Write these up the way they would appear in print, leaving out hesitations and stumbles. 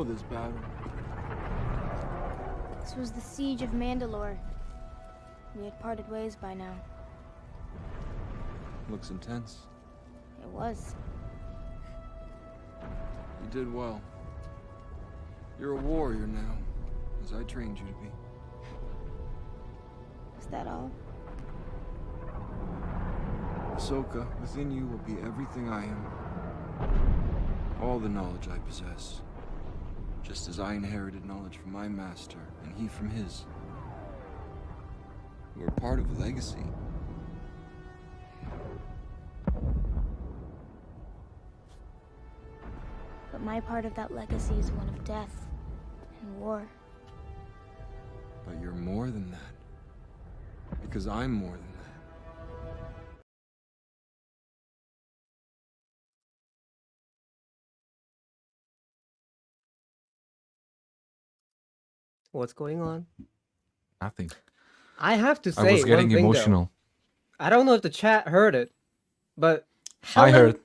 know this battle. This was the siege of Mandalore. We had parted ways by now. Looks intense. It was. You did well. You're a warrior now, as I trained you to be. Is that all? Ahsoka, within you will be everything I am. All the knowledge I possess. Just as I inherited knowledge from my master, and he from his. We're part of a legacy. But my part of that legacy is one of death and war. But you're more than that. Because I'm more than that. What's going on? Nothing. I have to I say was getting one thing, emotional. though. I don't know if the chat heard it, but I Helen heard.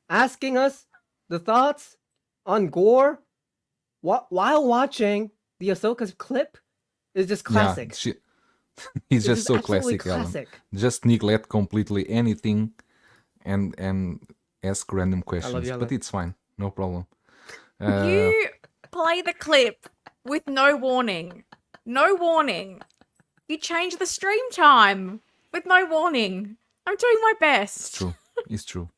asking us the thoughts on GORR while watching the Ahsoka's clip is just classic. Yeah, he's It just is so absolutely classic, Alan. classic. Just neglect completely anything and ask random questions. you, But Alan. it's fine. No problem. You play the clip with no warning. No warning. You change the stream time with no warning. I'm doing my best. It's true. It's true.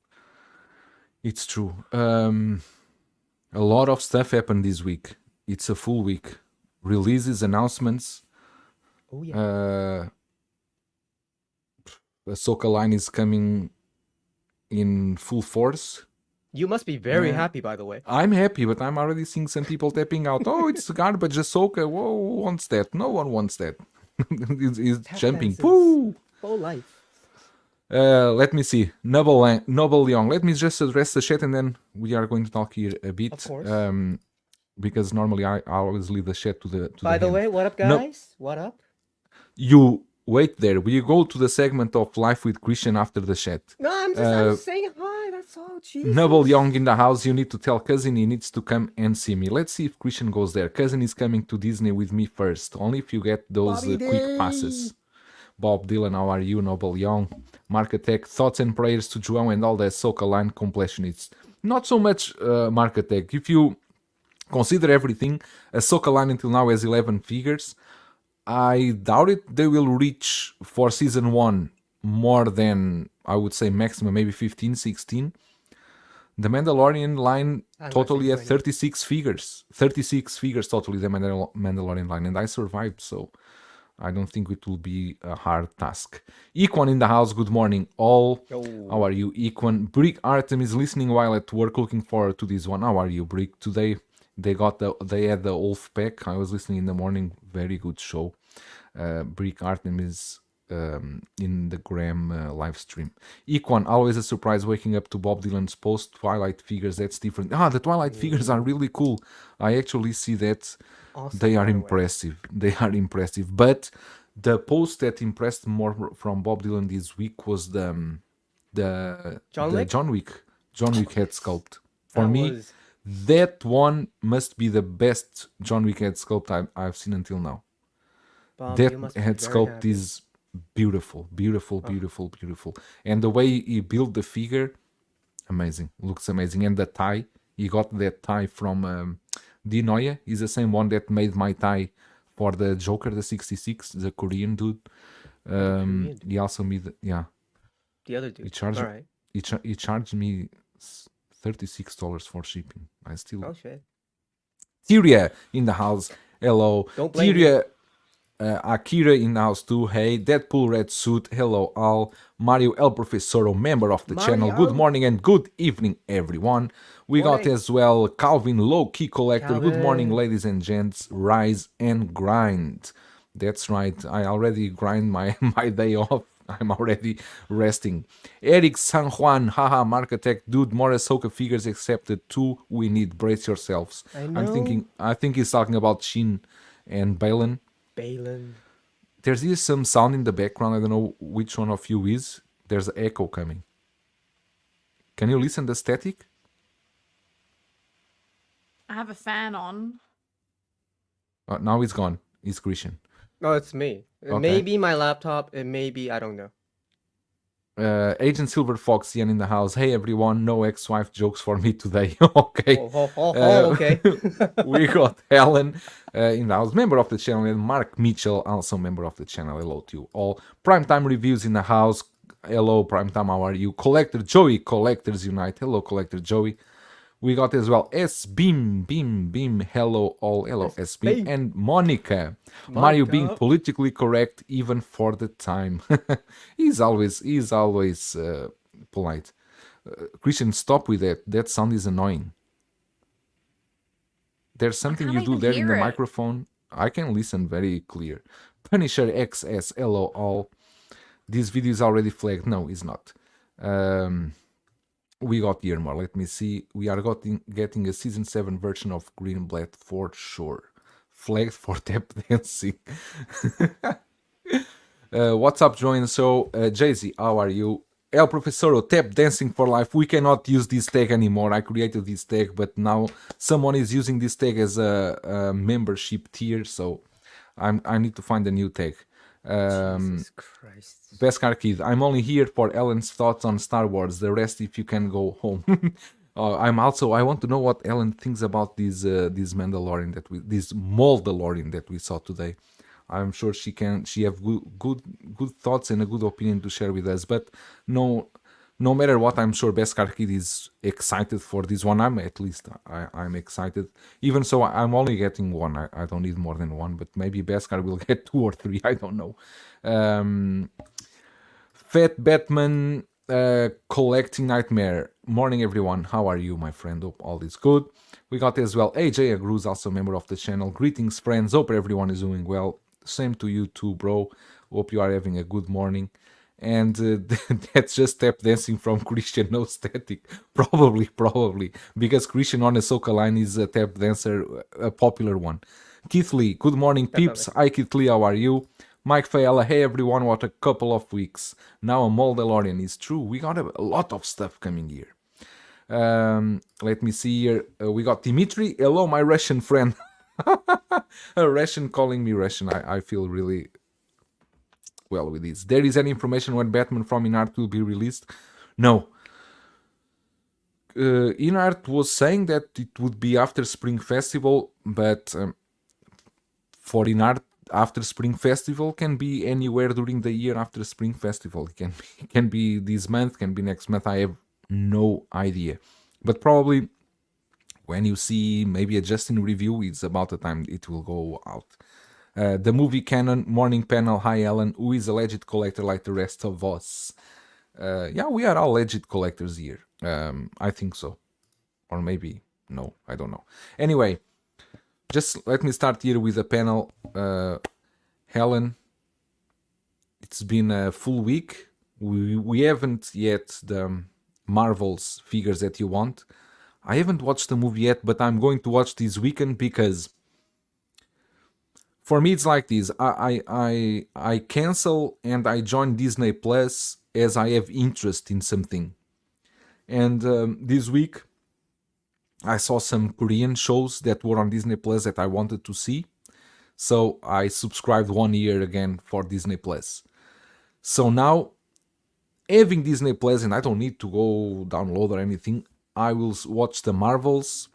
It's true. A lot of stuff happened this week. It's a full week. Releases, announcements. Oh yeah. Ahsoka line is coming in full force. You must be very Yeah. happy, by the way. I'm happy, but I'm already seeing some people tapping out. Oh, it's garbage, Ahsoka. Whoa, who wants that? No one wants that. He's Tap jumping. dances. Poo! Full life. Let me see. Noble Young. Let me just address the chat and then we are going to talk here a bit. Of course. Because normally I always leave the chat to the By the end. way, what up, No. guys? What up? You wait there. We go to the segment of Life with Christian after the chat. No, I'm just saying hi. That's all. Jesus. Noble Young in the house. You need to tell cousin he needs to come and see me. Let's see if Christian goes there. Cousin is coming to Disney with me first. Only if you get those Bobby quick passes. Bob Dylan, how are you? Noble Young. Mark Attack. Thoughts and prayers to João and all the Ahsoka line completionists. Not so much Mark Attack. If you consider everything, Ahsoka line until now has 11 figures. I doubt it they will reach for season 1 more than, I would say, maximum maybe 15, 16. The Mandalorian line I'm totally actually at 36 figures. 36 figures totally, the Mandalorian line. And I survived, so I don't think it will be a hard task. Equan in the house, good morning all. Yo. How are you, Equan? Brick Artem is listening while at work, looking forward to this one. How are you, Brick? Today they had the Wolf Pack. I was listening in the morning, very good show. Brick Artem is in the Graham live stream. Equan, always a surprise waking up to Bob Dylan's post. Twilight figures, that's different. The Twilight figures are really cool. I actually see that. Awesome, They are by the way. impressive. They are impressive. But the post that impressed more from Bob Dylan this week was the John Wick? John Wick head sculpt. For That me, was- that one must be the best John Wick head sculpt I've seen until now. Bob, That you must be head very sculpt happy. is beautiful. And the way he built the figure, amazing. Looks amazing. And the tie, he got that tie from Di Noia. He's the same one that made my tie for the Joker, the 66, the Korean dude. Korean He also made, The other dude. he charged, All right. he charged me $36 for shipping. I still Oh shit. Tyria in the house. Hello. Don't blame Tyria, Akira in the house too. Hey. Deadpool red suit. Hello all. Mario El Profesoro, member of the channel. Good Mario. morning and good evening, everyone. We got Morning. as well Calvin Low Key Collector. Good morning, Calvin. ladies and gents. Rise and grind. That's right. I already grind my day off. I'm already resting. Eric San Juan, haha, Mark Attack, dude, more Ahsoka figures except the 2 we need. Brace yourselves. I know. I think he's talking about Shin and Balin. Balin. There's some sound in the background. I don't know which one of you is. There's an echo coming. Can you listen to the static? I have a fan on. Now it's gone. It's Christian. No, it's me. It Okay. may be my laptop. It may be, I don't know. Agent Silver Fox Ian in the house. Hey everyone, no ex-wife jokes for me today. Okay. Okay. We got Helen in the house, member of the channel, and Mark Mitchell, also member of the channel. Hello to you all. Primetime reviews in the house. Hello, Primetime, how are you? Collector Joey, Collectors Unite. Hello, Collector Joey. We got as well S-Beam, Beam. Hello, all. Hello, S-Beam. And Monica. Mario being politically correct even for the time. he's always polite. Christian, stop with that. That sound is annoying. There's something you do there in the microphone. I can listen very clear. Punisher XS, hello, all. This video is already flagged. No, it's not. We got here more. Let me see. We are getting a season 7 version of Greenblatt for sure. Flagged for tap dancing. What's up, Join? So, Jay-Z, how are you? El Professoro, tap dancing for life. We cannot use this tag anymore. I created this tag, but now someone is using this tag as a membership tier, so I need to find a new tag. Jesus Christ. Beskar Kid, I'm only here for Ellen's thoughts on Star Wars. The rest, if you can go home. I want to know what Ellen thinks about this Mandalorian this Moldalorian that we saw today. I'm sure she have good thoughts and a good opinion to share with us. But no matter what, I'm sure Beskar Kid is excited for this one. I'm excited. Even so, I'm only getting one. I don't need more than one, but maybe Beskar will get 2 or 3. I don't know. Fat Batman collecting nightmare. Morning, everyone. How are you, my friend? Hope all is good. We got as well AJ Agruz, also a member of the channel. Greetings, friends. Hope everyone is doing well. Same to you too, bro. Hope you are having a good morning. And that's just tap dancing from Christian, no static. Probably. Because Christian on Ahsoka line is a tap dancer, a popular one. Keith Lee, good morning, peeps. Hi, Keith Lee, how are you? Mike Fayella, hey everyone, what a couple of weeks. Now a Moldalorian is true. We got a lot of stuff coming here. Let me see here. We got Dimitri. Hello, my Russian friend. A Russian calling me Russian. I feel really well with this. There is any information when Batman from InArt will be released? No. InArt was saying that it would be after Spring Festival, but for InArt, after Spring Festival can be anywhere during the year after Spring Festival. It can be this month, can be next month. I have no idea. But probably when you see maybe a Justin review, it's about the time it will go out. The movie canon, morning panel. Hi, Ellen. Who is a legit collector like the rest of us? Yeah, we are all legit collectors here. I think so. Or maybe no, I don't know. Anyway, just let me start here with a panel. Helen, it's been a full week. We haven't yet the Marvel's figures that you want. I haven't watched the movie yet, but I'm going to watch this weekend because for me it's like this. I cancel and I join Disney Plus as I have interest in something. And this week I saw some Korean shows that were on Disney Plus that I wanted to see. So I subscribed 1 year again for Disney Plus. So now, having Disney Plus, and I don't need to go download or anything, I will watch the Marvels,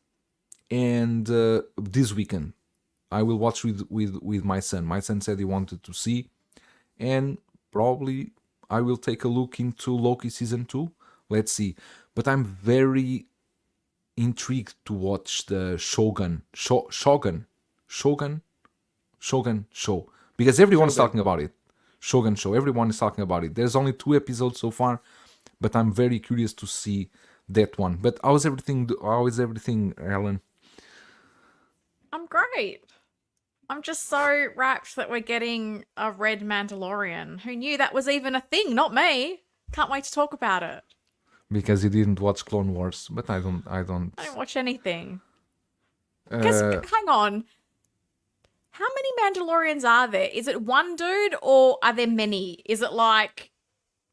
and this weekend I will watch with my son. My son said he wanted to see, and probably I will take a look into Loki season 2. Let's see. But I'm very intrigued to watch the Shogun show, because everyone's talking about it. Shogun show, everyone is talking about it. There's only 2 episodes so far, but I'm very curious to see that one. But how is everything, Ellen? I'm great. I'm just so rapt that we're getting a red Mandalorian. Who knew that was even a thing? Not me. Can't wait to talk about it. Because you didn't watch Clone Wars, but I don't watch anything. Because hang on. How many Mandalorians are there? Is it one dude or are there many? Is it like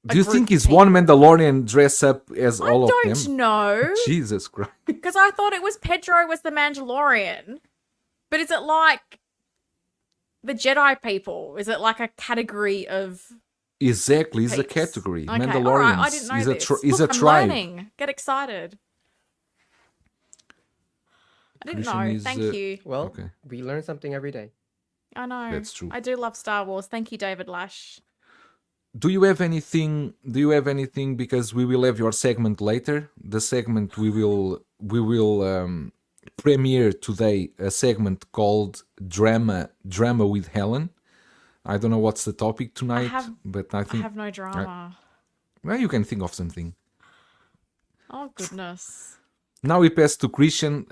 Do you think is one Mandalorian dress up as all of them? I don't know. Jesus Christ. Because I thought it was Pedro was the Mandalorian. But is it like the Jedi people? Is it like a category of Exactly, it's a peeps? category. Okay, Mandalorians all right, I didn't know is this. is a Look, I'm tribe. learning. Get excited. I didn't Christian know. is, Thank you. Well, Okay. we learn something every day. I know. That's true. I do love Star Wars. Thank you, David Lash. Do you have anything? Because we will have your segment later. The segment we will premiere today a segment called Drama with Helen. I don't know what's the topic tonight, but I I think have no drama. well, you can think of something. Oh, goodness. Now we pass to Christian.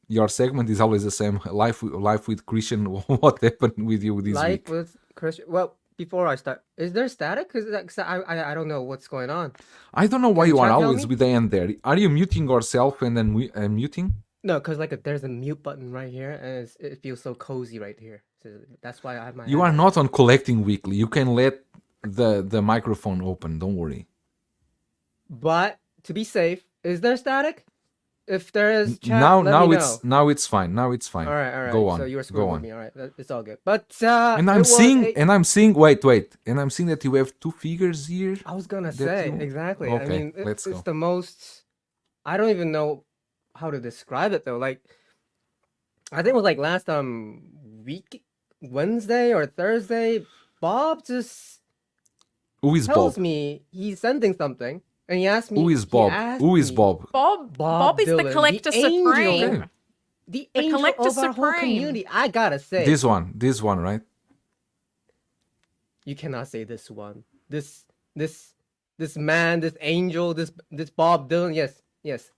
Your segment is always the same. Life with Christian. What happened with you this Life week? with Christian. Well, before I start, is there static? Because I don't know what's going on. I don't know why Can you are chat tell always me? with the end there. Are you muting yourself and then muting? No, because there's a mute button right here, and it feels so cozy right here. So that's why I have my. You are not on collecting weekly. You can let the microphone open. Don't worry. But to be safe, is there static? If there is, chat, Now let me now it's fine. Now it's fine. All right. Go on. So you were Go screwing with on. me. All right, it's all good. But And I'm seeing wait. And I'm seeing that you have two figures here. I was gonna that say you- exactly. I Okay, mean, let's it's go. the most. I don't even know how to describe it though. Like, I think it was last week, Wednesday or Thursday. Bob just Who is tells Bob? me he's sending something, and he asked me. Who is he Bob? asked Who is me- Bob? Bob is Dylan, the the Collector angel. Supreme. Okay. The The angel Collector of our whole Supreme. community. I gotta say, This one, right? you cannot say this one. This man, this angel, this Bob Dylan. Yes.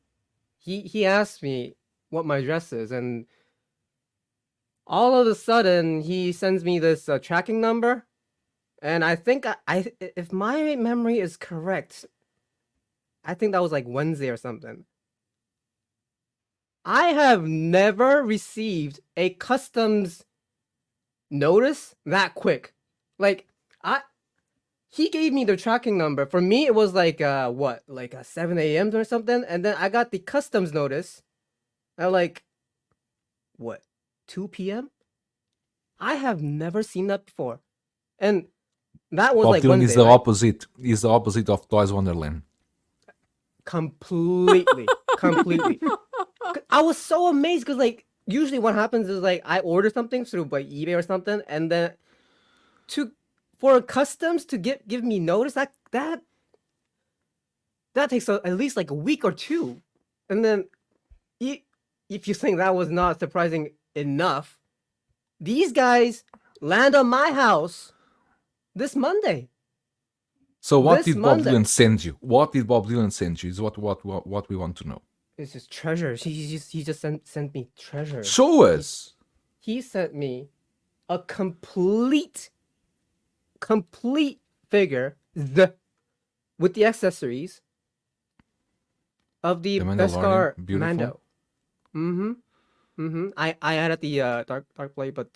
He asked me what my dress is, and all of a sudden he sends me this tracking number, and I think I if my memory is correct, I think that was Wednesday or something. I have never received a customs notice that quick. He gave me the tracking number. For me, it was a 7 a.m. or something, and then I got the customs notice at 2 p.m. I have never seen that before, and that was Bob Dylan Wednesday. is the right? opposite. Is the opposite of Toys Wonderland. Completely. I was so amazed because usually what happens is I order something through eBay or something, and then for customs to give me notice that takes at least a week or two, and then if you think that was not surprising enough, these guys land on my house this Monday. So what This did Bob Monday. Dylan send you? What did Bob Dylan send you? Is what we want to know. It's just treasures. He just sent me treasures. Show us. He sent me a complete figure with the accessories of the The Beskar Mandalorian, beautiful. Mando. I added the dark play, but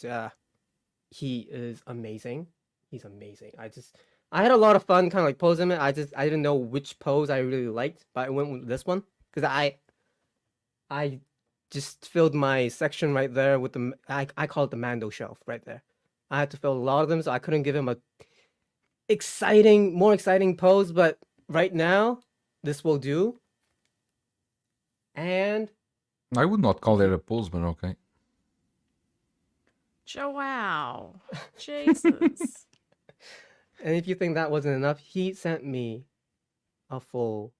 he is amazing. He's amazing. I had a lot of fun kind of posing it. I didn't know which pose I really liked, but I went with this one because I just filled my section right there with I call it the Mando shelf right there. I had to fill a lot of them, so I couldn't give him a more exciting pose, but right now this will do. And I would not call that a pose, but okay. Wow. Jesus. and if you think that wasn't enough, he sent me a full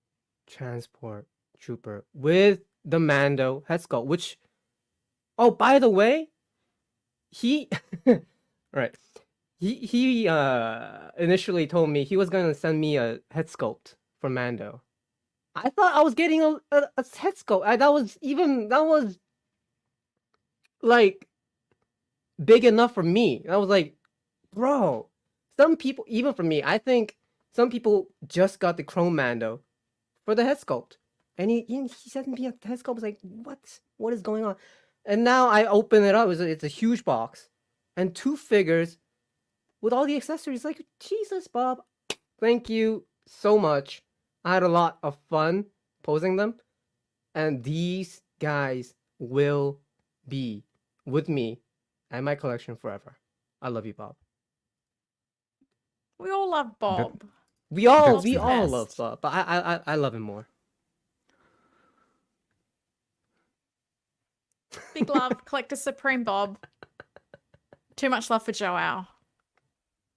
transport trooper with the Mando head sculpt, which, oh, by the way, he right. He initially told me he was going to send me a head sculpt for Mando. I thought I was getting a head sculpt. That was big enough for me. I was like, bro, some people, even for me, I think some people just got the Chrome Mando for the head sculpt. And he sent me a head sculpt. I was like, what is going on? And now I open it up. It's a huge box and 2 figures with all the accessories. Like, Jesus, Bob. thank you so much. I had a lot of fun posing them, and these guys will be with me and my collection forever. I love you, Bob. We all love Bob. We all That's we the all best. love Bob, but I love him more. Big love, Collector Supreme Bob. Too much love for Joao.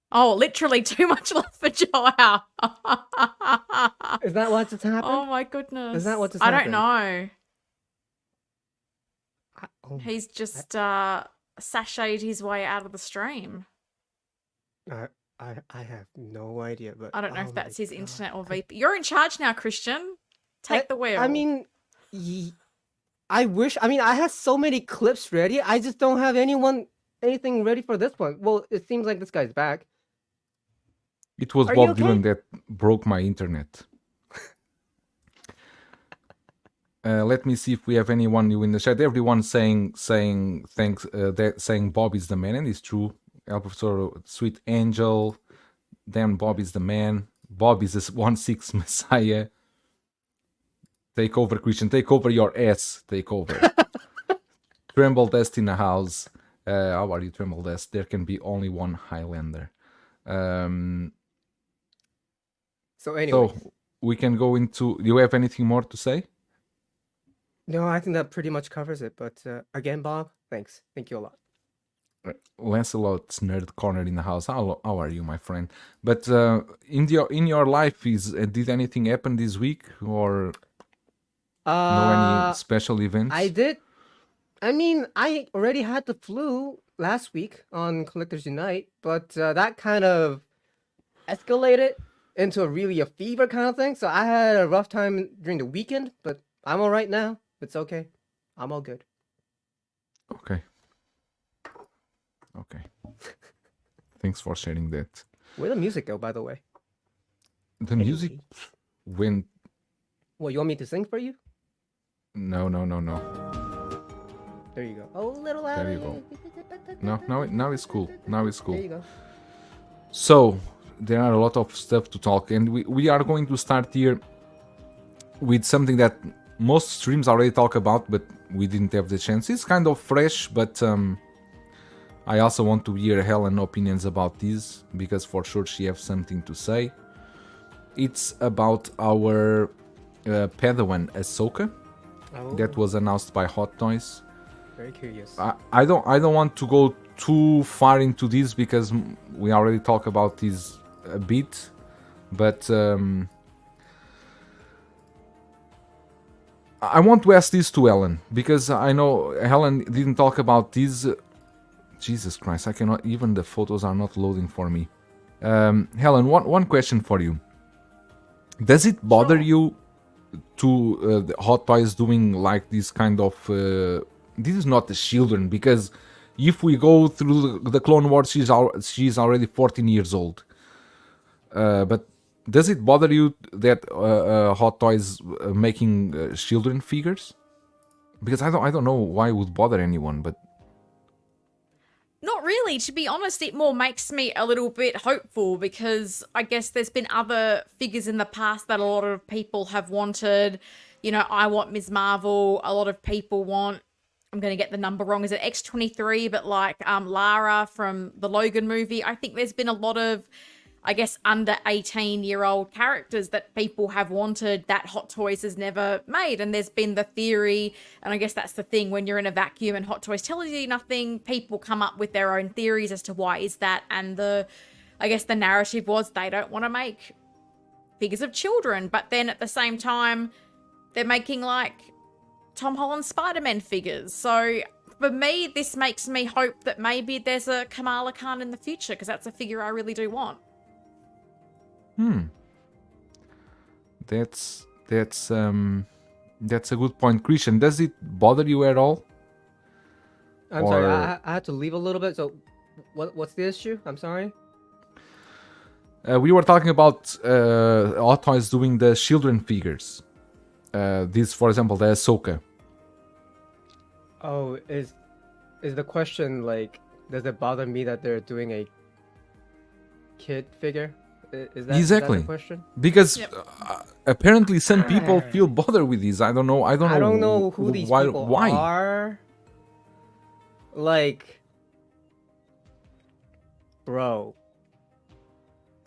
Oh, literally too much love for Joao. Is that what just happened? Oh my goodness. Is that what just I don't happened? know. Oh, He's just sashayed his way out of the stream. I have no idea, but I don't know oh if that's my his God. internet or VP. You're in charge now, Christian. Take the wheel. I mean, I wish. I mean, I had so many clips ready. I just don't have anything ready for this one. Well, it seems like this guy's back. It was Are you Bob okay? Dylan that broke my internet. Let me see if we have anyone new in the chat. Everyone saying thanks. Saying Bob is the man, and it's true. El Professor, Sweet Angel, then Bob is the man. Bob is a 1/6 Messiah. Take over, Christian. Take over your ass. Take over. Tremble Dust in the house. How are you, Tremble Dust? There can be only one Highlander. So anyway, So we can go into. Do you have anything more to say? no, I think that pretty much covers it. But again, Bob, thanks. Thank you a lot. Lancelot's nerd corner in the house. How are you, my friend? But in your life, did anything happen this week, or no any special events? I did. I mean, I already had the flu last week on Collectors Unite, but that kind of escalated into a fever kind of thing. So I had a rough time during the weekend, but I'm all right now. It's okay. I'm all good. Okay. Thanks for sharing that. Where'd the music go, by the way? The music went. What, you want me to sing for you? No. There you go. Oh, little There you Ally. go. Now it's cool. Now it's There cool. you go. So there are a lot of stuff to talk, and we are going to start here with something that most streams already talk about, but we didn't have the chance. It's kind of fresh, but I also want to hear Helen's opinions about this, because for sure she has something to say. It's about our Padawan Ahsoka Oh, that was announced by Hot Toys. very curious. I don't want to go too far into this because we already talked about this a bit, but I want to ask this to Helen, because I know Helen didn't talk about this. Jesus Christ, I cannot, even the photos are not loading for me. Helen, one question for you. Does it bother you to the Hot Toys doing like this kind of... this is not the children, because if we go through the Clone Wars, she's already 14 years old. But does it bother you that Hot Toys making children figures? Because I don't know why it would bother anyone, but... Not really. To be honest, it more makes me a little bit hopeful, because I guess there's been other figures in the past that a lot of people have wanted. You know, I want Ms. Marvel. A lot of people want, I'm going to get the number wrong, is it X-23? But like Lara from the Logan movie. I think there's been a lot of, I guess, under 18-year-old characters that people have wanted that Hot Toys has never made. And there's been the theory, and I guess that's the thing, when you're in a vacuum and Hot Toys tells you nothing, people come up with their own theories as to why is that. And I guess the narrative was they don't want to make figures of children. But then at the same time, they're making like Tom Holland Spider-Man figures. So for me, this makes me hope that maybe there's a Kamala Khan in the future, because that's a figure I really do want. That's a good point, Christian. Does it bother you at all? I'm sorry, or- I had to leave a little bit. So, what's the issue? I'm sorry. We were talking about Hot Toys doing the children figures. This, for example, the Ahsoka. Oh, is the question like, does it bother me that they're doing a kid figure? Is that Exactly. the question? Because Yep. apparently some people feel bothered with these. I don't know. I don't know who these why. people Why? are. Like, bro,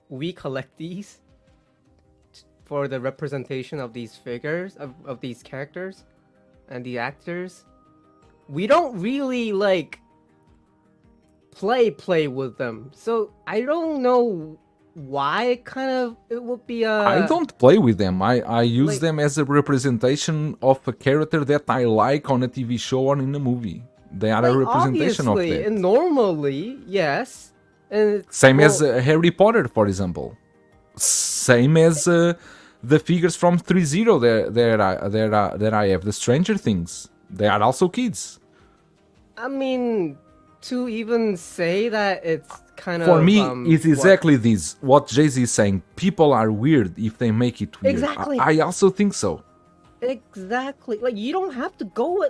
we collect these for the representation of these figures, of these characters and the actors. We don't really like play with them. So I don't know why it would be a... I don't play with them. I use like- them as a representation of a character that I like on a TV show or in a movie. They are a like, representation of obviously, that. and normally, yes. And it's- Same well, as Harry Potter, for example. Same as the figures from 3-0 that I have. The Stranger Things. They are also kids. I mean, to even say that it's kind For of... me, it's what- exactly this. What Jay-Z is saying. People are weird if they make it weird. Exactly. I also think so. Exactly. Like, you don't have to go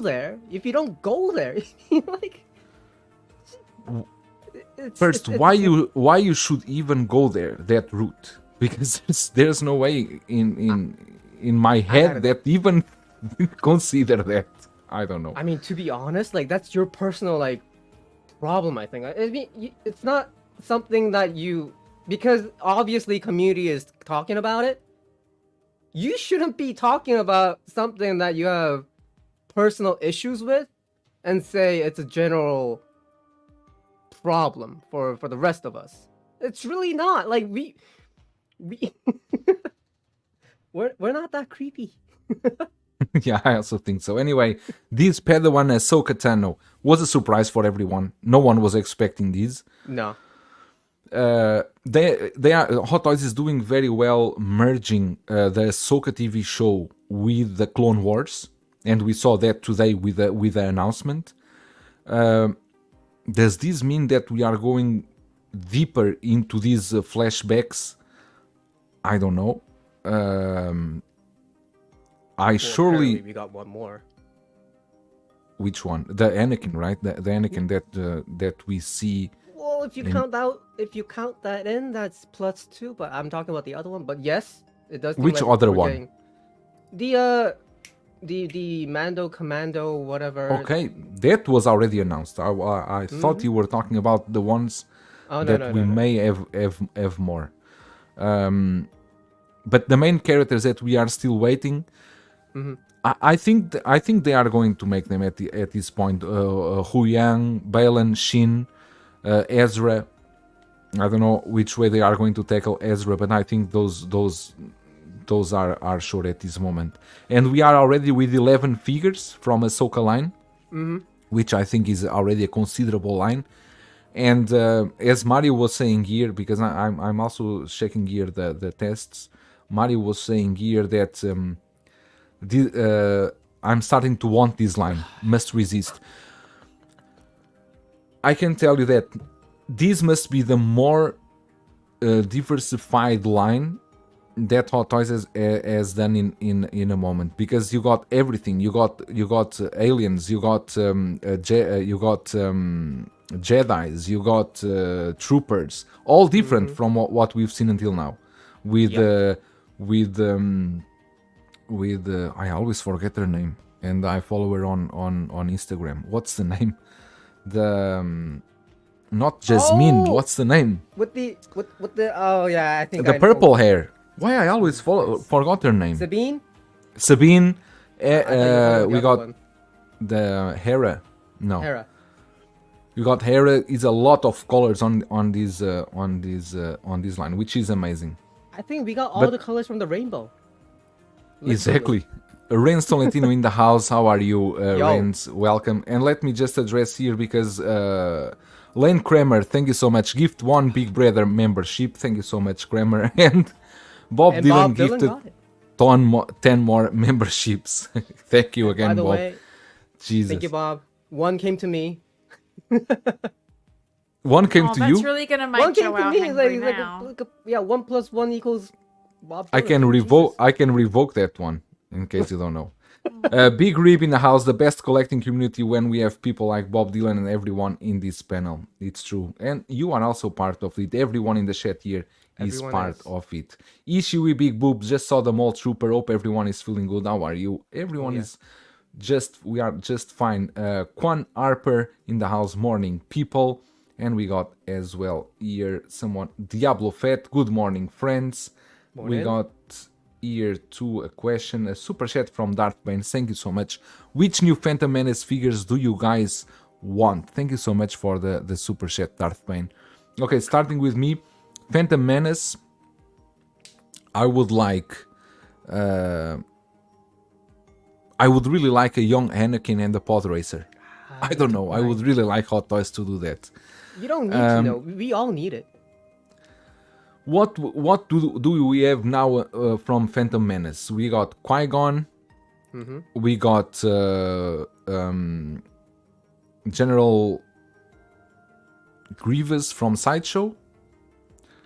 there if you don't go there. Like, First, why you should even go there, that route? Because there's no way in my head that even consider that. I don't know. I mean, to be honest, like, that's your personal, like, problem, I think. I mean, it's not something that you... Because obviously community is talking about it. You shouldn't be talking about something that you have personal issues with and say it's a general problem for the rest of us. It's really not. Like, we we're not that creepy. Yeah, I also think so. Anyway, this Padawan Ahsoka Tano was a surprise for everyone. No one was expecting this. No. They are Hot Toys is doing very well merging the Ahsoka TV show with the Clone Wars, and we saw that today with the announcement. Does this mean that we are going deeper into these flashbacks? I don't know. Apparently we got one more. Which one? The Anakin, right? The Anakin that we see. Well, if you count that in, that's +2. But I'm talking about the other one. But yes, it does. Seem Which like other we're one? getting the Mando Commando whatever. Okay, that was already announced. I thought you were talking about the ones that we may have more. But the main characters that we are still waiting, I think they are going to make them at this point. Huyang, Baylan, Shin, Ezra. I don't know which way they are going to tackle Ezra, but I think those are sure at this moment. And we are already with 11 figures from Ahsoka line, which I think is already a considerable line. And as Mario was saying here, because I'm also checking here the tests, Mario was saying here that I'm starting to want this line, Must Resist. I can tell you that this must be the more diversified line that Hot Toys has done in a moment, because you got everything. You got aliens, you got Jedis, you got troopers, all different from what we've seen until now. With I always forget her name, and I follow her on Instagram. What's the name? Not Jasmine. Oh! What's the name? With the oh yeah, I think The I purple know. hair. Why I always forgot her name? Sabine. Sabine. I thought you were We the got other one. the Hera. No, Hera. you got Hera. Is a lot of colors on this line, which is amazing. I think we got all But- the colors from the rainbow. Literally. Exactly. Renz Tolentino in the house. How are you, Yo. Renz? Welcome. And let me just address here because Lane Kramer, thank you so much. Gift 1 Big Brother membership. Thank you so much, Kramer. And Bob And Dylan Bob Dylan gifted got it. 10 more memberships. Thank you again, By the Bob. way, Jesus. thank you, Bob. One came to me. One came Oh, to that's you. really gonna One make came Joe to out me. angry It's like now. yeah, 1 + 1 = Bob. I Dylan. can revoke. Jesus. I can revoke that one in case you don't know. Big Rib in the house, the best collecting community when we have people like Bob Dylan and everyone in this panel. It's true. And you are also part of it. Everyone in the chat here is Everyone part is. of it. Issue with Big Boobs, just saw the Mall Trooper. Hope everyone is feeling good. How are you? Everyone yeah. is we are just fine. Quan Harper in the house, morning people. And we got as well here someone, Diablo Fett, good morning friends. We Morning. got here to a question, a super chat from Darth Bane. Thank you so much. Which new Phantom Menace figures do you guys want? Thank you so much for the super chat, Darth Bane. Okay, starting with me, Phantom Menace. I would like, I would really like a young Anakin and the Pod Racer. I don't know. I would really like Hot Toys to do that. You don't need to know. We all need it. What do we have now from Phantom Menace? We got Qui-Gon. We got General Grievous from Sideshow.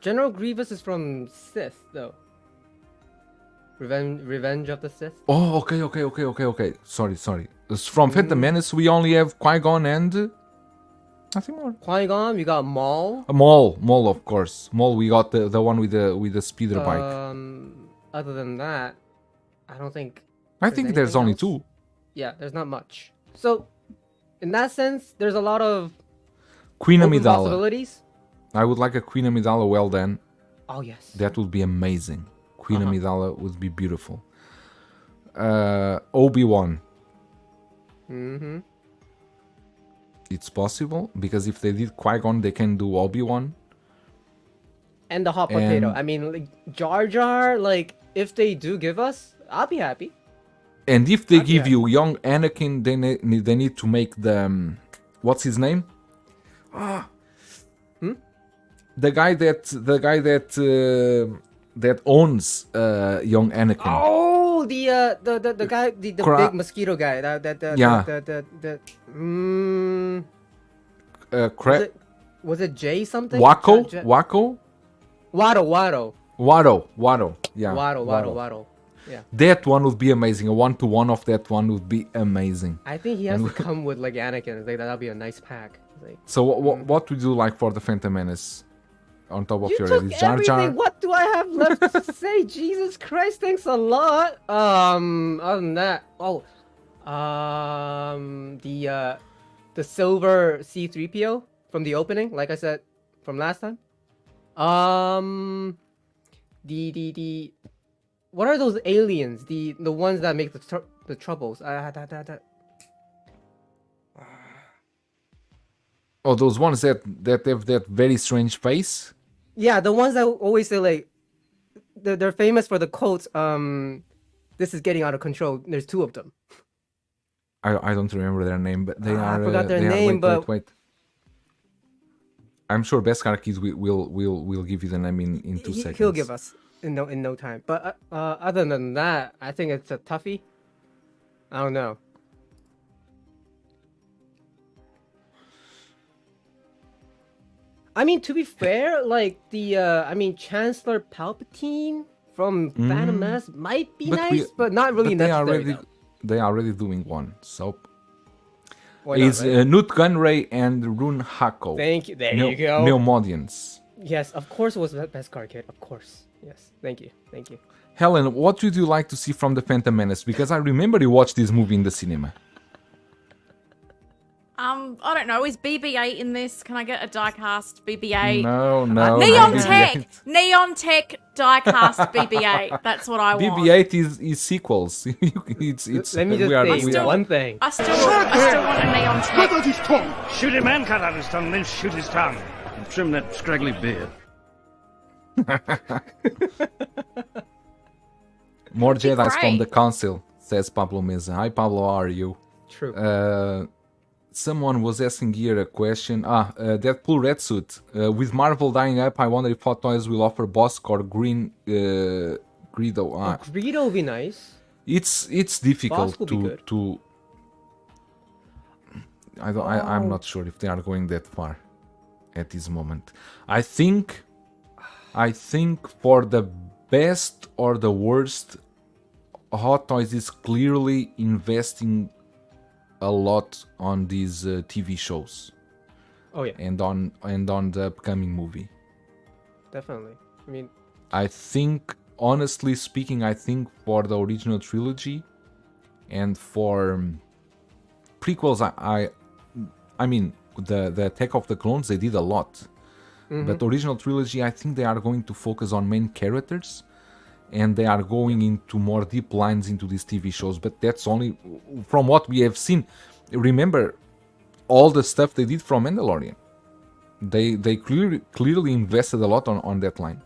General Grievous is from Sith, though. Revenge of the Sith. Oh, okay. Sorry. It's from Phantom Menace, we only have Qui-Gon and nothing more. Qui-Gon, we got Maul. Maul, of course. Maul, we got the one with the speeder bike. Other than that, I don't think. I think there's only else. two. Yeah, there's not much. So, in that sense, there's a lot of Queen open Amidala. possibilities. I would like a Queen Amidala well done. Oh yes. That would be amazing. Queen Amidala would be beautiful. Obi-Wan. It's possible, because if they did Qui-Gon, they can do Obi-Wan. And the hot potato. And- I mean, like, Jar Jar, like, if they do give us, I'll be happy. And if they I'd be give happy. you young Anakin, they need to make the... what's his name? The guy that owns young Anakin. Oh, the guy, the big mosquito guy. Was it Jay something? Wacko? Watto. Yeah. Watto. Yeah. That one would be amazing. A 1-to-1 of that one would be amazing. I think he has to come with like Anakin. Like that'll be a nice pack. Like, So what would you like for the Phantom Menace? On top of you your took head is Jar Jar. everything. What do I have left to say? Jesus Christ, thanks a lot. Other than that, the silver C-3PO from the opening, like I said from last time. The what are those aliens? The ones that make the troubles. Oh, those ones that have that very strange face. Yeah, the ones that always say like they're famous for the quotes. This is getting out of control. There's two of them. I don't remember their name, but they are. I forgot their they name, are, but wait. I'm sure Beskar Kids will give you the name in 2 seconds. He'll give us in no time. But other than that, I think it's a toughie. I don't know. I mean, to be fair, like Chancellor Palpatine from Phantom Menace might be nice, but not really necessary. They are already doing one. So Why not, it's right? Newt Gunray and Rune Hako. Thank you. There you go. Neomodians. Yes, of course it was the best card kit. Of course. Yes. Thank you. Helen, what would you like to see from the Phantom Menace? Because I remember you watched this movie in the cinema. I don't know. Is BB-8 in this? Can I get a die-cast BB-8? No. Neon BB-8. Tech! Neon Tech die-cast BB-8. That's what I want. BB-8 is sequels. it's. Let me just say one thing. I still want a Neon Tech. Cut out his tongue! Shoot him and cut out his tongue, then shoot his tongue. And trim that scraggly beard. More Jedi from great. the council, says Pablo Meza. Hi Pablo, how are you? True. Someone was asking here a question. Deadpool red suit. With Marvel dying up, I wonder if Hot Toys will offer Bosk or Green Greedo. Greedo would be nice. It's difficult Bosk would be good. to. I'm not sure if they are going that far at this moment. I think for the best or the worst Hot Toys is clearly investing a lot on these TV shows Oh yeah, and on the upcoming movie. definitely. I mean, I think, honestly speaking, I think for the original trilogy and for prequels, I mean the Attack of the Clones, they did a lot. But original trilogy, I think they are going to focus on main characters, and they are going into more deep lines into these TV shows. But that's only from what we have seen. Remember all the stuff they did from Mandalorian. They clearly invested a lot on that line.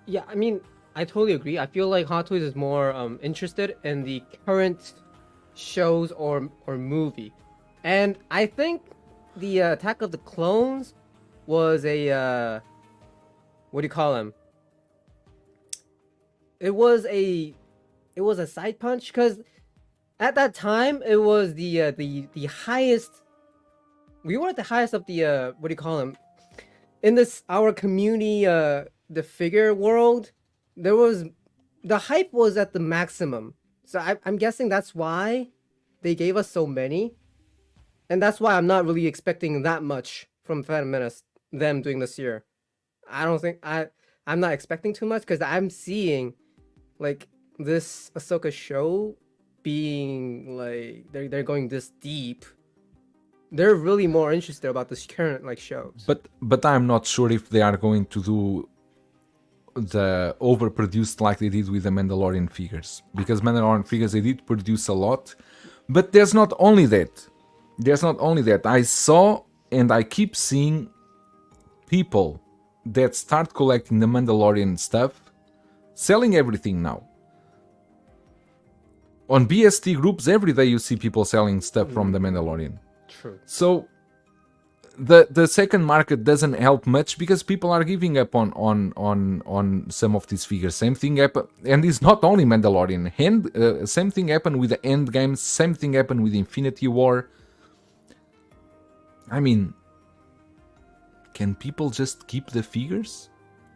yeah, I mean, I totally agree. I feel like Hot Toys is more interested in the current shows or movie, and I think the Attack of the Clones was a what do you call him? It was a side punch because at that time it was the highest. We were at the highest of the what do you call him? In this our community the figure world, there was the hype was at the maximum. So I'm guessing that's why they gave us so many, and that's why I'm not really expecting that much from Phantom Menace. Them doing this year, I don't think I'm not expecting too much because I'm seeing like this Ahsoka show being like they're going this deep. They're really more interested about this current like shows. But I'm not sure if they are going to do the overproduced like they did with the Mandalorian figures, because Mandalorian figures, they did produce a lot. But there's not only that. I saw and I keep seeing people that start collecting the Mandalorian stuff selling everything now. On BST groups, every day you see people selling stuff from the Mandalorian. True. So the second market doesn't help much because people are giving up on some of these figures. Same thing happened, and it's not only Mandalorian. Same thing happened with the End Games. Same thing happened with Infinity War. I mean, can people just keep the figures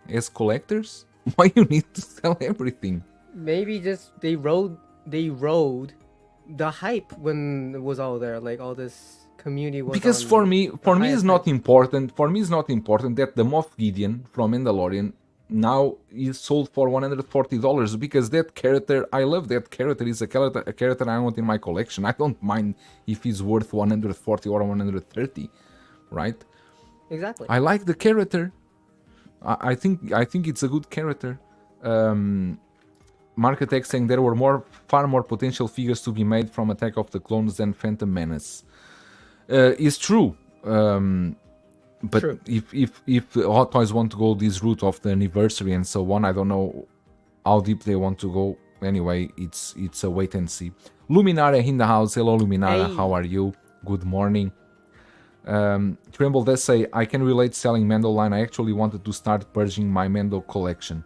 as collectors? Why you need to sell everything? Maybe just they rode the hype when it was all there, like all this community was. Because on for me the it's highest not hype. important. For me, it's not important that the Moff Gideon from Mandalorian now is sold for $140 because that character, I love that character. Is a character I want in my collection. I don't mind if he's worth 140 or 130, right? Exactly. I like the character. I think it's a good character. Marketex saying there were far more potential figures to be made from Attack of the Clones than Phantom Menace. Is true. But True. if Hot Toys want to go this route of the anniversary and so on, I don't know how deep they want to go. Anyway, it's a wait and see. Luminara in the house. Hello, Luminara. Hey. How are you? Good morning. Tremble does say, I can relate selling Mando line. I actually wanted to start purging my Mando collection.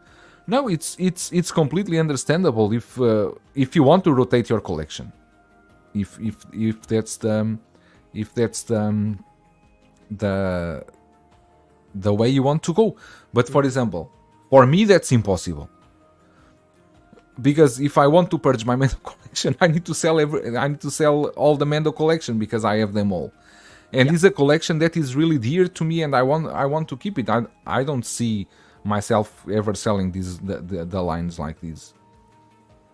No, it's completely understandable if you want to rotate your collection. If that's the way you want to go. But for example, for me that's impossible. Because if I want to purge my Mando collection, I need to sell all the Mando collection because I have them all. And it's a collection that is really dear to me, and I want to keep it. I don't see myself ever selling the lines like these.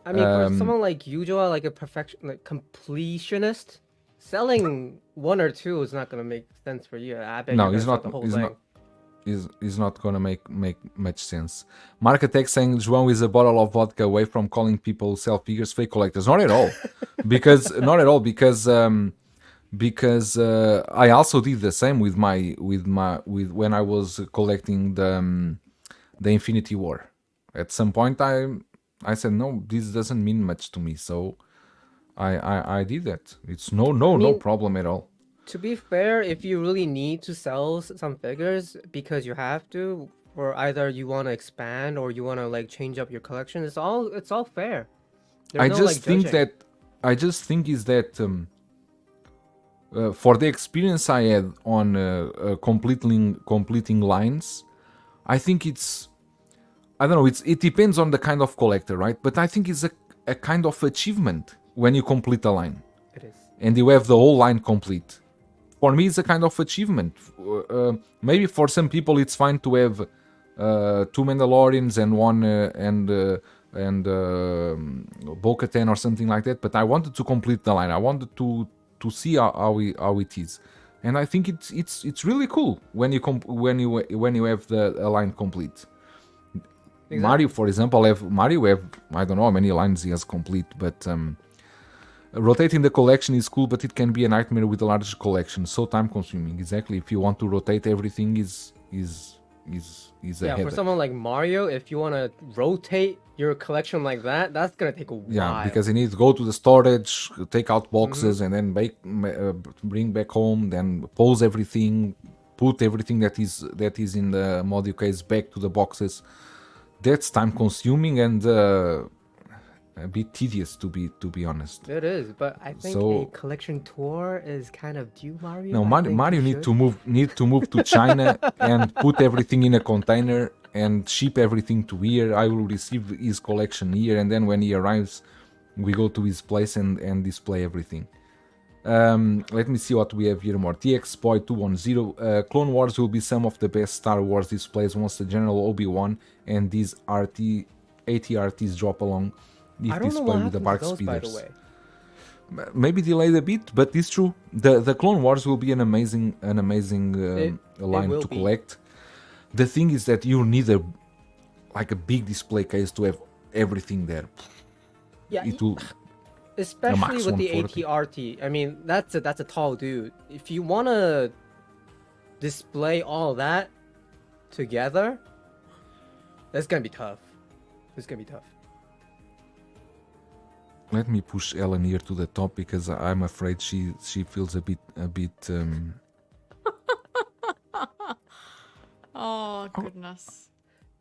I mean, for someone like you, Joel, like a completionist, selling one or two is not gonna make sense for you. I bet No, you're it's gonna not. sell the whole It's thing. not. Is not gonna make much sense. Marketex saying João is a bottle of vodka away from calling people who sell figures fake collectors. Not at all, because I also did the same with when I was collecting the Infinity War. At some point, I said no, this doesn't mean much to me, so I did that. It's no problem at all. To be fair, if you really need to sell some figures because you have to, or either you want to expand or you want to like change up your collection, it's all fair. There's I no, just like, think judging. for the experience I had on completing lines, I think I don't know. It depends on the kind of collector, right? But I think a kind of achievement when you complete a line It is. and you have the whole line complete. For me, it's a kind of achievement. Maybe for some people, it's fine to have 2 Mandalorians and one and Bo-Katan or something like that. But I wanted to complete the line. I wanted to see how it is, and I think it's really cool when you have a line complete. Exactly. Mario, for example, have I don't know how many lines he has complete, but rotating the collection is cool, but it can be a nightmare with a large collection. So time consuming. Exactly. If you want to rotate everything, is a Yeah, for headache. someone like Mario, if you want to rotate your collection like that, that's gonna take a while. Yeah, because you need to go to the storage, take out boxes, and then bring back home, then pose everything, put everything that is in the module case back to the boxes. That's time consuming and a bit tedious, to be honest. It is, but I think So- a collection tour is kind of due, Mario. No, I think Mario you need should. to move to China and put everything in a container and ship everything to here. I will receive his collection here, and then when he arrives, we go to his place and display everything. Let me see what we have here more. TX Boy 210. Clone Wars will be some of the best Star Wars displays once the General Obi-Wan and these ATRTs drop along. I don't know Display what with the happened bark to those, by the speeders. way. Maybe delayed a bit, but it's true. The Clone Wars will be an amazing line will to be. collect. The thing is that you need a big display case to have everything there. Yeah, It will especially max with the 140. ATRT. I mean, that's a tall dude. If you want to display all that together, that's gonna be tough. It's gonna be tough. let me push Ellen here to the top because I'm afraid she feels a bit Oh, goodness.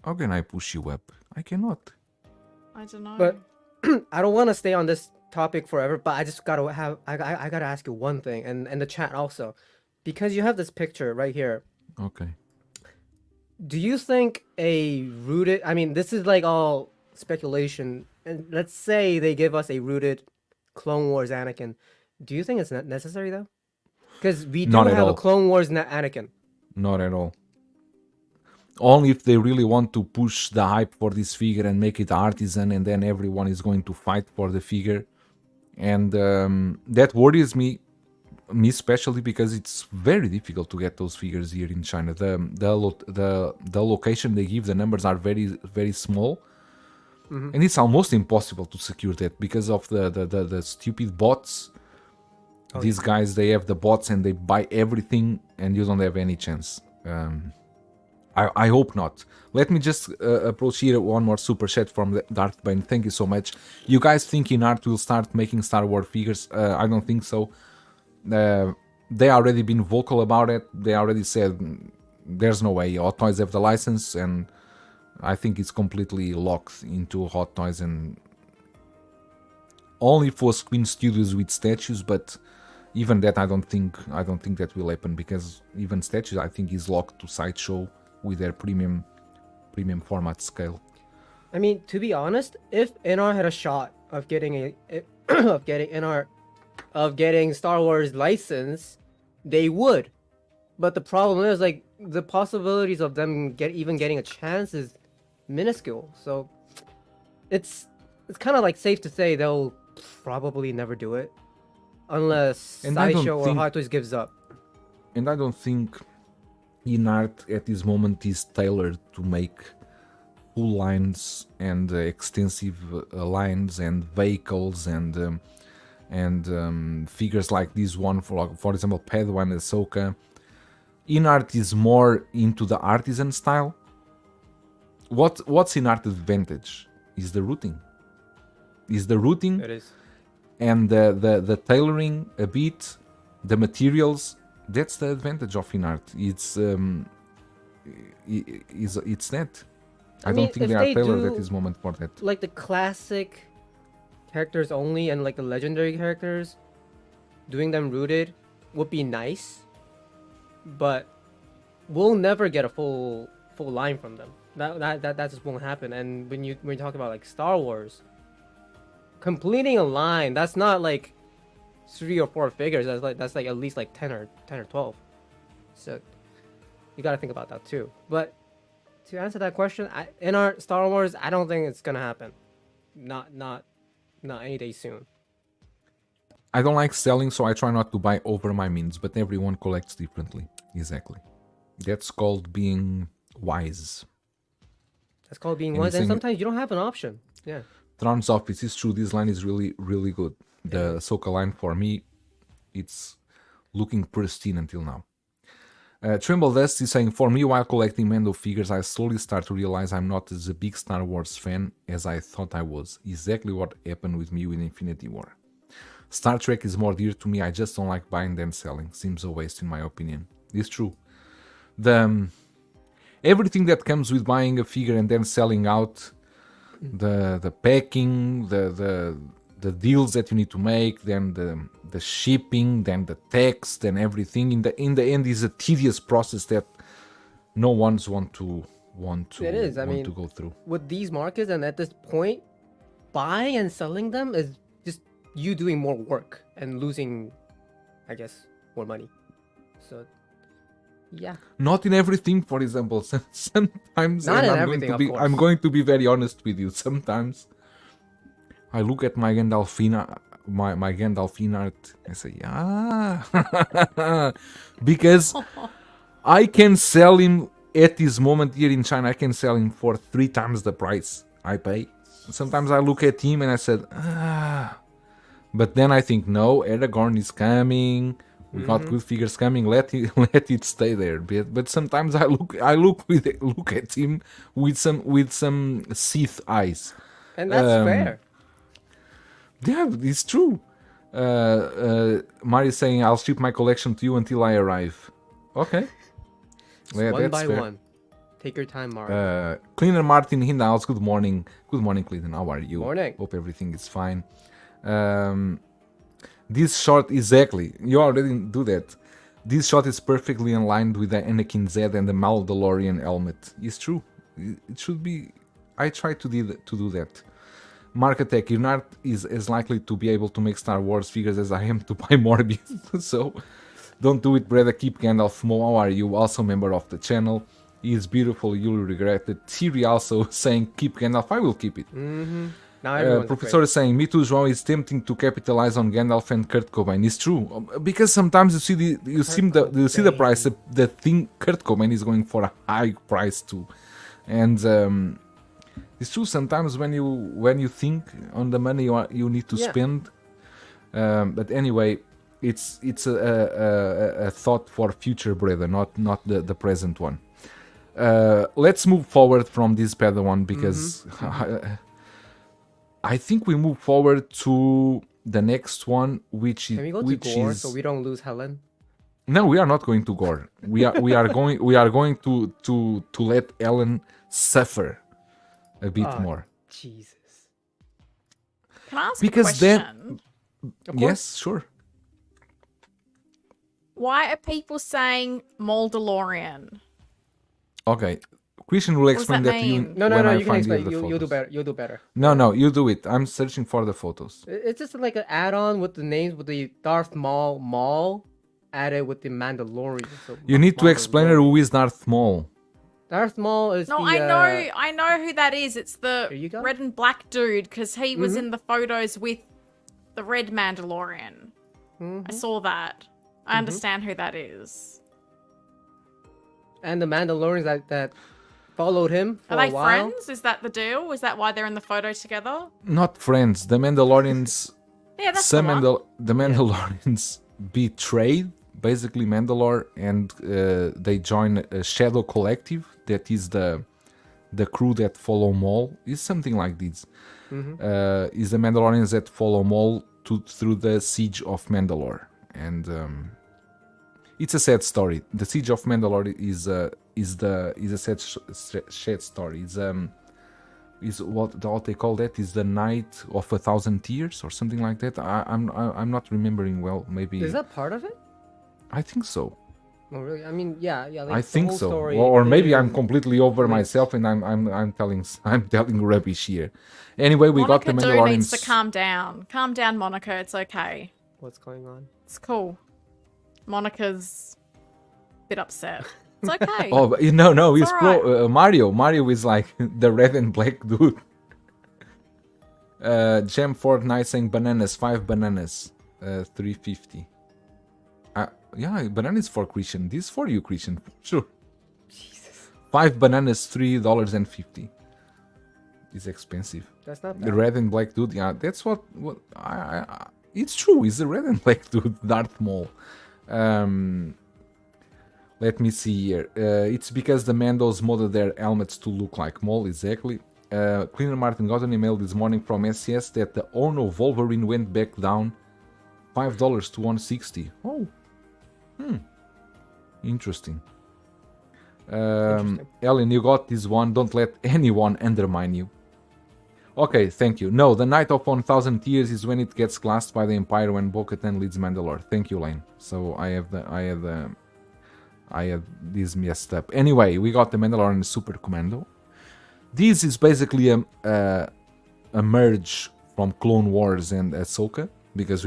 how can I push you up? I cannot. I don't know. But I don't want to stay on this topic forever. But I just gotta have I gotta ask you one thing, and the chat also, because you have this picture right here. Okay. Do you think a rooted? I mean, this is like all speculation. And let's say they give us a rooted Clone Wars Anakin. Do you think it's not necessary though? Because we do Not at have a all. Clone Wars Anakin. Not at all. Only if they really want to push the hype for this figure and make it artisan, and then everyone is going to fight for the figure, and that worries me especially because it's very difficult to get those figures here in China. The location they give, the numbers are very very small, and it's almost impossible to secure that because of the stupid bots. These guys, they have the bots and they buy everything, and you don't have any chance. I hope not. Let me just approach here one more super chat from Darth Bane. Thank you so much. You guys think InArt will start making Star Wars figures? I don't think so. They already been vocal about it. They already said there's no way. Hot Toys have the license, and I think it's completely locked into Hot Toys and only for Screen Studios with statues. But even that, I don't think that will happen, because even statues, I think, is locked to Sideshow with their premium format scale. I mean, to be honest, if InArt had a shot of getting getting Star Wars license, they would. But the problem is, like, the possibilities of them getting a chance is minuscule. So it's kind of like safe to say they'll probably never do it unless And I don't Sideshow or think- Hot Toys gives up. And I don't think InArt at this moment is tailored to make full lines and extensive lines and vehicles and figures like this one, for example, Padawan and Ahsoka. InArt is more into the artisan style. What's InArt advantage is the routing. It is. And the tailoring a bit, the materials. That's the advantage of InArt. It's that. I mean, don't think if they are they tailored do, at this moment for that. Like the classic characters only and like the legendary characters, doing them rooted would be nice, but we'll never get a full line from them. That just won't happen. And when you talk about like Star Wars, completing a line. That's not like 3 or 4 figures. That's like at least like 10 or 12. So you got to think about that too. But to answer that question, in our Star Wars, I don't think it's gonna happen. Not any day soon. I don't like selling, so I try not to buy over my means, but everyone collects differently. Exactly. That's called being wise. That's called being wise, and sometimes you don't have an option. Yeah. Tron's office is true. This line is really, really good. The Ahsoka line, for me, it's looking pristine until now. Trimble Dust is saying, for me, while collecting Mando figures, I slowly start to realize I'm not as a big Star Wars fan as I thought I was. Exactly what happened with me with Infinity War. Star Trek is more dear to me. I just don't like buying than selling. Seems a waste in my opinion. It's true. Everything that comes with buying a figure and then selling out, the packing, the deals that you need to make, then the shipping, then the tax, then everything. In the end is a tedious process that no one's want to go through. With these markets and at this point, buying and selling them is just you doing more work and losing, I guess, more money. So yeah. Not in everything, for example. Sometimes I'm going to be very honest with you. Sometimes I look at my Gandalf my Gandalf InArt, I say, yeah. Because I can sell him at this moment here in China, I can sell him for 3 times the price I pay. Sometimes I look at him and I said, but then I think, no, Aragorn is coming. We got good figures coming. Let it stay there. But sometimes I look at him with some Sith eyes. And that's fair. Yeah, it's true. Mari's saying, I'll ship my collection to you until I arrive. Okay. Yeah, one by one. Take your time, Mari. Cleaner Martin in the house. Good morning. Good morning, Clinton. How are you? Morning. Hope everything is fine. This shot, exactly. You already do that. This shot is perfectly aligned with the Anakin Z and the Mandalorian helmet. It's true. It should be. I try to do that. Mark Attack, you're not as likely to be able to make Star Wars figures as I am to buy Morbius. So don't do it, brother. Keep Gandalf. Mo, how are you? Also member of the channel. He is beautiful. You'll regret it. Siri also saying keep Gandalf. I will keep it. Now Professor is saying, me too, João. It's tempting to capitalize on Gandalf and Kurt Cobain. It's true, because sometimes you see the price. The thing Kurt Cobain is going for a high price too, and it's true. Sometimes when you think on the money you need to spend, but anyway, it's a thought for future, brother, not the present one. Let's move forward from this Padawan because. I think we move forward to the next one, which is. Can we go to GORR so we don't lose Helen? No, we are not going to GORR. We are going to let Ellen suffer a bit more. Jesus. Can I ask because a question? Then, yes, sure. Why are people saying Mandalorian? Okay. Christian will explain that to you. No, you can explain. You'll do better. You'll do better. No, you do it. I'm searching for the photos. It's just like an add-on with the names with the Darth Maul added with the Mandalorian. So you need to explain who is Darth Maul. Darth Maul is I know who that is. It's the red and black dude because he was in the photos with the red Mandalorian. I saw that. I understand who that is. And the Mandalorians that followed him for a while. Are they friends? Is that the deal? Is that why they're in the photo together? Not friends. The Mandalorians. Yeah, that's the Mandalorians betrayed basically Mandalore, and they join a Shadow Collective that is the crew that follow Maul. Is something like this. Is the Mandalorians that follow Maul through the siege of Mandalore, and it's a sad story. The siege of Mandalore is a sad story. Is what they call that is the Night of 1,000 Tears or something like that. I'm not remembering well. Maybe is that part of it? I think so. Oh, really? I mean, yeah. Like, I the think whole so. story Or maybe I'm is completely over rich. myself and I'm telling rubbish here. Anyway, we got Monica the Do needs to Mandalorian. calm down. Calm down, Monica. It's okay. What's going on? It's cool. Monica's a bit upset. It's okay. Oh, but no, It's it's alright. Mario. Mario is like the red and black dude. Gem Fortnite saying bananas, 5 bananas, 350. Yeah, bananas for Christian. This for you, Christian. Sure. Jesus. 5 bananas, $3.50. It's expensive. That's not The bad. red and black dude, yeah, that's what it's true. It's the red and black dude, Darth Maul. Let me see here. It's because the Mandos modded their helmets to look like Maul, exactly. Cleaner Martin got an email this morning from SCS that the Ono Wolverine went back down $5 to 160. Oh, interesting. Ellen, you got this one. Don't let anyone undermine you. Okay, thank you. No, the Night of 1000 Years is when it gets glassed by the Empire when Bo-Katan leads Mandalore. Thank you, Lane. So I had this messed up. Anyway, we got the Mandalorian Super Commando. This is basically a merge from Clone Wars and Ahsoka, because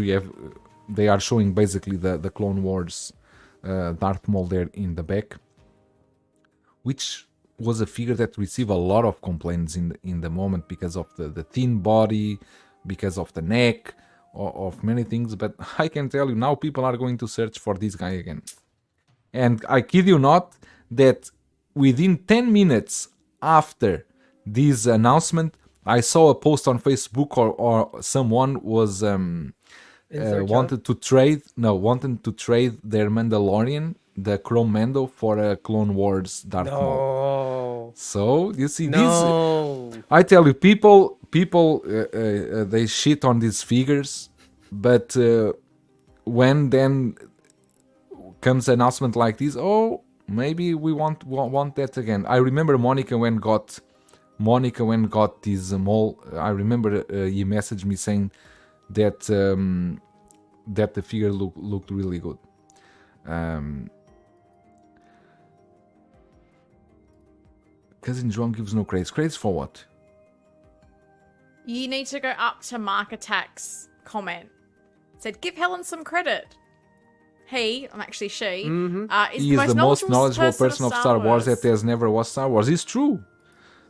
they are showing basically the Clone Wars Darth Maul there in the back, which was a figure that received a lot of complaints in the moment because of the thin body, because of the neck, of many things. But I can tell you now, people are going to search for this guy again. And I kid you not that within 10 minutes after this announcement, I saw a post on Facebook or someone was wanted to trade their Mandalorian, the Chrome Mando, for a Clone Wars Darth Maul. No. So you see No. this. I tell you, people they shit on these figures, but when then comes an announcement like this, oh, maybe we want that again. I remember Monica when got this Maul. I remember he messaged me saying that that the figure looked really good. Cousin John gives no credits. Credits for what? You need to go up to Mark Attack's comment. It said, give Helen some credit. He, I'm actually she, is He is the most knowledgeable person of Star Wars that has never watched Star Wars. It's true.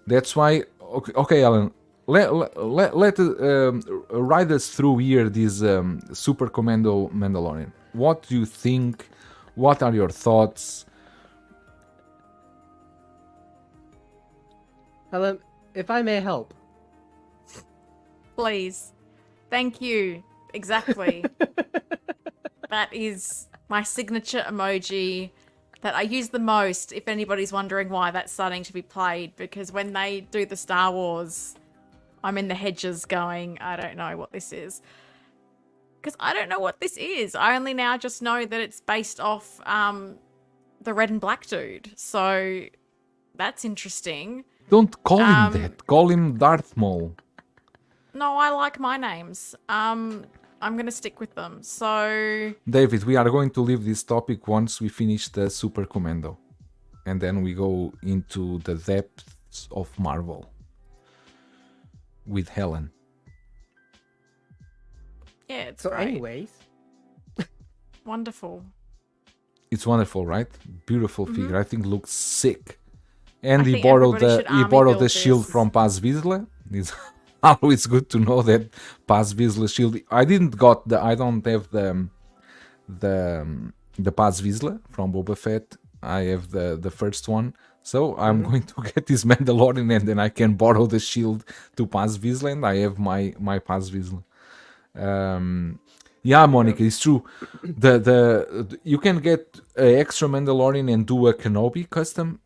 That's why. Okay, Alan. Let ride us through here this Super Commando Mandalorian. What do you think? What are your thoughts? Helen, if I may help. Please. Thank you. Exactly. That is my signature emoji that I use the most, if anybody's wondering why that's starting to be played, because when they do the Star Wars, I'm in the hedges going, I don't know what this is. Because I don't know what this is. I only now just know that it's based off the red and black dude. So that's interesting. Don't call him that. Call him Darth Maul. No, I like my names. I'm going to stick with them. So, David, we are going to leave this topic once we finish the Super Commando. And then we go into the depths of Marvel. With Helen. yeah, it's So, great. anyways, Wonderful. It's wonderful, right? Beautiful figure. I think looks sick. And I he think borrowed everybody should army the build shield this. from Paz Vizsla. It's always good to know that Paz Vizsla shield. I don't have the Paz Vizsla from Boba Fett. I have the first one. So I'm going to get this Mandalorian and then I can borrow the shield to Paz Vizsla and I have my Paz Vizsla. Yeah, Monica, it's true. The you can get an extra Mandalorian and do a Kenobi custom.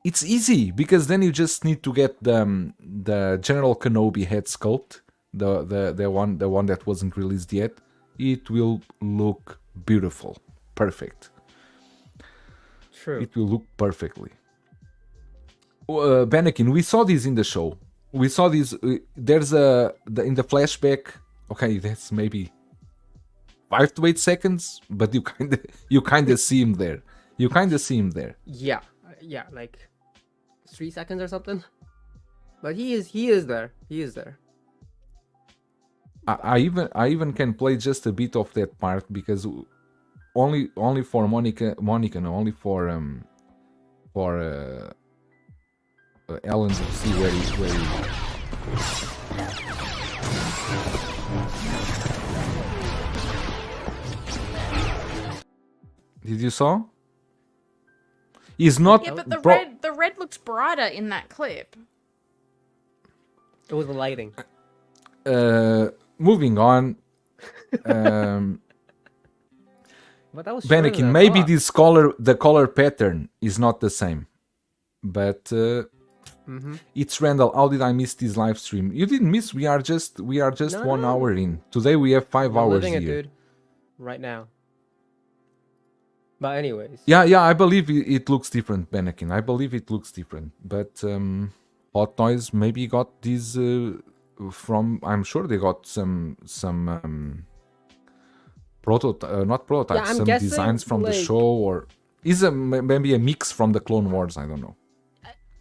It's easy because then you just need to get the General Kenobi head sculpt, the one that wasn't released yet. It will look beautiful, perfect. true. It will look perfectly. Benekin, we saw this in the show. We saw this. There's in the flashback. Okay, that's maybe 5 to 8 seconds, but you kind of see him there. You kind of see him there. Yeah, like 3 seconds or something. But he is there. He is there. I even can play just a bit of that part because only for Monica, no, only for Ellen to see where he. Did you saw? He's not. Yeah, but the bro- red looks brighter in that clip. It was the lighting. Moving on. But that was shorter than Bennikin, I maybe thought. the color pattern is not the same, but it's Randall. How did I miss this live stream? You didn't miss. We are just No, 1 no. hour in. Today we have 5 We're hours living it, here. dude. Right now. But anyways. Yeah, I believe it looks different, Bennikin. I believe it looks different, but Hot Toys maybe got these from. I'm sure they got some not prototypes, I'm some guessing, designs from the like- show, or is maybe a mix from the Clone Wars. I don't know.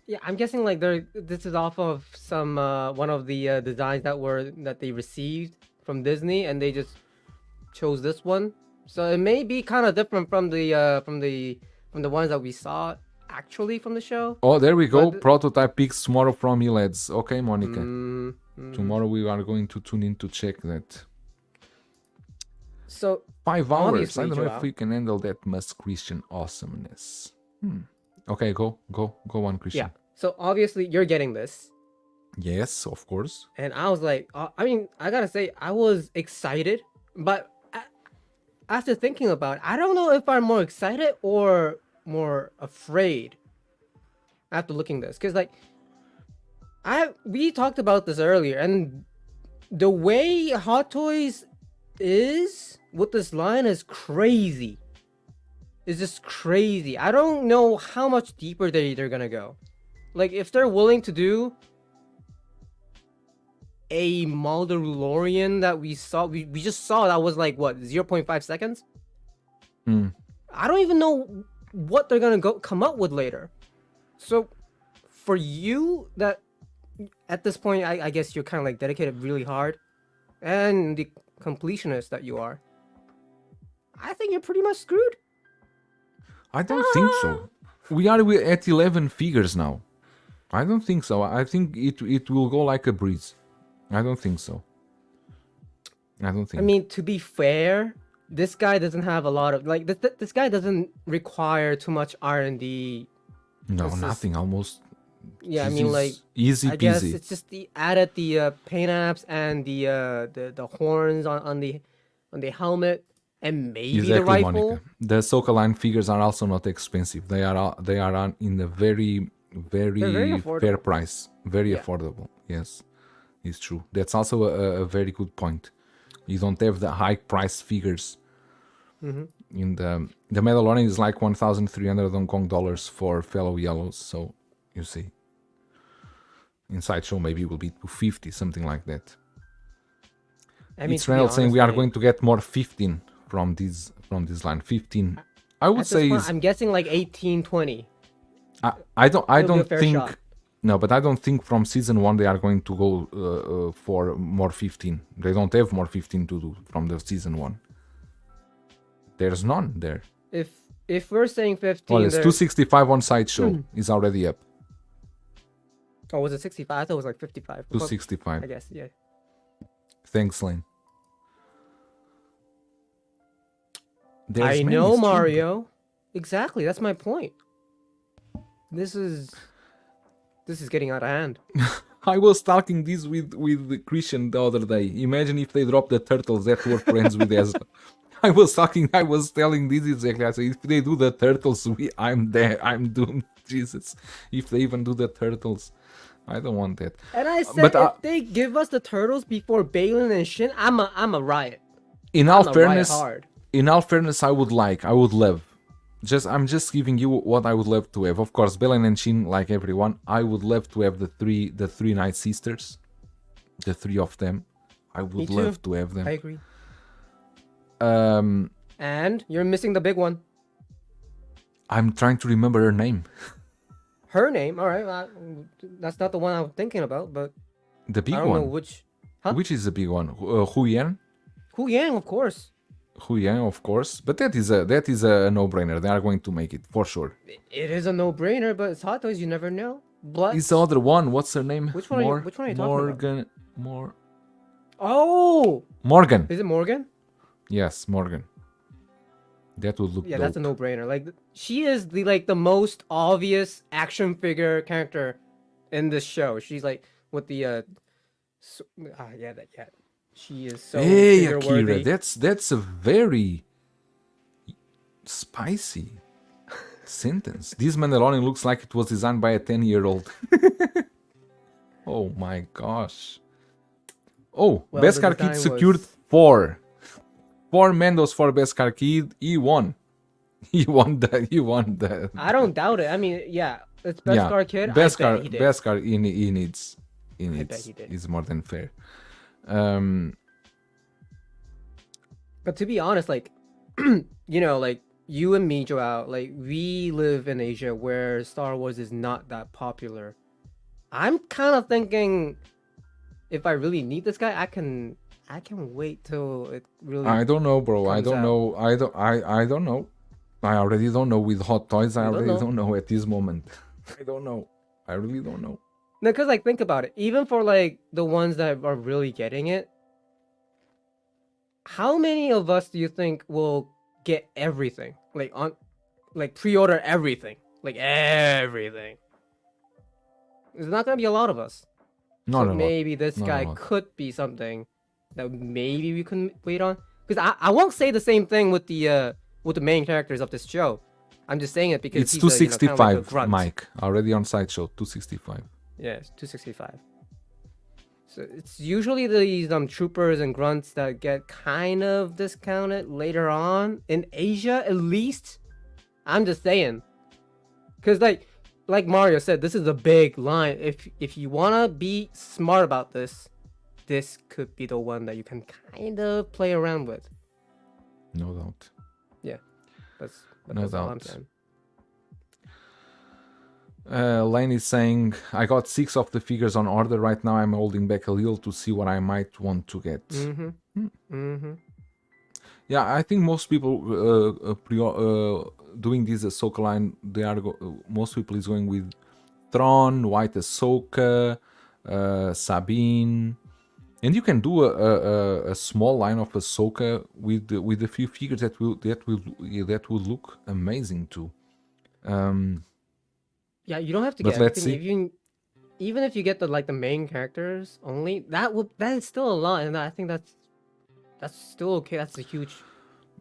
Yeah, I'm guessing like this is off of some one of the designs that they received from Disney, and they just chose this one. So it may be kind of different from the ones that we saw actually from the show. Oh, there we go. But- Prototype pics tomorrow from you lads. Okay, Monica. Mm-hmm. Tomorrow we are going to tune in to check that. So 5 hours. Obviously, I don't know Joao. if we can handle that much Christian awesomeness. Okay, go on, Christian. yeah, so obviously you're getting this, Yes, of course. and I was like, I mean, I gotta say, I was excited, but after thinking about it, I don't know if I'm more excited or more afraid after looking this, because like we talked about this earlier, and the way Hot Toys is with this line is crazy. It's just crazy. I don't know how much deeper they're gonna go. Like, if they're willing to do a Mandalorian that we just saw that was like what, 0.5 seconds? I don't even know what they're gonna come up with later. So for you, that at this point, I guess you're kind of like dedicated really hard, and the completionist that you are, I think you're pretty much screwed. I don't think so. We are at 11 figures now. I don't think so. I think it will go like a breeze. I don't think so. I don't think. I mean, to be fair, this guy doesn't have a lot of like this guy doesn't require too much R&D. no, this is- nothing. Almost. Yeah, I This mean, is like, easy I guess peasy. it's just the paint apps and the horns on the helmet and maybe the Exactly, rifle. Monica. The Ahsoka line figures are also not expensive. They are on in a very very fair affordable. price, very Yeah. affordable. Yes, it's true. That's also a very good point. You don't have the high price figures. In the Mandalorian is like 1,300 Hong Kong dollars for fellow yellows. So you see, inside show maybe it will be 250, something like that. I mean, It's to be Reynolds saying we are honest, going to get more 15 from this line. 15. I would at this say point, is, I'm guessing like 18, 20. I don't It'll be a don't fair think shot. no, but I don't think from season 1 they are going to go for more 15. They don't have more 15 to do from the season 1. There's none there. If we're saying 15, Well, it's there- 265 on sideshow is already up. oh, was it 65? I thought it was like 55. Well, 265. I guess, yeah. Thanks, Lane. There's I many know, stream- Mario. Exactly, that's my point. This is getting out of hand. I was talking this with Christian the other day. Imagine if they drop the turtles that were friends with Ezra. I was telling this exactly. I said, if they do the turtles, I'm there. I'm doomed. Jesus. If they even do the turtles, I don't want that. And I said, But, if they give us the turtles before Balin and Shin, I'm a riot. In I'm all a fairness, riot hard. I would love. I'm just giving you what I would love to have. Of course, Belen and Shin, like everyone, I would love to have the three Night Sisters, the 3 of them. I would too. love to have them. I agree. Um, And you're missing the big one. I'm trying to remember her name. Her name, all right. That's not the one I'm thinking about, but The big I don't know one. which. Huh? Which is the big one? Hu Yan? Hu Yang, of course. Hu Yan, of course. But that is a no-brainer. They are going to make it for sure. It is a no-brainer, but it's Hot Toys. You never know. But It's the other one. What's her name? Which one are you talking about? Oh, Morgan. is it Morgan? Yes, Morgan. That would look Yeah, dope. that's a no-brainer. Like she is the most obvious action figure character in this show. She's like with the She is so Hey, figure Akira, worthy. that's a very spicy sentence. This Mandalorian looks like it was designed by a 10-year-old. Oh my gosh. Oh, Well, Beskar the Kid design secured was- 4 Mandos for Beskar Kid. He won. He won the I don't doubt it. I mean, yeah, it's Beskar Kid. I Beskar, bet he did. Beskar he needs. bet he did. Is more than fair. But to be honest, like, like you and me, Joao, like we live in Asia where Star Wars is not that popular. I'm kind of thinking, if I really need this guy, I can wait till it really. I don't know, bro. I comes don't out. know. I don't know. I already don't know with Hot Toys. I You don't already know. don't know at this moment. I don't know. I really don't know. No, because like think about it. Even for like the ones that are really getting it, how many of us do you think will get everything? Like pre-order everything, like everything. There's not gonna be a lot of us. Not So a lot. maybe this Not a guy lot. could be something that maybe we can wait on. Because I won't say the same thing with the main characters of this show. I'm just saying it because It's he's a, kind of like a 265, grunt. Mike. Already on Sideshow, 265. Yeah, it's 265. So it's usually these troopers and grunts that get kind of discounted later on in Asia, at least. I'm just saying, because like Mario said, this is a big line. If you wanna be smart about this could be the one that you can kind of play around with. No doubt. Yeah, that's No all I'm doubt. saying. Lane is saying, I got 6 of the figures on order right now. I'm holding back a little to see what I might want to get. Yeah, I think most people doing this Ahsoka line, most people is going with Thrawn, White Ahsoka, Sabine, and you can do a small line of Ahsoka with a few figures that will look amazing too. Yeah, you don't have to But get let's everything. Even if you get the main characters only, that is still a lot, and I think that's still okay. That's a huge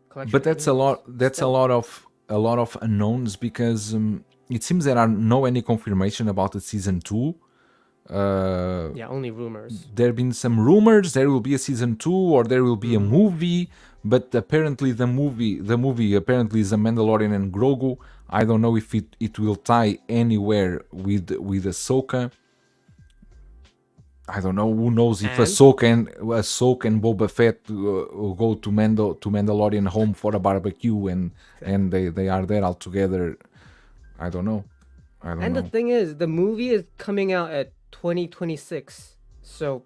collection. But that's a lot. That's Still. a lot of unknowns because it seems there are no any confirmation about the season 2. Yeah, only rumors. There have been some rumors there will be a season 2 or there will be a movie, but apparently the movie apparently is a Mandalorian and Grogu. I don't know if it will tie anywhere with Ahsoka. I don't know. Who knows if And? Ahsoka and Boba Fett go to Mandalorian home for a barbecue and they are there all together. I don't know. And the thing is, the movie is coming out at 2026, so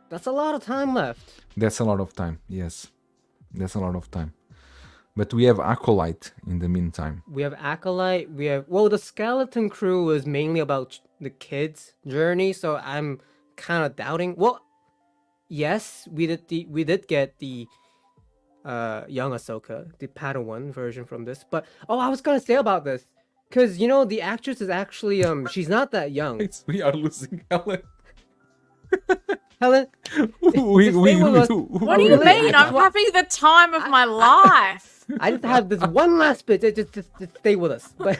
that's a lot of time left. That's a lot of time. Yes, that's a lot of time. But we have Acolyte in the meantime. We have Acolyte. The Skeleton Crew is mainly about the kids' journey, so I'm kind of doubting. Well, yes, we did get the young Ahsoka, the Padawan version from this. But I was gonna say about this, because the actress is actually she's not that young. We are losing Helen. Helen, What do you really? mean? I'm having the time of my life. I just have this one last bit. Just stay with us. But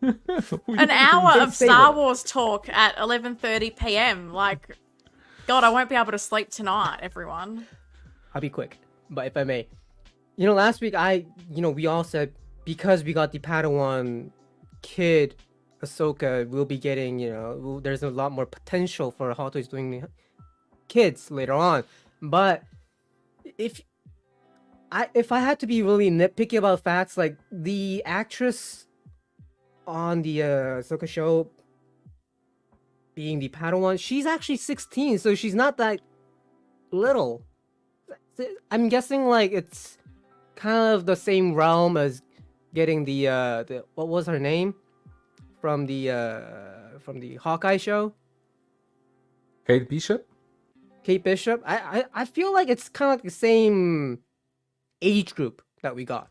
An hour of Stay Star with it. Wars talk at 11:30 p.m. Like, God, I won't be able to sleep tonight, everyone. I'll be quick. But if I may, last week we all said because we got the Padawan kid Ahsoka, we'll be getting there's a lot more potential for Hot Toys doing kids later on. But if if I had to be really nitpicky about facts, like the actress on the Ahsoka show being the Padawan, she's actually 16, so she's not that little. I'm guessing like it's kind of the same realm as getting the what was her name from the Hawkeye show, Kate Bishop? Kate Bishop. I feel like it's kind of like the same age group that we got.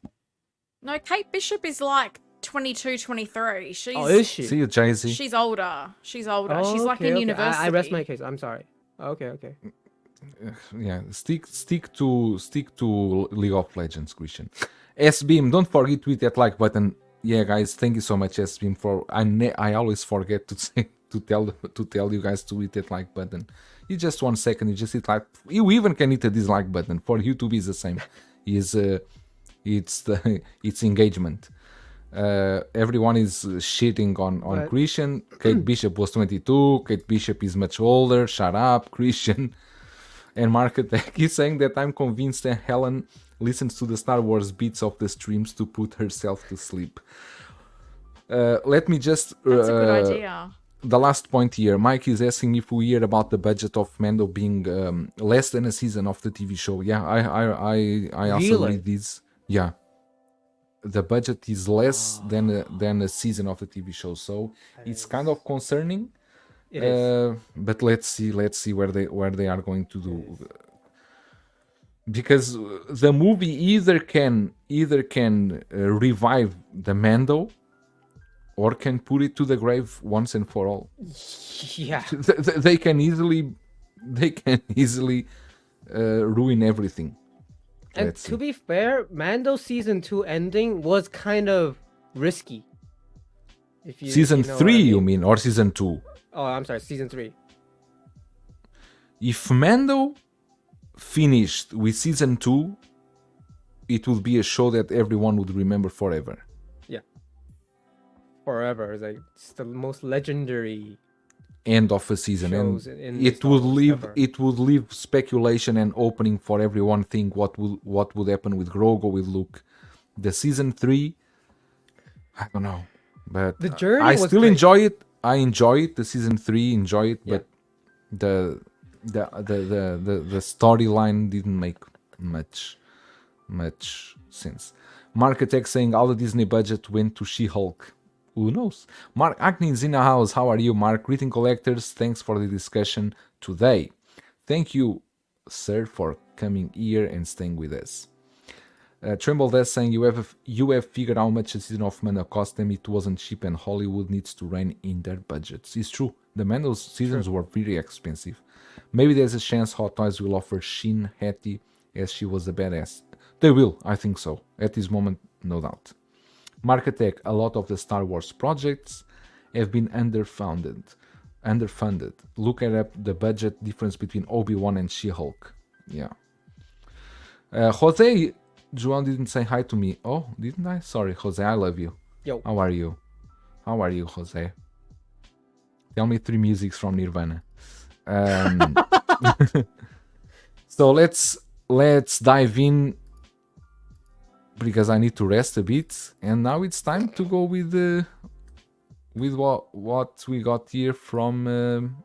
No, Kate Bishop is like 22, 23. She's Oh, is she? See you, Jay-Z. she's older. She's older. Oh, She's like in okay. university. I rest my case. I'm sorry. Okay. Yeah, stick to League of Legends, Christian. S-Beam, don't forget to hit that like button. Yeah, guys, thank you so much, S-Beam. I always forget to say to tell you guys to hit that like button. You just 1 second, you just hit like. You even can hit a dislike button. For YouTube is the same. It's engagement. Everyone is shitting on But- Christian. Kate Bishop was 22. Kate Bishop is much older. Shut up, Christian. And Mark Attack is saying that I'm convinced that Helen listens to the Star Wars beats of the streams to put herself to sleep. Let me just... That's a good idea. The last point here. Mike is asking if we hear about the budget of Mando being less than a season of the TV show. Yeah, I also Really? read this. Yeah. The budget is less than a season of the TV show. So it's kind of concerning. It is. But let's see where they are going to do, because the movie either can revive the Mando or can put it to the grave once and for all. Yeah. They can easily ruin everything. And Let's to see. be fair, Mando season 2 ending was kind of risky. If you Season you know what 3 I you mean. mean, or season 2? Oh, I'm sorry, season 3. If Mando finished with season 2, it would be a show that everyone would remember forever. Forever. It's the most legendary. End of a season, Shows and in the it Star would Wars leave ever. it would leave speculation and opening for everyone think what would happen with Grogu, with Luke. The season 3, I don't know, but The journey I was still great. enjoy it. I enjoy it. The season 3, enjoy it, Yeah. but the storyline didn't make much sense. Mark Attack saying all the Disney budget went to She-Hulk. Who knows? Mark Acne is in the house. How are you, Mark? Greeting collectors. Thanks for the discussion today. Thank you, sir, for coming here and staying with us. Trimble Death saying you have figured how much a season of Mando cost them. It wasn't cheap, and Hollywood needs to rein in their budgets. It's true. The Mando seasons were very expensive. Maybe there's a chance Hot Toys will offer Shin Hattie as she was a badass. They will, I think so. At this moment, no doubt. Mark Attack, a lot of the Star Wars projects have been underfunded. Look at the budget difference between Obi-Wan and She-Hulk. Yeah. Jose, Joan didn't say hi to me. Oh, didn't I? Sorry, Jose, I love you. Yo. How are you? How are you, Jose? Tell me 3 musics from Nirvana. So let's dive in, because I need to rest a bit, and now it's time to go with what we got here from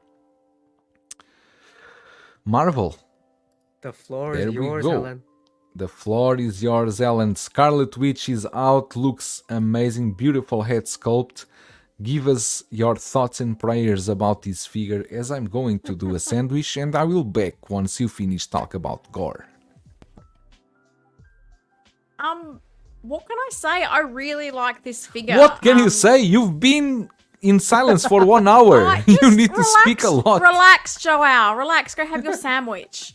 Marvel. The floor There is we yours, go. Helen. The floor is yours, Ellen. Scarlet Witch is out, looks amazing, beautiful head sculpt. Give us your thoughts and prayers about this figure, as I'm going to do a sandwich, and I will back once you finish talk about GORR. What can I say? I really like this figure. What can you say? You've been in silence for 1 hour. You just need to speak a lot. Relax, Joelle. Relax. Go have your sandwich.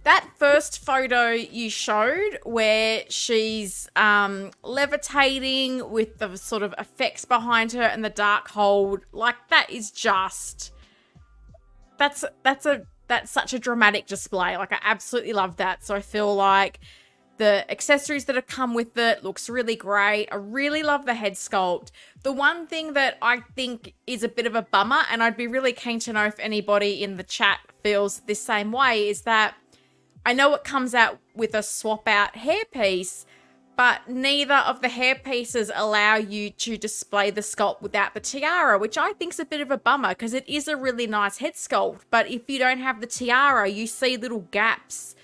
That first photo you showed where she's levitating with the sort of effects behind her and the dark hold, like that is just that's such a dramatic display. Like I absolutely love that. So I feel like the accessories that have come with it looks really great. I really love the head sculpt. The one thing that I think is a bit of a bummer, and I'd be really keen to know if anybody in the chat feels the same way, is that I know it comes out with a swap out hairpiece, but neither of the hairpieces allow you to display the sculpt without the tiara, which I think is a bit of a bummer because it is a really nice head sculpt. But if you don't have the tiara, you see little gaps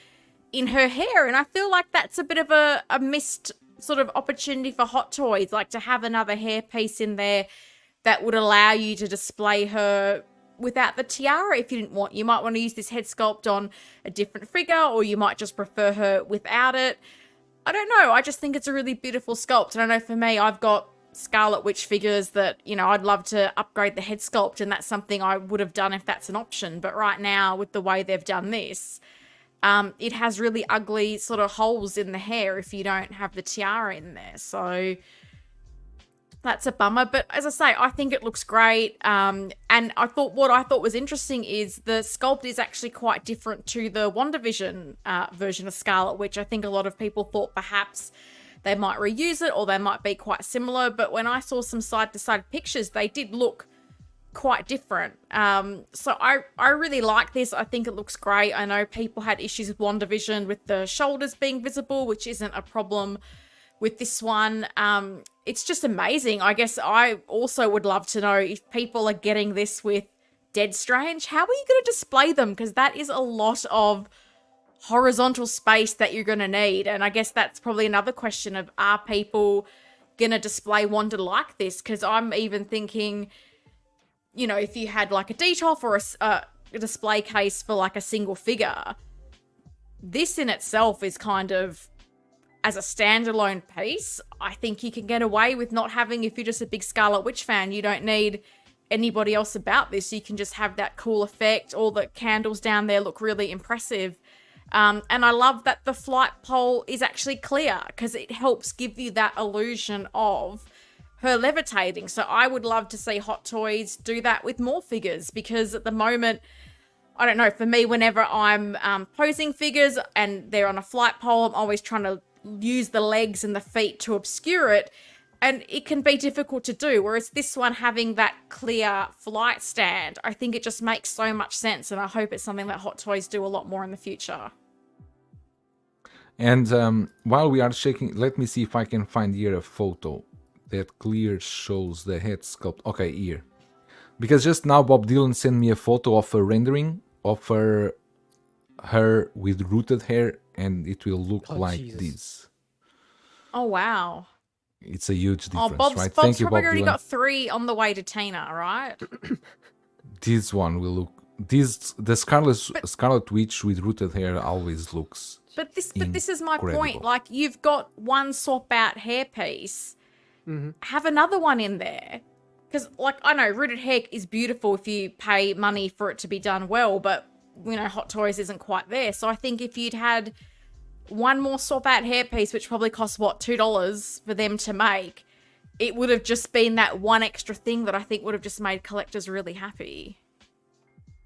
in her hair. And I feel like that's a bit of a missed sort of opportunity for Hot Toys, like to have another hairpiece in there that would allow you to display her without the tiara if you didn't want. You might want to use this head sculpt on a different figure, or you might just prefer her without it. I don't know. I just think it's a really beautiful sculpt. And I know for me, I've got Scarlet Witch figures that, you know, I'd love to upgrade the head sculpt, and that's something I would have done if that's an option. But right now, with the way they've done this, it has really ugly sort of holes in the hair if you don't have the tiara in there. So that's a bummer. But as I say, I think it looks great. And what I thought was interesting is the sculpt is actually quite different to the WandaVision version of Scarlet, which I think a lot of people thought perhaps they might reuse it or they might be quite similar. But when I saw some side-to-side pictures, they did look quite different. So I really like this. I think it looks great. I know people had issues with WandaVision with the shoulders being visible, which isn't a problem with this one. It's just amazing. I guess I also would love to know if people are getting this with Dead Strange, how are you going to display them? Because that is a lot of horizontal space that you're going to need. And I guess that's probably another question of, are people going to display Wanda like this? Because I'm even thinking, you know, if you had like a DTOF or a display case for like a single figure, this in itself is kind of, as a standalone piece, I think you can get away with not having, if you're just a big Scarlet Witch fan, you don't need anybody else about this. You can just have that cool effect. All the candles down there look really impressive. And I love that the flight pole is actually clear because it helps give you that illusion of her levitating. So I would love to see Hot Toys do that with more figures, because at the moment, I don't know, for me, whenever I'm posing figures and they're on a flight pole, I'm always trying to use the legs and the feet to obscure it, and it can be difficult to do. Whereas this one having that clear flight stand, I think it just makes so much sense, and I hope it's something that Hot Toys do a lot more in the future. And while we are checking, let me see if I can find here a photo that clear shows the head sculpt. Okay, here. Because just now Bob Dylan sent me a photo of a rendering of her with rooted hair, and it will look like Jesus. this. Oh, wow. It's a huge difference, Bob's right? Bob's Thank you, probably Bob already Dylan. got 3 on the way to Tina, right? This one will look... The Scarlet Witch with rooted hair always looks... But this is my incredible. point. Like, you've got one swap out hairpiece. Have another one in there. Because, like, I know rooted hair is beautiful if you pay money for it to be done well, but, you know, Hot Toys isn't quite there. So I think if you'd had one more swap out hairpiece, which probably costs, what, $2 for them to make, it would have just been that one extra thing that I think would have just made collectors really happy.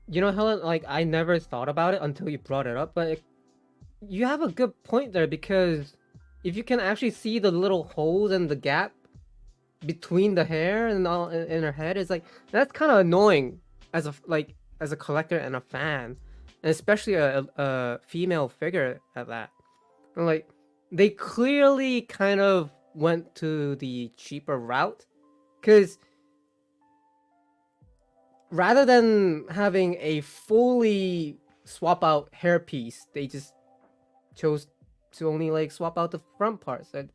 You know, Helen, like, I never thought about it until you brought it up, but you have a good point there, because if you can actually see the little holes and the gap between the hair and all in her head, is like, that's kind of annoying as a collector and a fan, and especially a female figure at that. And like, they clearly kind of went to the cheaper route, because rather than having a fully swap out hairpiece, they just chose to only like swap out the front parts. And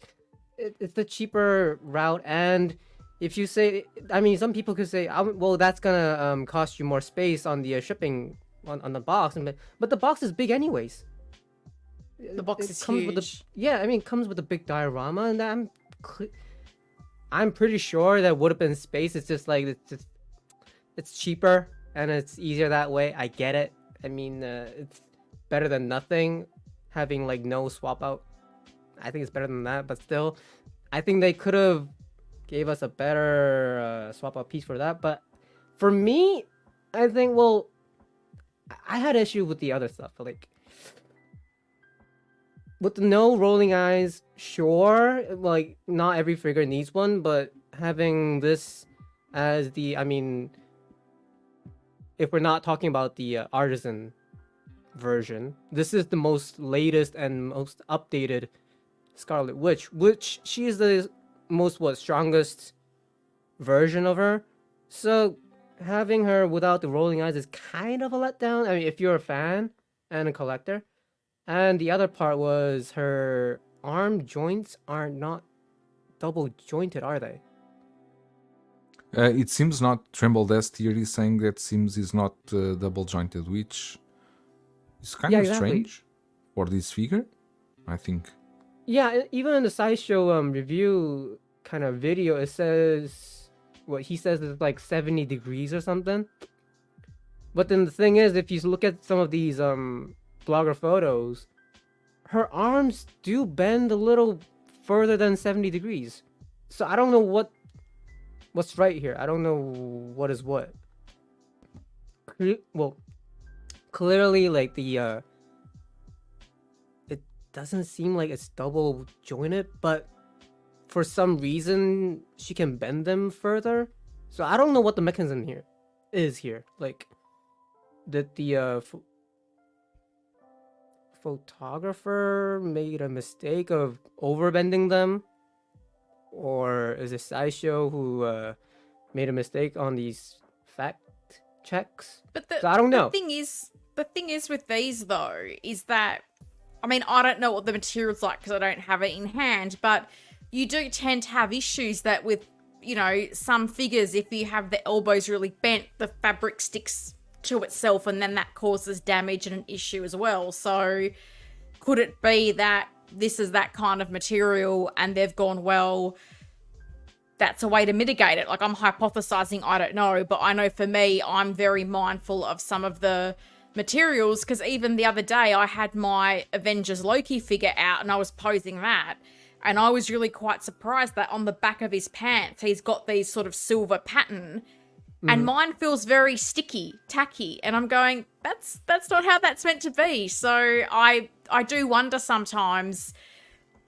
it's the cheaper route. And if you say, I mean, some people could say, well, that's gonna cost you more space on the shipping on the box, but the box is big anyways. The box is comes huge. with it comes with a big diorama, and I'm pretty sure that would have been space. It's just like it's cheaper and it's easier that way. I get it. I mean, it's better than nothing. Having like no swap out, I think it's better than that. But still, I think they could have gave us a better swap out piece for that. But for me, I think, well, I had issue with the other stuff. Like with the no rolling eyes, sure, like not every figure needs one, but having this as the, I mean, if we're not talking about the artisan version. This is the most latest and most updated Scarlet Witch, which she is the most strongest version of her. So having her without the rolling eyes is kind of a letdown. I mean, if you're a fan and a collector. And the other part was her arm joints are not double jointed, are they? It seems not. Tremble Death theory saying that seems is not double jointed, which is kind of exactly. strange for this figure, I think. Yeah, even in the sideshow review kind of video, it says what he says is like 70 degrees or something. But then the thing is, if you look at some of these blogger photos, her arms do bend a little further than 70 degrees. So I don't know what's right here. I don't know what is what. Well, clearly, like the it doesn't seem like it's double jointed, but for some reason she can bend them further. So I don't know what the mechanism here is here. Like, did the photographer made a mistake of overbending them? Or is it Sideshow who made a mistake on these fact checks? But so I don't know. The thing is with these though, is that, I mean, I don't know what the material's like because I don't have it in hand, but you do tend to have issues that with, you know, some figures, if you have the elbows really bent, the fabric sticks to itself and then that causes damage and an issue as well. So could it be that this is that kind of material and they've gone, well, that's a way to mitigate it? Like, I'm hypothesizing, I don't know, but I know for me, I'm very mindful of some of the materials, because even the other day I had my Avengers Loki figure out and I was posing that, and I was really quite surprised that on the back of his pants he's got these sort of silver pattern, and mine feels very sticky, tacky, and I'm going, that's not how that's meant to be. So I do wonder sometimes,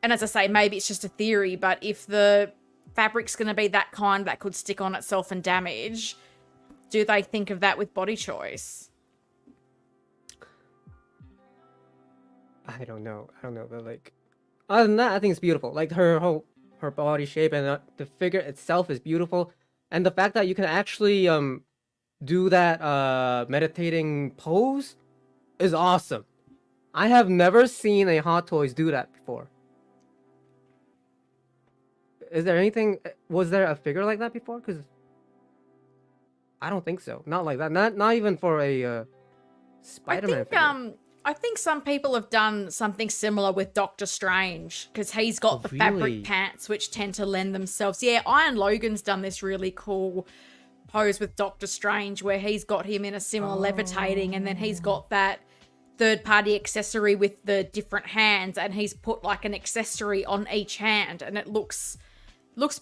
and as I say, maybe it's just a theory, but if the fabric's going to be that kind that could stick on itself and damage, do they think of that with body choice? I don't know, but like, other than that, I think it's beautiful. Like her body shape and the figure itself is beautiful, and the fact that you can actually do that meditating pose is awesome. I have never seen a Hot Toys do that before. Is there anything? Was there a figure like that before? Because I don't think so. Not like that. Not even for a Spider-Man figure. I think some people have done something similar with Doctor Strange, because he's got the fabric pants which tend to lend themselves. Yeah, Iron Logan's done this really cool pose with Doctor Strange where he's got him in a similar levitating, and then he's got that third-party accessory with the different hands, and he's put like an accessory on each hand, and it looks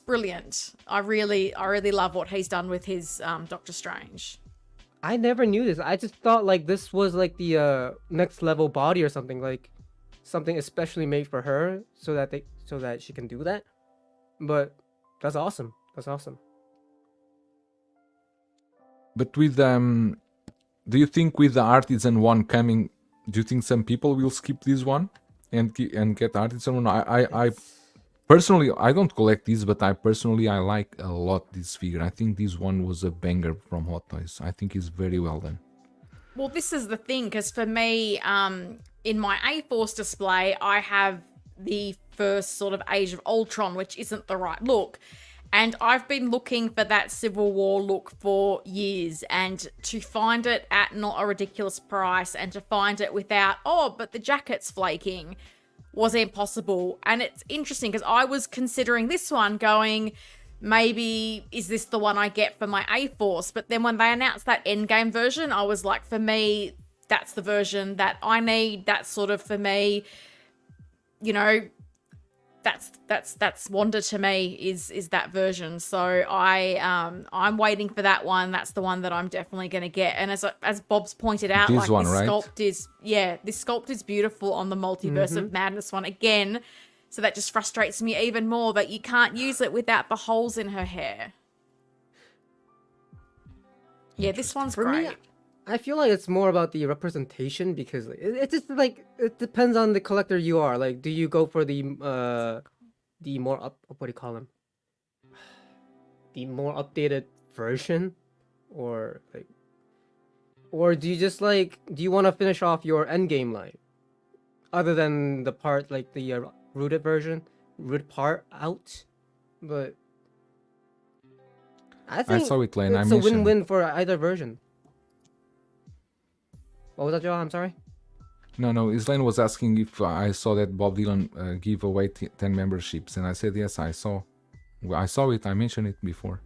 brilliant. I really love what he's done with his Doctor Strange. I never knew this. I just thought like this was like the next level body or something, like something especially made for her so that she can do that. But that's awesome. That's awesome. But with do you think with the Artisan one coming, do you think some people will skip this one and get Artisan one? I personally, I don't collect these, but I like a lot this figure. I think this one was a banger from Hot Toys. I think it's very well done. Well, this is the thing, because for me, in my A-Force display, I have the first sort of Age of Ultron, which isn't the right look. And I've been looking for that Civil War look for years, and to find it at not a ridiculous price, and to find it without, but the jacket's flaking, was impossible. And it's interesting because I was considering this one, going, maybe is this the one I get for my A-Force? But then when they announced that Endgame version, I was like, for me, that's the version that I need. That's sort of, for me, you know, that's Wanda to me, is that version. So I'm waiting for that one. That's the one that I'm definitely going to get. And as Bob's pointed out, this like one, this right? this sculpt is beautiful on the Multiverse of Madness one again. So that just frustrates me even more that you can't use it without the holes in her hair. Yeah, this one's great. I feel like it's more about the representation because it's just like it depends on the collector you are. Like, do you go for the more what do you call them? The more updated version, or like, or do you just like do you want to finish off your end game line, other than the part like the rooted part out, but I I think saw it, Lane. I it's a mentioned. win-win for either version. What was that, Joe? I'm sorry. No, Islaine was asking if I saw that Bob Dylan give away 10 memberships, and I said yes, I saw. Well, I saw it. I mentioned it before.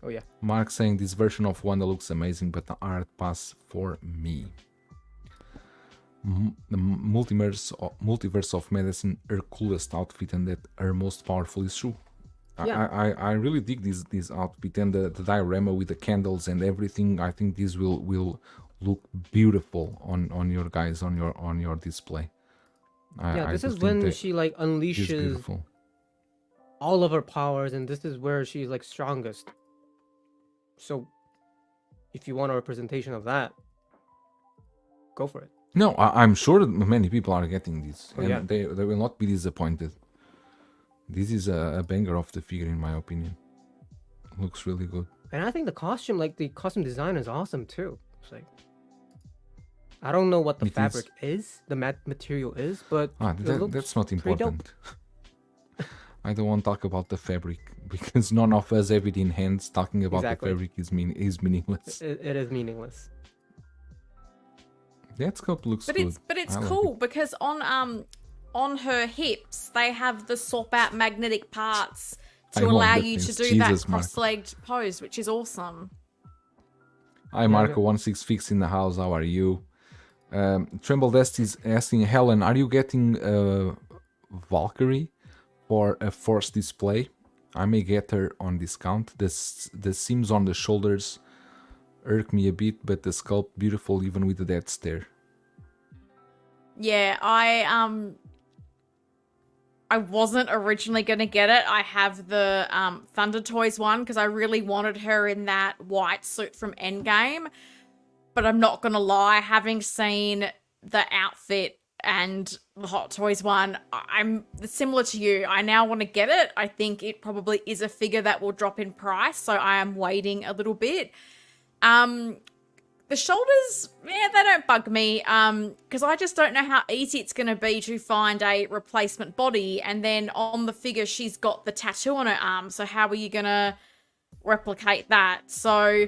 Oh yeah. Mark saying this version of Wanda looks amazing, but the art pass for me. The multiverse of medicine, her coolest outfit, and that her most powerful is true. Yeah. I really dig this outfit and the diorama with the candles and everything. I think this will look beautiful on your guys on your display. Yeah, I this do is think when that she like it is unleashes beautiful. all of her powers, and this is where she's like strongest. So, if you want a representation of that, go for it. No, I'm sure that many people are getting this, Oh, and yeah. they will not be disappointed. This is a banger of the figure, in my opinion. Looks really good. And I think the costume design is awesome too. It's like, I don't know what the It is. fabric is, the material is, but it looks That's not pretty dope. important. I don't want to talk about the fabric because none of us have it in hands. Talking about Exactly. the fabric is meaningless. It is meaningless. That sculpt looks But good. it's I like cool it. because on her hips they have the swap out magnetic parts I to love allow that you to things. do Jesus, that Mark. cross-legged pose, which is awesome. Hi Marco16 Fix in the house. How are you? Tremble Dust is asking Helen, are you getting Valkyrie for a Force display? I may get her on discount. The seams on the shoulders irk me a bit, but the sculpt beautiful even with the dead stare. Yeah, I wasn't originally gonna get it. I have the Thunder Toys one because I really wanted her in that white suit from Endgame. But I'm not gonna lie, having seen the outfit and the Hot Toys one, I'm similar to you. I now want to get it. I think it probably is a figure that will drop in price, so I am waiting a little bit. The shoulders, yeah, they don't bug me, because I just don't know how easy it's going to be to find a replacement body, and then on the figure, she's got the tattoo on her arm, so how are you going to replicate that? So,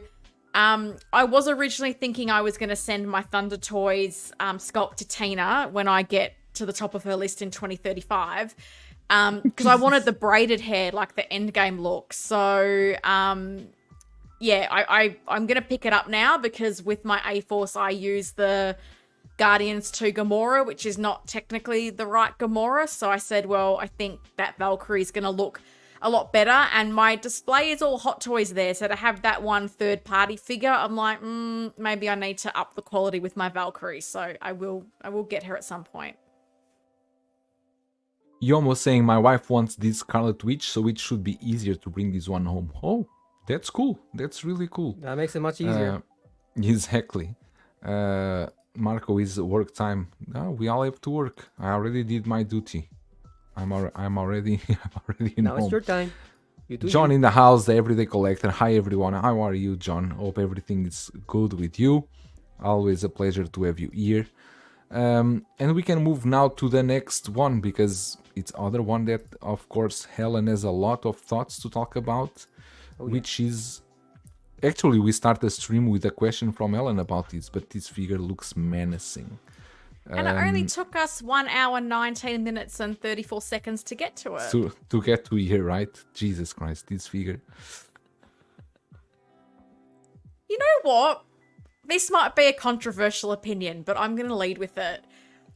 I was originally thinking I was going to send my Thunder Toys sculpt to Tina when I get to the top of her list in 2035, because I wanted the braided hair, like the Endgame look, so, yeah, I'm going to pick it up now because with my A-Force, I use the Guardians 2 Gamora, which is not technically the right Gamora. So I said, well, I think that Valkyrie is going to look a lot better. And my display is all Hot Toys there. So to have that one third-party figure, I'm like, maybe I need to up the quality with my Valkyrie. So I will get her at some point. Yom was saying my wife wants this Scarlet Witch, so it should be easier to bring this one home. Oh, that's cool. That's really cool. That makes it much easier. Exactly. Marco is work time. No, we all have to work. I already did my duty. I'm already in Now home. it's your time. You do John you. in the house, the everyday collector. Hi everyone. How are you, John? Hope everything is good with you. Always a pleasure to have you here. And we can move now to the next one because it's other one that, of course, Helen has a lot of thoughts to talk about. Which is actually we start the stream with a question from Ellen about this, but this figure looks menacing. And it only took us 1 hour, 19 minutes and 34 seconds to get to it. To get to here, right? Jesus Christ, this figure. You know what? This might be a controversial opinion, but I'm going to lead with it.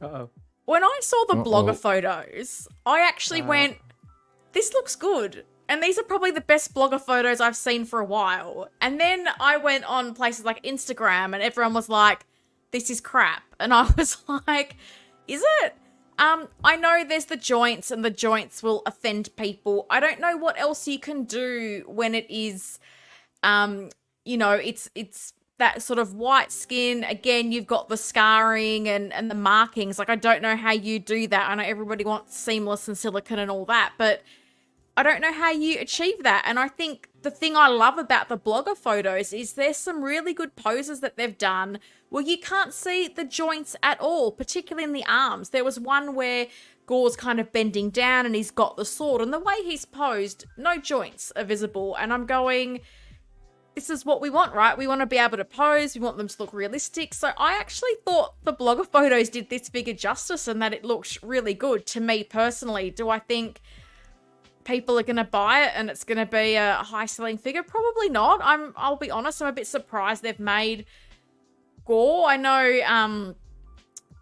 Uh-oh. When I saw the blogger photos, I actually went, this looks good. And these are probably the best blogger photos I've seen for a while. And then I went on places like Instagram and everyone was like, this is crap. And I was like, is it? I know there's the joints and the joints will offend people. I don't know what else you can do when it is, you know, it's that sort of white skin. Again, you've got the scarring and the markings. Like, I don't know how you do that. I know everybody wants seamless and silicone and all that, but I don't know how you achieve that. And I think the thing I love about the blogger photos is there's some really good poses that they've done where you can't see the joints at all, particularly in the arms. There was one where Gorr's kind of bending down and he's got the sword, and the way he's posed, no joints are visible. And I'm going, this is what we want, right? We want to be able to pose. We want them to look realistic. So I actually thought the blogger photos did this figure justice and that it looked really good to me personally. Do I think people are going to buy it and it's going to be a high-selling figure? Probably not. I'll be honest, I'm a bit surprised they've made GORR. I know,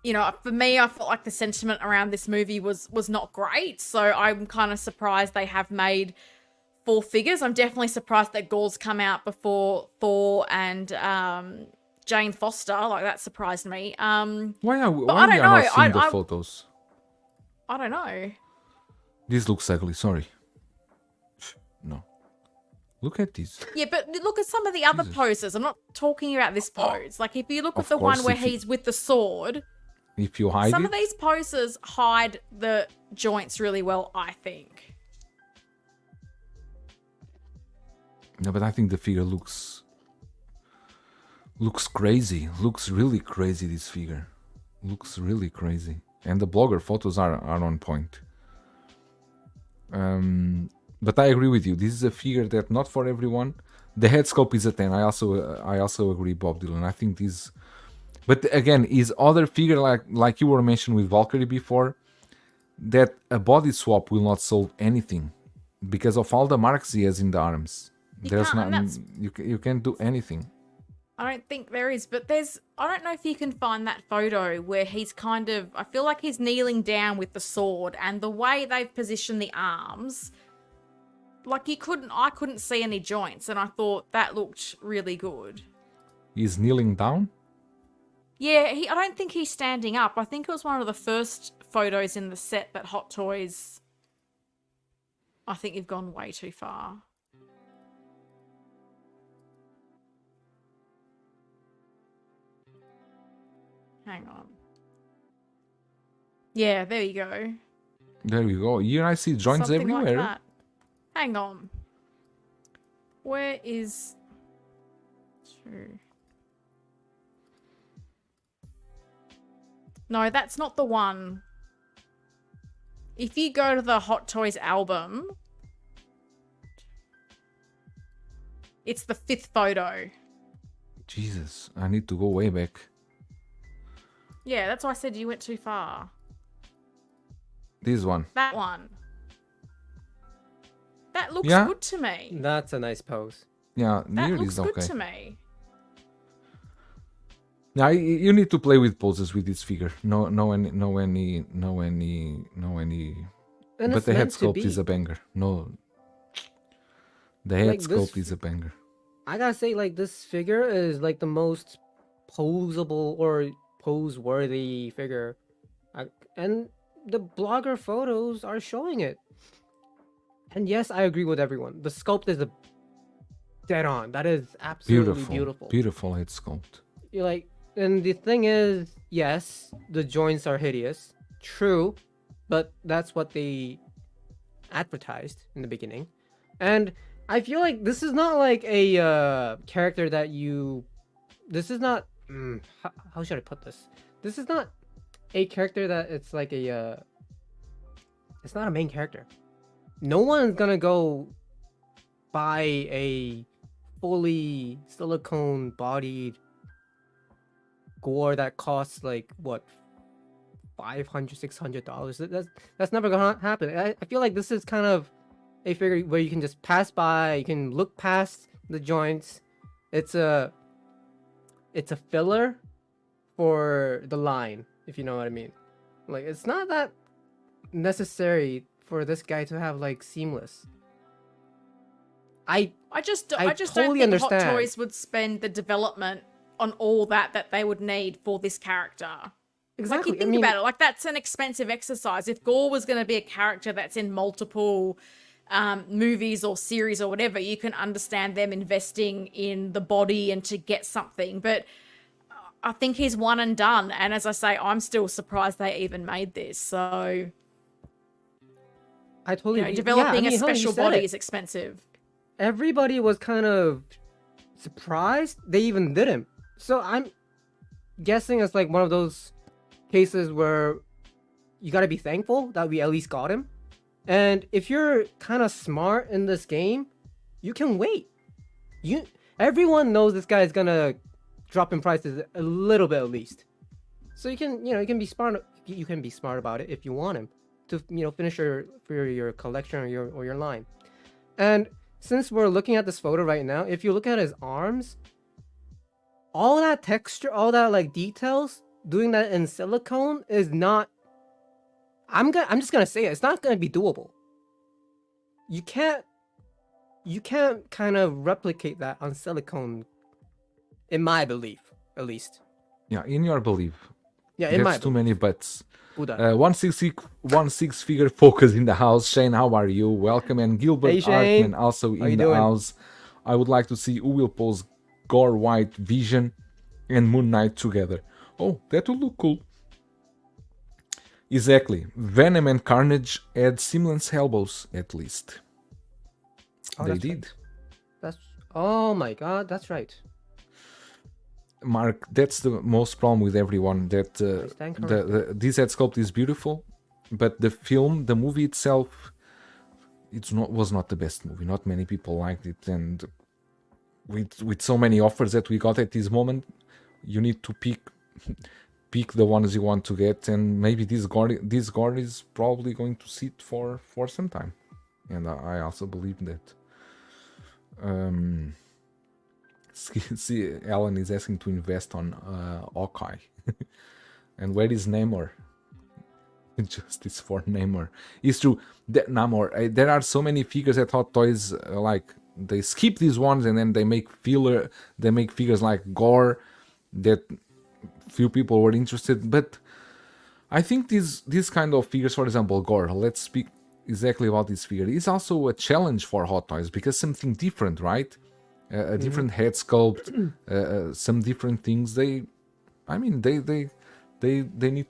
you know, for me, I felt like the sentiment around this movie was not great. So I'm kind of surprised they have made 4 figures. I'm definitely surprised that GORR's come out before Thor and Jane Foster. Like, that surprised me. Why I are don't we know. not seeing the photos? I don't know. This looks ugly, sorry. No. Look at this. Yeah, but look at some of the other Jesus. poses. I'm not talking about this pose. Like, if you look at Of the one course, where if you- he's with the sword, If you hide some it, of these poses hide the joints really well, I think. no, but I think the figure looks crazy. Looks really crazy. This figure looks really crazy, and the blogger photos are on point. But I agree with you. This is a figure that not for everyone. The head sculpt is a 10. I also agree, Bob Dylan. I think this, but again, is other figure like you were mentioning with Valkyrie before, that a body swap will not solve anything because of all the marks he has in the arms. There's can't, and not that's- you can't do anything. I don't think there is, but I don't know if you can find that photo where he's kind of, I feel like he's kneeling down with the sword, and the way they've positioned the arms, like I couldn't see any joints, and I thought that looked really good. He's kneeling down. Yeah, I don't think he's standing up. I think it was one of the first photos in the set that Hot Toys, I think you've gone way too far. Hang on. Yeah, there you go. There we go. Here I see joints Something everywhere. like that. Hang on. Where is... Two. No, that's not the one. If you go to the Hot Toys album, it's the 5th photo. Jesus, I need to go way back. Yeah, that's why I said you went too far. This one. That one. That looks Yeah. good to me. That's a nice pose. Yeah, That here looks is good okay. to me. Now you need to play with poses with this figure. No any. And But it's the head meant to sculpt be. is a banger. No, the head Like, this sculpt is a banger. I gotta say, like, this figure is like the most posable or pose-worthy figure, and the blogger photos are showing it. And yes, I agree with everyone. The sculpt is a dead on. That is absolutely beautiful. Beautiful head sculpt. You're like, and the thing is, yes, the joints are hideous. True, but that's what they advertised in the beginning. And I feel like this is not like a character that you. This is not. How should I put this? This is not a character that it's like a. It's not a main character. No one's gonna go buy a fully silicone bodied GORR that costs like what, $500-$600. That's never gonna happen. I feel like this is kind of a figure where you can just pass by, you can look past the joints. It's a filler for the line, if you know what I mean. Like, it's not that necessary for this guy to have like seamless. I I just totally don't think understand. Hot Toys would spend the development on all that they would need for this character. exactly. Like, you think about it, like, that's an expensive exercise. If GORR was going to be a character that's in multiple movies or series or whatever, you can understand them investing in the body and to get something. But I think he's one and done. And as I say, I'm still surprised they even made this. So I totally developing a hell, you special said body it. is expensive. Everybody was kind of surprised they even didn't. So I'm guessing it's like one of those cases where you gotta be thankful that we at least got him. And if you're kind of smart in this game, you can wait. Everyone knows this guy is gonna drop in prices a little bit at least. So you can be smart. You can be smart about it if you want him to finish your collection or your line. And since we're looking at this photo right now, if you look at his arms, all that texture, all that like details, doing that in silicone is not. I'm just gonna say it. It's not gonna be doable. You can't kind of replicate that on silicone, in my belief, at least. Yeah, in your belief. Yeah, in my That's too many buts. Buddha. 16 figure focus in the house. Shane, how are you? Welcome. And Gilbert Hey, Shane. Artman also How in you the doing? house. I would like to see who will pose GORR White, Vision, and Moon Knight together. Oh, that would look cool. Exactly. Venom and Carnage had seamless elbows, at least. Oh, They that's did. right. Oh my god, that's right. Mark, that's the most problem with everyone, that stand this head sculpt is beautiful, but the movie itself, was not the best movie. Not many people liked it, and with so many offers that we got at this moment, you need to pick the ones you want to get, and maybe this GORR is probably going to sit for some time, and I also believe that. See, Alan is asking to invest on Hawkeye. And where is Namor? Justice for Namor. It's true. Namor. There are so many figures at Hot Toys. Like they skip these ones and then they make figures like GORR that few people were interested. But I think these kind of figures, for example, GORR. Let's speak exactly about this figure. It's also a challenge for Hot Toys because something different, right? A different head sculpt, some different things. They need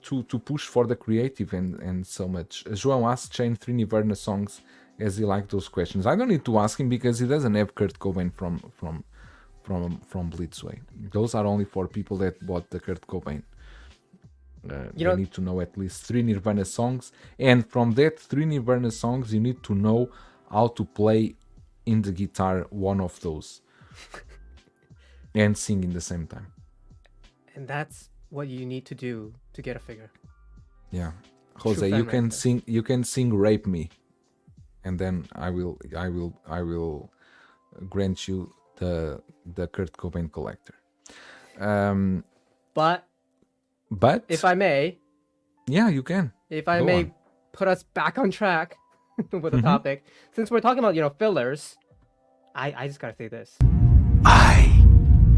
to push for the creative and so much. João asked Shane 3 Nirvana songs as he liked those questions. I don't need to ask him because he doesn't have Kurt Cobain from Blitzway. Those are only for people that bought the Kurt Cobain. You need to know at least 3 Nirvana songs, and from that 3 Nirvana songs, you need to know how to play in the guitar one of those and sing in the same time. And that's what you need to do to get a figure. Yeah, Jose, True you fan can right sing. You can sing "Rape Me," and then I will grant you the Kurt Cobain collector. But if I may, yeah, you can. If I Go may on. put us back on track with the topic, since we're talking about fillers, I just gotta say this. I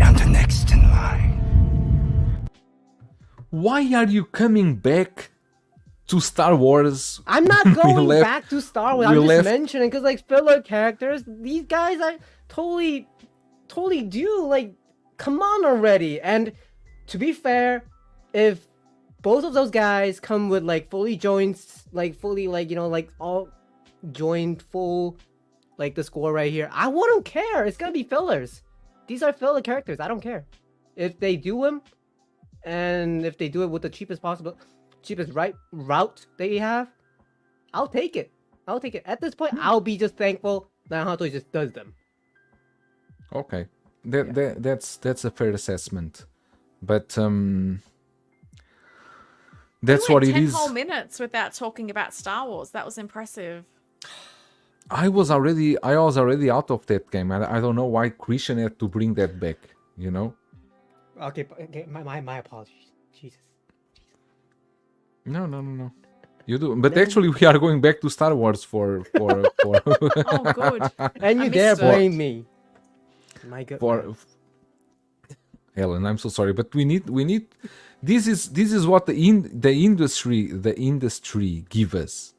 am the next in line. Why are you coming back to Star Wars? I'm not going back to Star Wars. I'm just left- mentioning because filler characters, these guys I totally do come on already. And to be fair, if both of those guys come with fully joints, fully all joined full, the score right here, I wouldn't care. It's gonna be fillers. These are filler characters. I don't care if they do them, and if they do it with the cheapest route they have. I'll take it. At this point, I'll be just thankful that Hot Toys just does them. Okay, that's a fair assessment, but that's We what went it 10 is. whole minutes without talking about Star Wars. That was impressive. I was already out of that game. I don't know why Christian had to bring that back. Okay, my apologies. Jesus. No. You do, but actually, we are going back to Star Wars for. Oh, good. And you I dare missed it. blame me. My God. Helen, I'm so sorry, but we need. This is what the industry give us.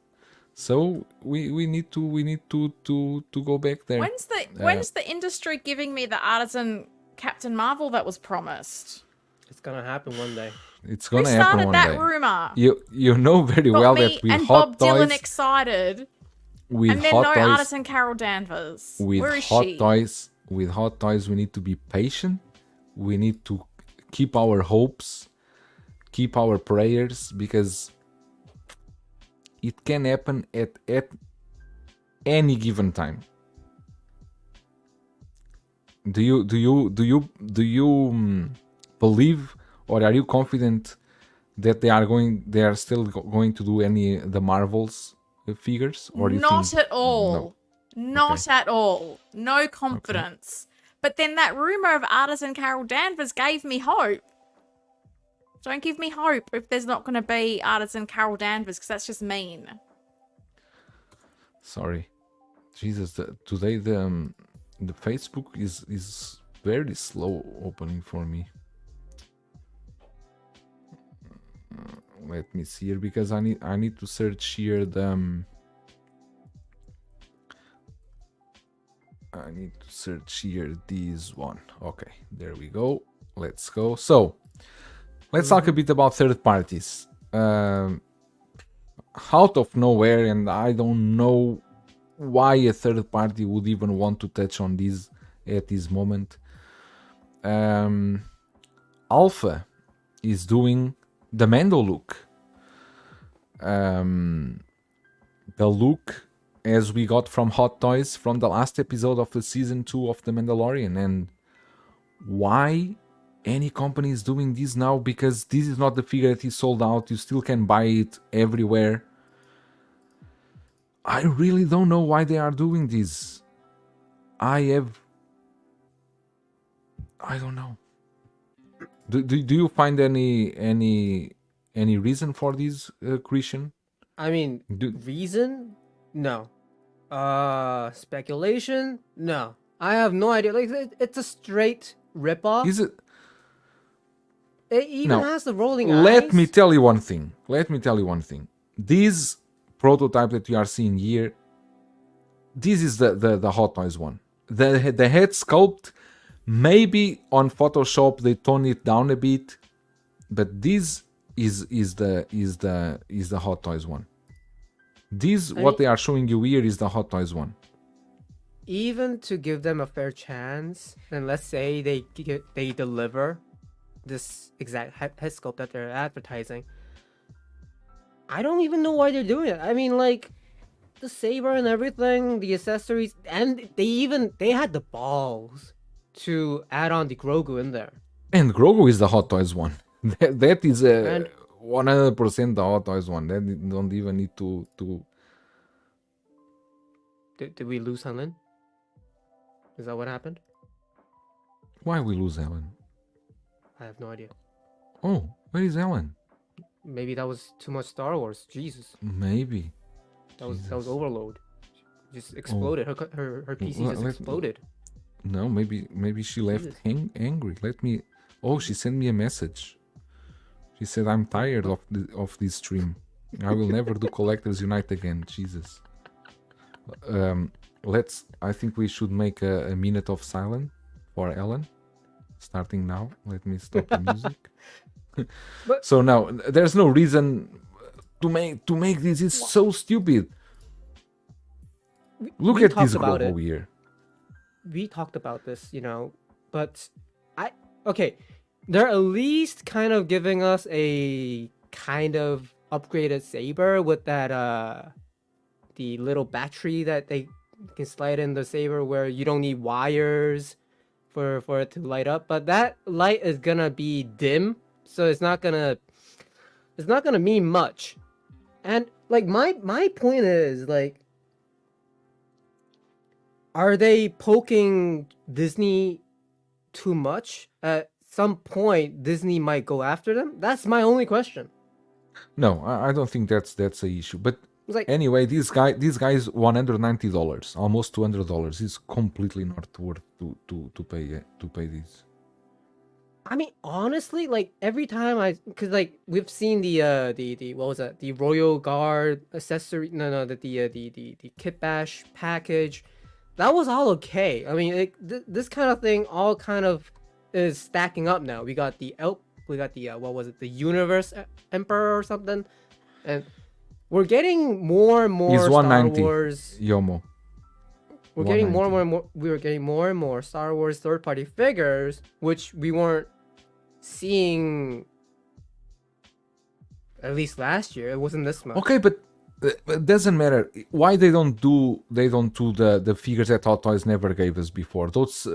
So we need to go back there. When's the industry giving me the artisan Captain Marvel that was promised? It's gonna happen one day. It's Who gonna happen started one that day. rumor? You know very Got well me that with and Hot Bob Dylan Toys, excited, with and then Hot no Toys, artisan Carol Danvers. with Where is Hot she? Toys, with Hot Toys, we need to be patient. We need to keep our hopes, keep our prayers, because it can happen at any given time. Do you believe, or are you confident that they are still going to do the Marvels figures, or do you Not think at all. no? Not at all. No confidence. But then that rumor of artisan Carol Danvers gave me hope. Don't give me hope if there's not going to be artisan Carol Danvers, because that's just mean. Sorry, Jesus. Today the Facebook is very slow opening for me. Let me see here, because I need to search here I need to search here this one. Okay, there we go. Let's go. So let's talk a bit about third parties. Out of nowhere, and I don't know why a third party would even want to touch on this at this moment. Alpha is doing the Mando look. The look as we got from Hot Toys from the last episode of the season 2 of The Mandalorian. And why any company is doing this now? Because this is not the figure that is sold out. You still can buy it everywhere. I really don't know why they are doing this. I don't know. Do you find any reason for this, Christian? I mean, reason? No. Speculation? No. I have no idea. Like, it's a straight ripoff. Is it? It even No. has the rolling eyes. Let me tell you one thing. This prototype that you are seeing here, this is the Hot Toys one. The head sculpt, maybe on Photoshop they tone it down a bit, but this is the Hot Toys one. What they are showing you here is the Hot Toys one. Even to give them a fair chance, and let's say they deliver this exact head sculpt that they're advertising, I don't even know why they're doing it. I mean, like, the saber and everything, the accessories, and they had the balls to add on the Grogu in there. And Grogu is the Hot Toys one. That is 100% the Hot Toys one. That don't even need to. Did we lose Helen? Is that what happened? Why we lose Ellen? I have no idea. Oh, where is Ellen? Maybe that was too much Star Wars. Jesus, Maybe. that was overload. Just exploded. Her PC just exploded. No, maybe she left angry. Let me. Oh, she sent me a message. She said, "I'm tired of this stream. I will never do Collectors Unite again." Jesus. I think we should make a minute of silence for Ellen. Starting now. Let me stop the music. So now, there's no reason to make this. It's so stupid. Look at this Grogu here. We talked about this, but they're at least kind of giving us a kind of upgraded saber with that the little battery that they can slide in the saber where you don't need wires for it to light up, but that light is gonna be dim, so it's not gonna mean much. And like my point is, like, are they poking Disney too much? At some point, Disney might go after them. That's my only question. No, I don't think that's a issue. But Like, anyway, this guy is $190, almost $200. He's completely not worth to pay this. I mean, honestly, like every time cause like we've seen the what was that? The Royal Guard accessory. No, the Kit Bash package. That was all okay. I mean, this kind of thing all kind of is stacking up now. We got the what was it? The Universe Emperor or something, and we're getting more and more He's Star 190. Wars. Yomo. We're getting more and 190. more. We were getting more and more Star Wars third-party figures, which we weren't seeing at least last year. It wasn't this much. Okay, but it doesn't matter why they don't do the figures that Hot Toys never gave us before. Those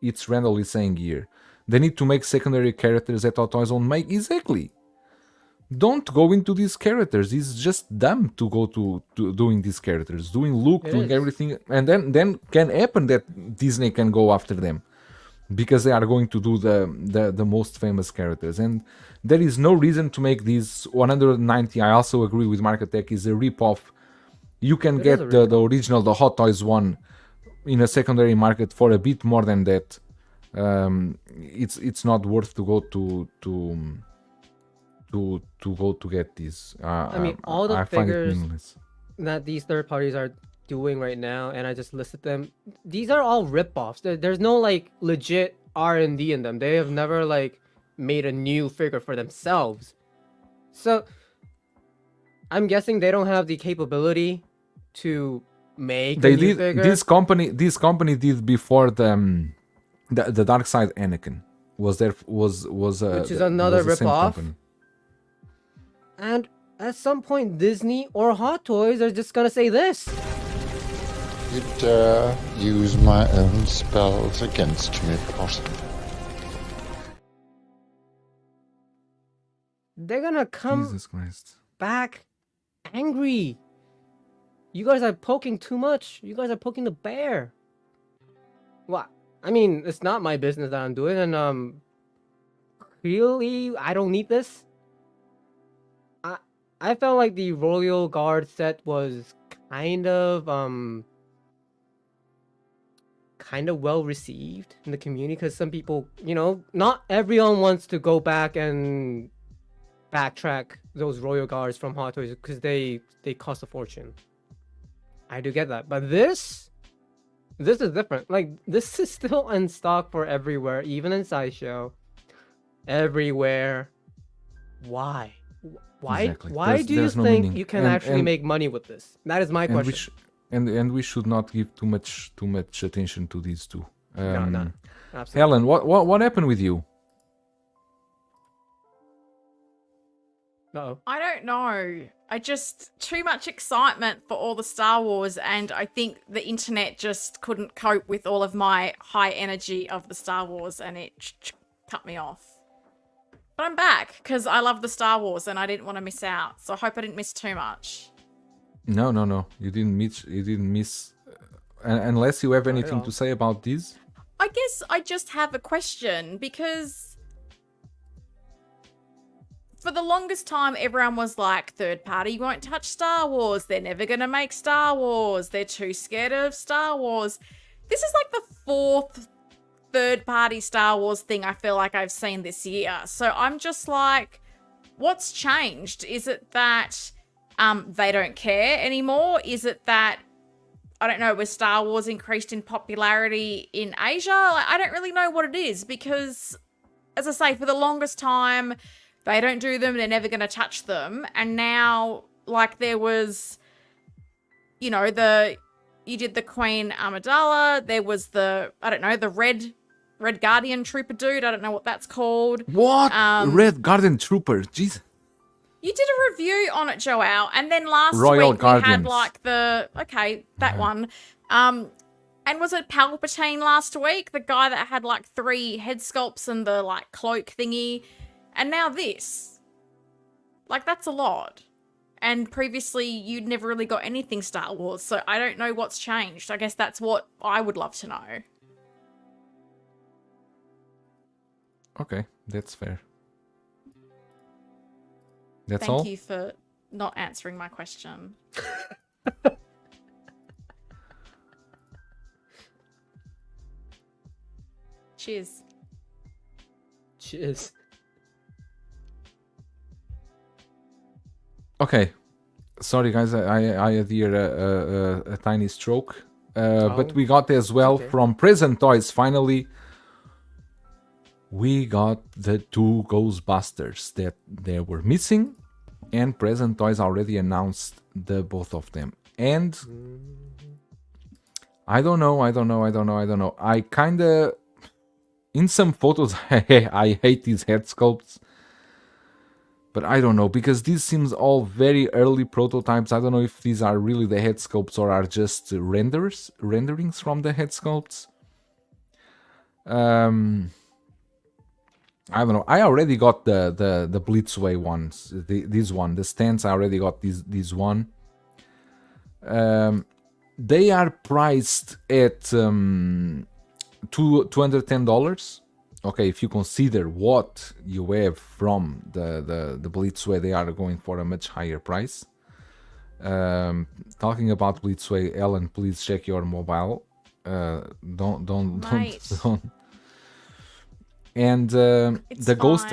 it's Randall is saying here. They need to make secondary characters that Hot Toys won't make. Exactly. Don't go into these characters. It's just dumb to go to doing these characters, doing Luke, doing everything, and then can happen that Disney can go after them because they are going to do the most famous characters, and there is no reason to make these 190. I also agree with Marketech is a rip-off. You can get the original, the Hot Toys one, in a secondary market for a bit more than that. It's not worth to go to go to get these. I mean, all the figures that these third parties are doing right now, and I just listed them. These are all rip-offs. There's no like legit R&D in them. They have never like made a new figure for themselves. So I'm guessing they don't have the capability to make a new figure. This company did before the Dark Side Anakin was which is another rip-off. And at some point, Disney or Hot Toys are just gonna say this. You dare use my own spells against me, Potter? They're gonna come Jesus Christ. back angry. You guys are poking too much. You guys are poking the bear. What? I mean, it's not my business that I'm doing, and clearly I don't need this. I felt like the Royal Guard set was kind of well received in the community because some people, not everyone wants to go back and backtrack those Royal Guards from Hot Toys because they cost a fortune. I do get that, but this is different. Like, this is still in stock for everywhere, even in Sideshow. Everywhere. Why? Exactly. Why do you no think meaning. you can actually make money with this? That is my question. And we should not give too much attention to these two. No, absolutely. Helen, what happened with you? Uh-oh. I don't know. I just too much excitement for all the Star Wars, and I think the internet just couldn't cope with all of my high energy of the Star Wars, and it cut me off. But I'm back because I love the Star Wars and I didn't want to miss out. So I hope I didn't miss too much. No. You didn't miss. Unless you have anything to say about this. I guess I just have a question because for the longest time, everyone was like, third party won't touch Star Wars. They're never going to make Star Wars. They're too scared of Star Wars. This is like the fourth third-party Star Wars thing I feel like I've seen this year. So I'm just like, what's changed? Is it that they don't care anymore? Is it that, I don't know, was Star Wars increased in popularity in Asia? Like, I don't really know what it is because, as I say, for the longest time, they don't do them. They're never going to touch them. And now, like, there was, you did the Queen Amidala. There was the Red Guardian Trooper dude. I don't know what that's called. What? Red Guardian Trooper. Jeez. You did a review on it, Joelle. And then last Royal week Guardians. we had like that one. And was it Palpatine last week? The guy that had like 3 head sculpts and the like cloak thingy. And now this. Like, that's a lot. And previously, you'd never really got anything Star Wars, so I don't know what's changed. I guess that's what I would love to know. Okay, that's fair. That's all? Thank you for not answering my question. Cheers. Cheers. Okay, sorry guys, I had here a tiny stroke. But we got as well okay. from Present Toys, finally, we got the 2 Ghostbusters that they were missing, and Present Toys already announced the both of them. And I don't know. I kinda, in some photos, I hate these head sculpts. But I don't know, because these seems all very early prototypes. I don't know if these are really the head sculpts or are just renderings from the head sculpts. I don't know. I already got the Blitzway ones. This one, the stands. I already got this one. They are priced at $210. Okay, if you consider what you have from the Blitzway, they are going for a much higher price. Talking about Blitzway, Ellen, please check your mobile. Don't. And the Ghost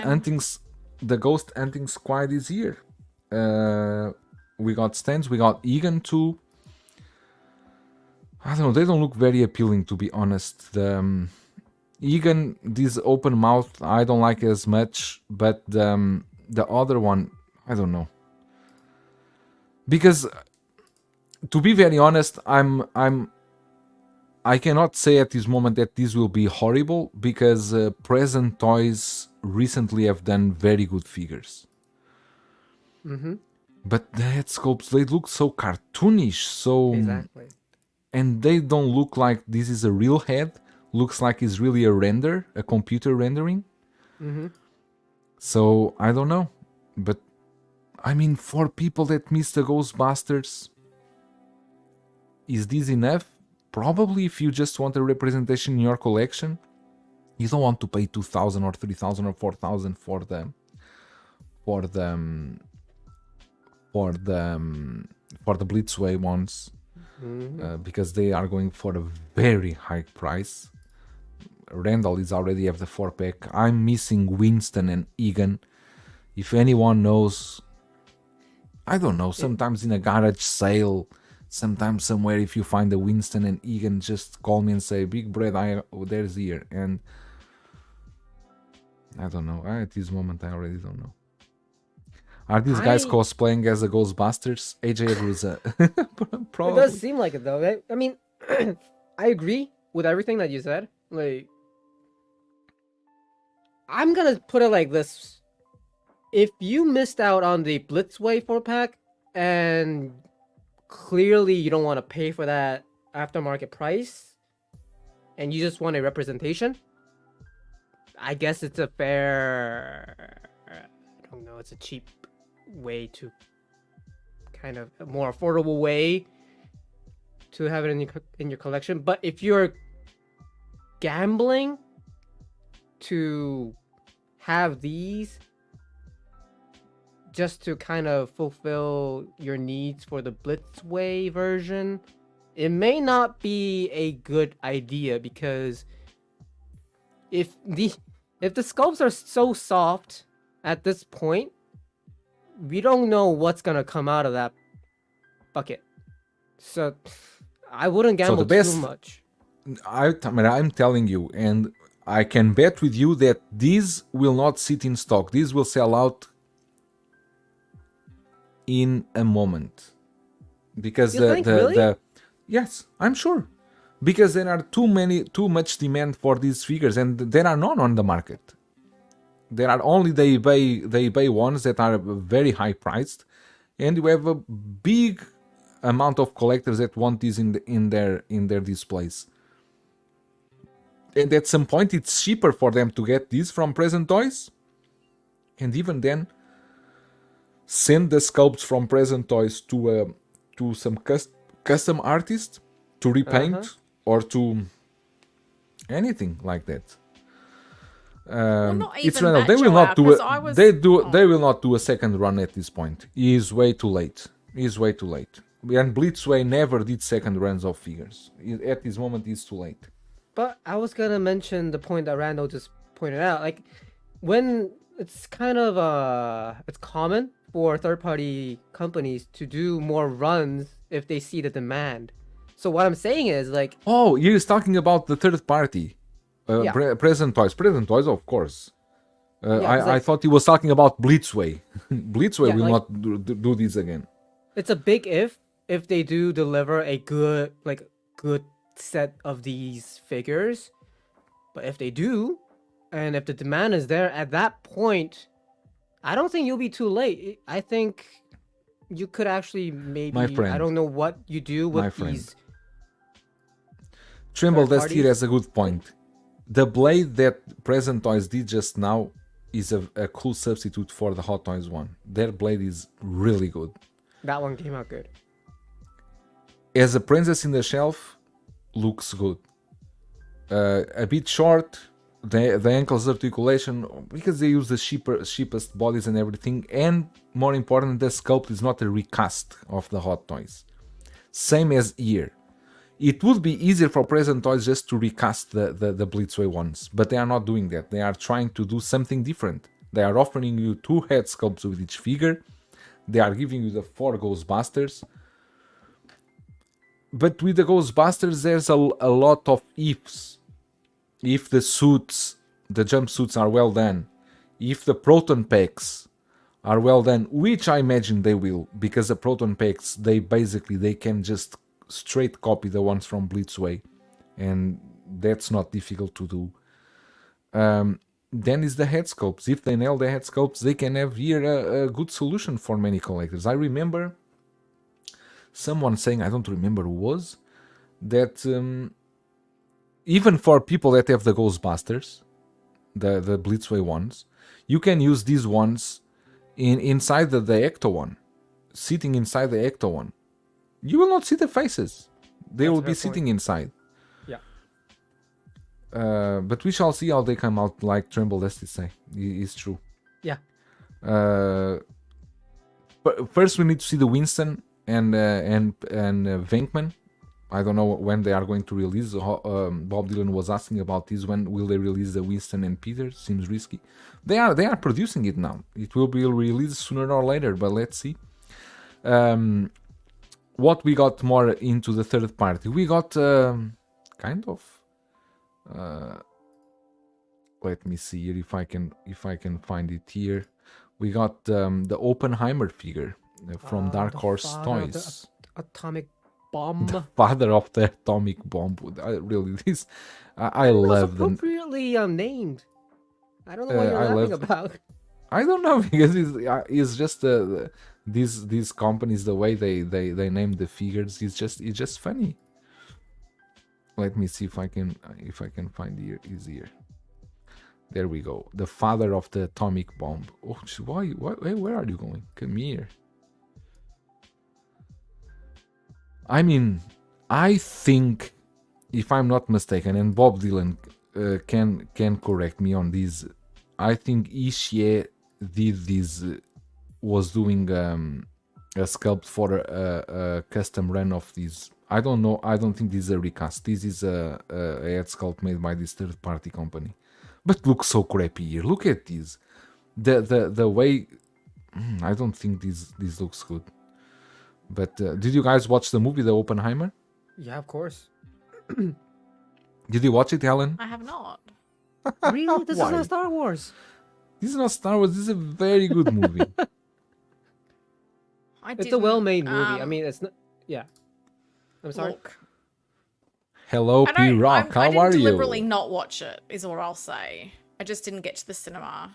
Hunting Squad is here. We got stands. We got Egan too. I don't know. They don't look very appealing, to be honest. Egan, this open mouth, I don't like as much, but the other one, I don't know. Because, to be very honest, I cannot say at this moment that this will be horrible, because Present Toys recently have done very good figures. But the head sculpts, they look so cartoonish, so... Exactly. And they don't look like this is a real head. Looks like it's really a render, a computer rendering. So, I don't know. But, I mean, for people that miss the Ghostbusters, is this enough? Probably if you just want a representation in your collection. You don't want to pay $2,000 or $3,000 or $4,000 for the Blitzway ones. Because they are going for a very high price. Randall is already have the 4-pack. I'm missing Winston and Egan. If anyone knows, I don't know, sometimes in a garage sale, sometimes somewhere, if you find a Winston and Egan, just call me and say, Big Bread, there's here. And I don't know. At this moment, I already don't know. Are these guys cosplaying as the Ghostbusters? AJ agrees. It does seem like it, though. I mean, I agree with everything that you said. Like, I'm gonna put it like this. If you missed out on the Blitzway 4-pack, and clearly you don't want to pay for that aftermarket price, and you just want a representation, I guess it's a fair... I don't know, it's a cheap way to kind of a more affordable way to have it in your collection. But if you're gambling to have these just to kind of fulfill your needs for the Blitzway version, it may not be a good idea, because if the sculpts are so soft at this point, we don't know what's gonna come out of that bucket. So I wouldn't gamble too much. I'm telling you, and I can bet with you that these will not sit in stock. These will sell out in a moment. Because really? Yes, I'm sure. Because there are too much demand for these figures, and there are none on the market. There are only the eBay ones that are very high priced, and you have a big amount of collectors that want these in their displays. And at some point, it's cheaper for them to get these from Present Toys, and even then, send the sculpts from Present Toys to some custom artist to repaint or to anything like that. It's random. They will not do it. They will not do a second run at this point. It is way too late. And Blitzway never did second runs of figures. At this moment, it's too late. But I was gonna mention the point that Randall just pointed out. Like, when it's kind of it's common for third-party companies to do more runs if they see the demand. So what I'm saying is, like, Oh, he's talking about the third party. Yeah. Present Toys. Present Toys, of course. Yeah, 'cause, I like- thought he was talking about Blitzway. Blitzway Yeah, will like- not do this again. it's a big if they do deliver a good set of these figures. But if they do, and if the demand is there at that point, I don't think you'll be too late. I think you could actually maybe, My friend. I don't know what you do My with friend. these. Trimble third Dust here parties? has a good point. The blade that Present Toys did just now is a cool substitute for the Hot Toys one. Their blade is really good. That one came out good. As a princess in the shelf, looks good. A bit short, the ankles articulation, because they use the cheapest bodies and everything, and more important, the sculpt is not a recast of the Hot Toys. Same as here. It would be easier for Present Toys just to recast the Blitzway ones, but they are not doing that. They are trying to do something different. They are offering you 2 head sculpts with each figure. They are giving you the 4 Ghostbusters. But with the Ghostbusters, there's a lot of ifs. If the suits, the jumpsuits are well done, if the proton packs are well done, which I imagine they will, because the proton packs, they can just straight copy the ones from Blitzway, and that's not difficult to do. Then is the head sculpts. If they nail the head sculpts, they can have here a good solution for many collectors. I remember someone saying, I don't remember who was, that even for people that have the Ghostbusters, the Blitzway ones, you can use these ones inside the Ecto one, sitting inside the Ecto one. You will not see the faces. They That's will a be fair sitting point. inside. Yeah. But we shall see how they come out, like Tremble Dusty say. It's true. Yeah. But first we need to see the Winston and Venkman. I don't know when they are going to release. Bob Dylan was asking about this. When will they release the Winston and Peter? Seems risky. They are producing it now. It will be released sooner or later, but let's see. What we got more into the third party? We got kind of. Let me see here if I can find it here. We got the Oppenheimer figure from Dark The Horse father of the Toys. Atomic bomb. Father of the atomic bomb. I It was love them. appropriately named. I don't know what you're I laughing love- about. I don't know because it's just these companies, the way they name the figures, it's just funny. Let me see if I can find here. There we go. The father of the atomic bomb. Oh, why? Hey, where are you going? Come here. I mean, I think, if I'm not mistaken, and Bob Dylan can correct me on this, I think Ishii did this, was doing a sculpt for a custom run of this. I don't know. I don't think this is a recast. This is a head sculpt made by this third party company. But looks so crappy here. Look at this. The way. I don't think this looks good. But did you guys watch the movie, The Oppenheimer? Yeah, of course. Did you watch it, Helen? I have not. Really? This is Why? not Star Wars. This is not Star Wars. This is a very good movie. It's a well-made movie. I mean, it's not. Yeah. I'm sorry. Look, Hello, P Rock. How I are didn't you? deliberately not watch it, is what I'll say. I just didn't get to the cinema.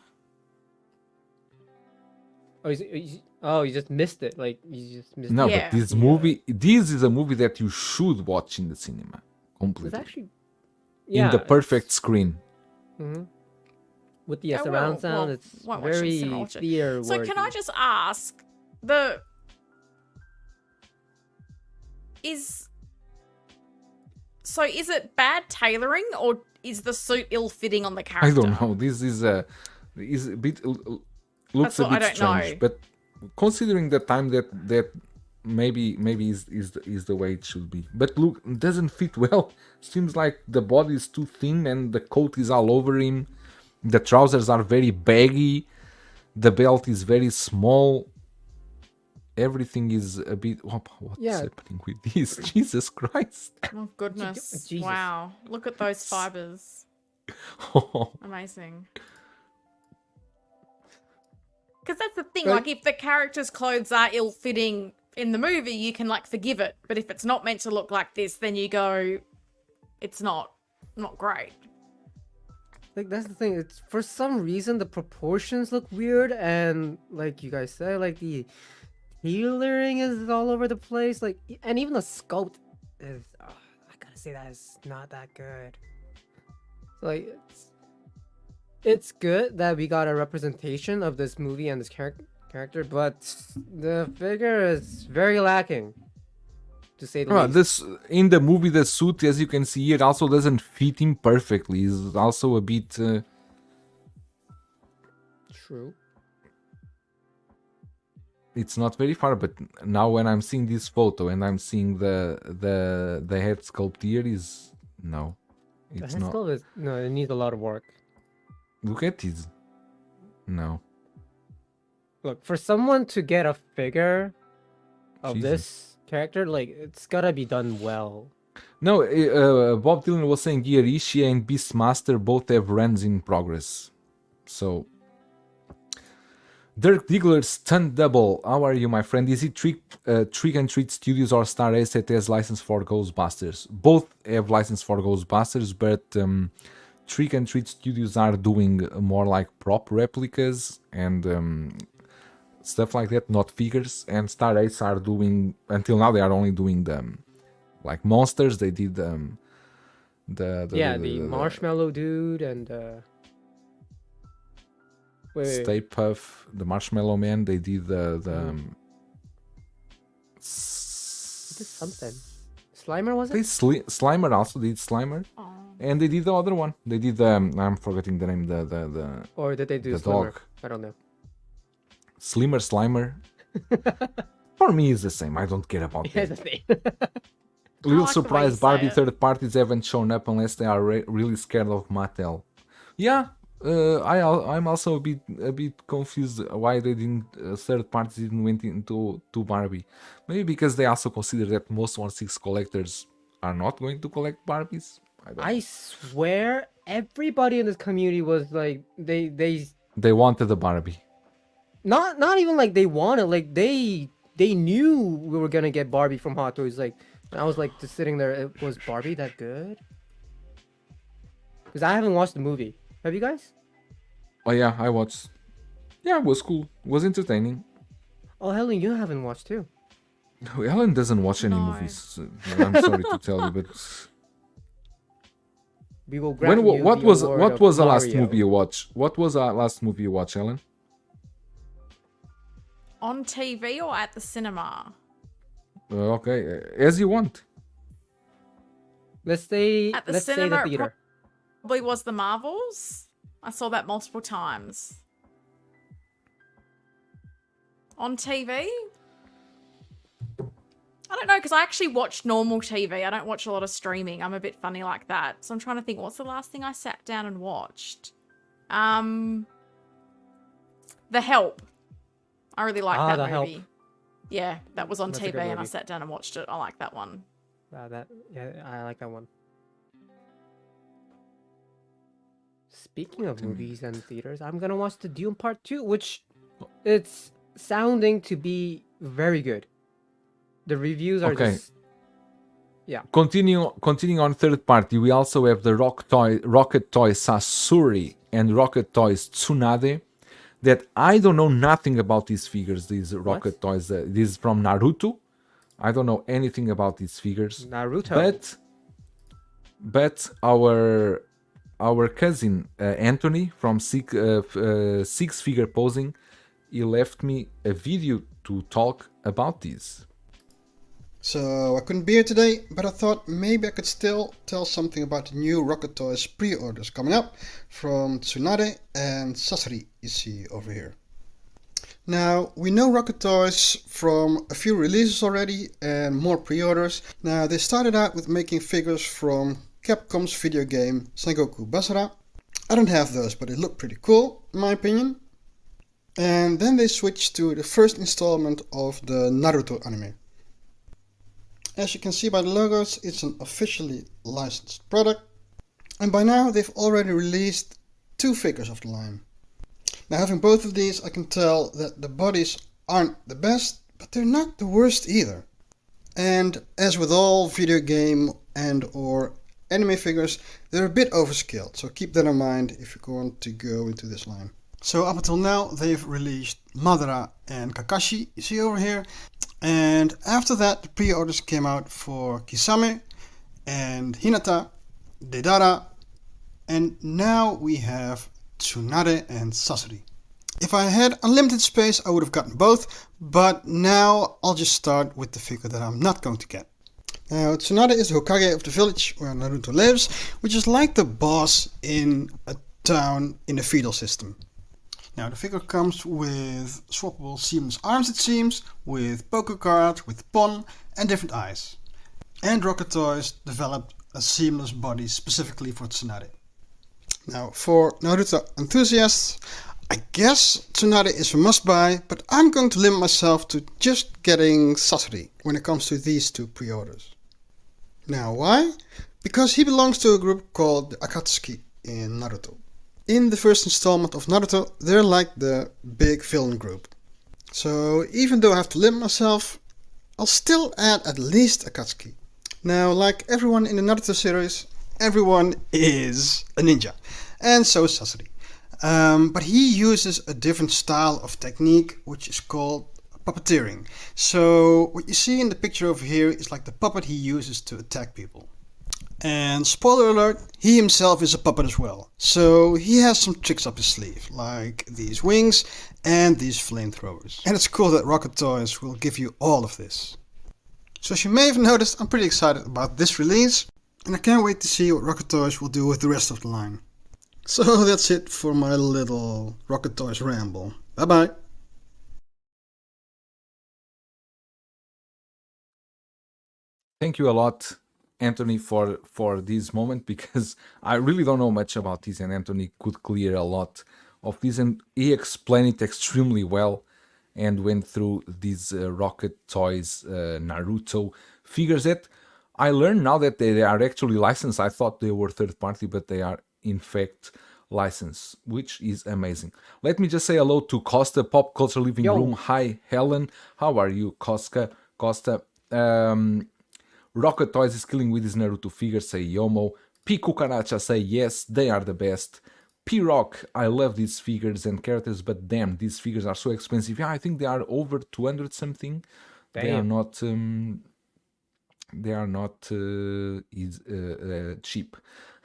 You just missed it. Like you just missed. No, it. Yeah. but this is a movie that you should watch in the cinema It's completely actually. in the perfect screen. Mm-hmm. With the I surround will. sound, Well, it's won't watch it in the cinema, very watch it. theater So can I just ask, is it bad tailoring or is the suit ill-fitting on the character? I don't know. This is a bit looks That's a what I bit don't strange, know. but considering the time that maybe is the way it should be. But look, it doesn't fit well. Seems like the body is too thin and the coat is all over him. The trousers are very baggy. The belt is very small. Everything is a bit. What's happening with this? Jesus Christ! Oh goodness! Jesus. Wow! Look at those fibers. Amazing. Because that's the thing. But- like, if the character's clothes are ill-fitting in the movie, you can like forgive it. But if it's not meant to look like this, then you go, it's not great. Like that's the thing. It's for some reason the proportions look weird, and like you guys say, like the tailoring is all over the place. Like, and even the sculpt is. I gotta say that is not that good. Like it's good that we got a representation of this movie and this character, but the figure is very lacking, to say the least. This in the movie, the suit, as you can see here, also doesn't fit him perfectly. It's also a bit. True. It's not very far, but now when I'm seeing this photo and I'm seeing the head sculpt here, is no, The it's head not. sculpt is no. It needs a lot of work. Look at this. No. Look, for someone to get a figure of Jesus. this character, like it's gotta be done well. No, Bob Dylan was saying here, Ishii and Beastmaster both have runs in progress. So, Dirk Diggler, Stunt Double, how are you, my friend? Is it Trick and Treat Studios or Star Ace that has license for Ghostbusters? Both have license for Ghostbusters, but Trick and Treat Studios are doing more like prop replicas and stuff like that, not figures. And Star Ace are doing, until now, they are only doing them. Like monsters, they did the Marshmallow Dude and Stay Puff, the Marshmallow Man. They did the did something. Slimer was they it? Slimer also did Slimer, and they did the other one. They did I'm forgetting the name. The Or did they do the Slimer? dog. I don't know. Slimer. For me, it's the same. I don't care about Here's that. the thing. Little like the way you surprise, say Barbie it. third parties haven't shown up unless they are really scared of Mattel. Yeah, I'm also a bit confused why they didn't third parties didn't went into Barbie. Maybe because they also consider that most 1/6 collectors are not going to collect Barbies. I don't know. I swear, everybody in this community was like They wanted the Barbie. not even like they wanted, like they knew we were gonna get Barbie from Hot Toys. Like, and I was like just sitting there. Was Barbie that good? Because I haven't watched the movie. Have you guys? Oh yeah, I watched. Yeah, it was cool. It was entertaining. Oh, Helen, you haven't watched too. No, Ellen doesn't watch any No. movies. I'm sorry to tell you, but We will grant you what the was award what of was the last Mario. movie you watched? What was the last movie you watched, Ellen? On TV or at the cinema? Okay, as you want. Let's say At the let's say the cinema, it theater. probably was The Marvels. I saw that multiple times. On TV? I don't know, because I actually watch normal TV. I don't watch a lot of streaming. I'm a bit funny like that. So I'm trying to think, what's the last thing I sat down and watched? The Help. I really like that The movie. Help. Yeah, that was on That's a TV good and I movie. sat down and watched it. I like that one. I like that one. Speaking of movies and theaters, I'm gonna watch the Dune Part 2, which it's sounding to be very good. The reviews are Okay. just Continuing on third party, we also have the Rocket Toy Sasori and Rocket Toys Tsunade. That I don't know nothing about these figures. These Rocket Toys. This is from Naruto. I don't know anything about these figures. Naruto. But our cousin Anthony from Six Figure Posing, he left me a video to talk about this. So I couldn't be here today, but I thought maybe I could still tell something about the new Rocket Toys pre-orders coming up from Tsunade and Sasori you see over here. Now, we know Rocket Toys from a few releases already and more pre-orders. Now, they started out with making figures from Capcom's video game Sengoku Basara. I don't have those, but they look pretty cool, in my opinion. And then they switched to the first installment of the Naruto anime. As you can see by the logos, it's an officially licensed product. And by now, they've already released 2 figures of the line. Now, having both of these, I can tell that the bodies aren't the best, but they're not the worst either. And as with all video game and or anime figures, they're a bit overskilled, so keep that in mind if you want to go into this line. So up until now, they've released Madara and Kakashi, you see over here. And after that, the pre-orders came out for Kisame and Hinata, Deidara, and now we have Tsunade and Sasori. If I had unlimited space, I would have gotten both, but now I'll just start with the figure that I'm not going to get. Now, Tsunade is the Hokage of the village where Naruto lives, which is like the boss in a town in the feudal system. Now, the figure comes with swappable seamless arms, it seems, with poker cards, with pon, and different eyes. And Rocket Toys developed a seamless body specifically for Tsunade. Now, for Naruto enthusiasts, I guess Tsunade is a must-buy, but I'm going to limit myself to just getting Sasori when it comes to these 2 pre-orders. Now, why? Because he belongs to a group called the Akatsuki in Naruto. In the first installment of Naruto, they're like the big villain group. So even though I have to limit myself, I'll still add at least Akatsuki. Now, like everyone in the Naruto series, everyone is a ninja, and so is Sasori. But he uses a different style of technique, which is called puppeteering. So what you see in the picture over here is like the puppet he uses to attack people. And spoiler alert, he himself is a puppet as well. So he has some tricks up his sleeve, like these wings and these flamethrowers. And it's cool that Rocket Toys will give you all of this. So as you may have noticed, I'm pretty excited about this release. And I can't wait to see what Rocket Toys will do with the rest of the line. So that's it for my little Rocket Toys ramble. Bye bye. Thank you a lot, Anthony, for this moment, because I really don't know much about this, and Anthony could clear a lot of this, and he explained it extremely well and went through these Rocket Toys Naruto figures that I learned now that they are actually licensed. I thought they were third party, but they are in fact licensed, which is amazing. Let me just say hello to Costa, Pop Culture Living Yo. Room. Hi, Helen. How are you, Costa? Rocket Toys is killing with his Naruto figures, say Yomo. P. Cucaracha say yes, they are the best. P-Rock, I love these figures and characters, but damn, these figures are so expensive. Yeah, I think they are over 200 something. They are not cheap.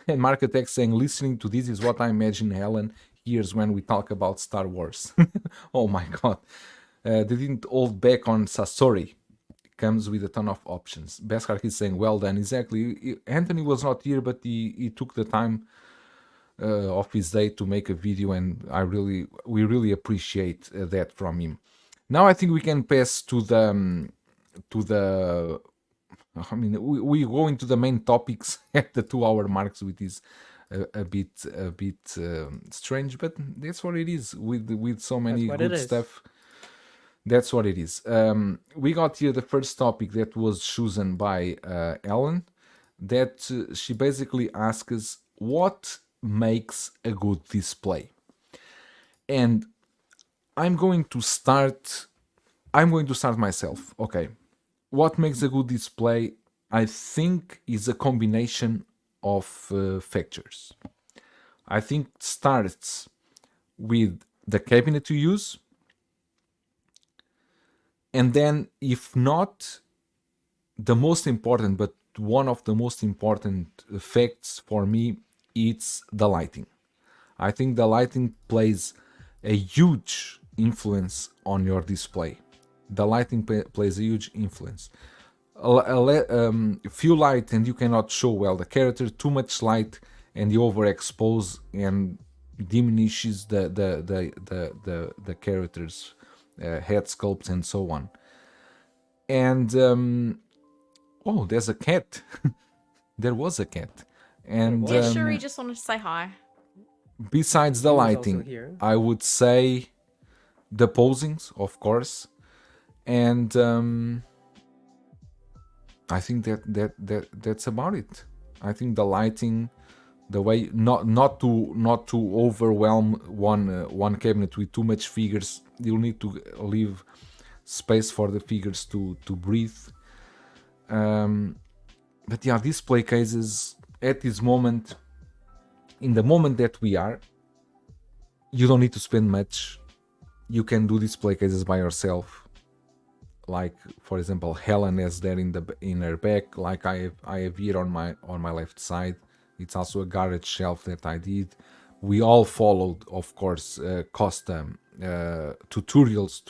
And Marketex saying, listening to this is what I imagine Helen hears when we talk about Star Wars. Oh my god. They didn't hold back on Sasori. Comes with a ton of options. Beskar is saying, well done. Exactly. Anthony was not here, but he took the time of his day to make a video, and we really appreciate that from him. Now I think we can pass to the I mean, we go into the main topics at the 2-hour marks, which is a bit strange, but that's what it is with so many good stuff. That's what it is. We got here the first topic that was chosen by Ellen, that she basically asks what makes a good display. And I'm going to start myself. Okay. What makes a good display, I think, is a combination of factors. I think it starts with the cabinet you use, and then, if not the most important, but one of the most important facts for me, it's the lighting. I think the lighting plays a huge influence on your display. The lighting plays a huge influence. Few light and you cannot show well the character. Too much light and you overexpose and diminishes the character's head sculpts and so on. And oh, there's a cat. There was a cat. And Yeah, Shuri just wanted to say hi. besides the He was also lighting, here. I would say the posings, of course, and I think that's about it. I think the lighting, the way not to overwhelm one cabinet with too much figures. You'll need to leave space for the figures to breathe. But yeah, display cases at this moment, in the moment that we are, you don't need to spend much. You can do display cases by yourself. Like, for example, Helen has there in her back. Like I have here on my left side. It's also a garage shelf that I did. We all followed, of course, custom tutorials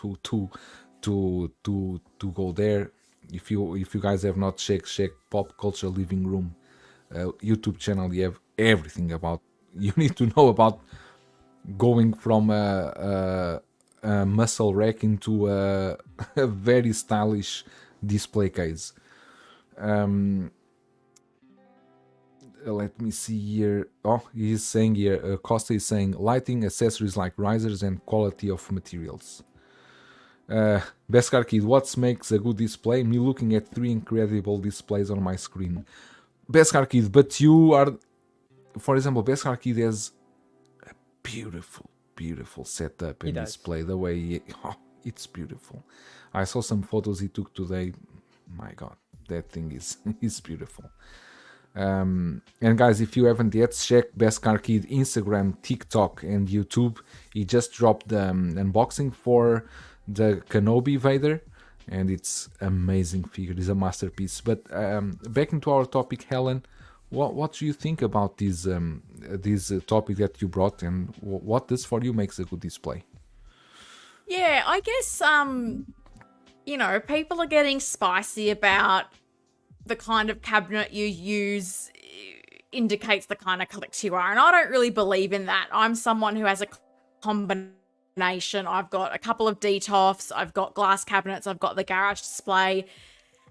to go there. If you guys have not checked Pop Culture Living Room YouTube channel, you have everything about. You need to know about going from a muscle rack into a very stylish display case. Let me see here. Oh, he's saying here, Costa is saying lighting, accessories like risers, and quality of materials. Beskar Kid, what makes a good display? Me looking at 3 incredible displays on my screen. Beskar Kid, but you are, for example, Beskar Kid has a beautiful setup and display. The way it's beautiful. I saw some photos he took today. My God, that thing is beautiful. And guys, if you haven't yet, check Beskar Kid Instagram, TikTok, and YouTube. He just dropped the unboxing for the Kenobi Vader, and it's amazing figure. It's a masterpiece. But back into our topic, Helen, what do you think about this topic that you brought, and what does for you makes a good display? Yeah, I guess people are getting spicy about the kind of cabinet you use indicates the kind of collector you are, and I don't really believe in that. I'm someone who has a combination. I've got a couple of DTOFs, I've got glass cabinets, I've got the garage display,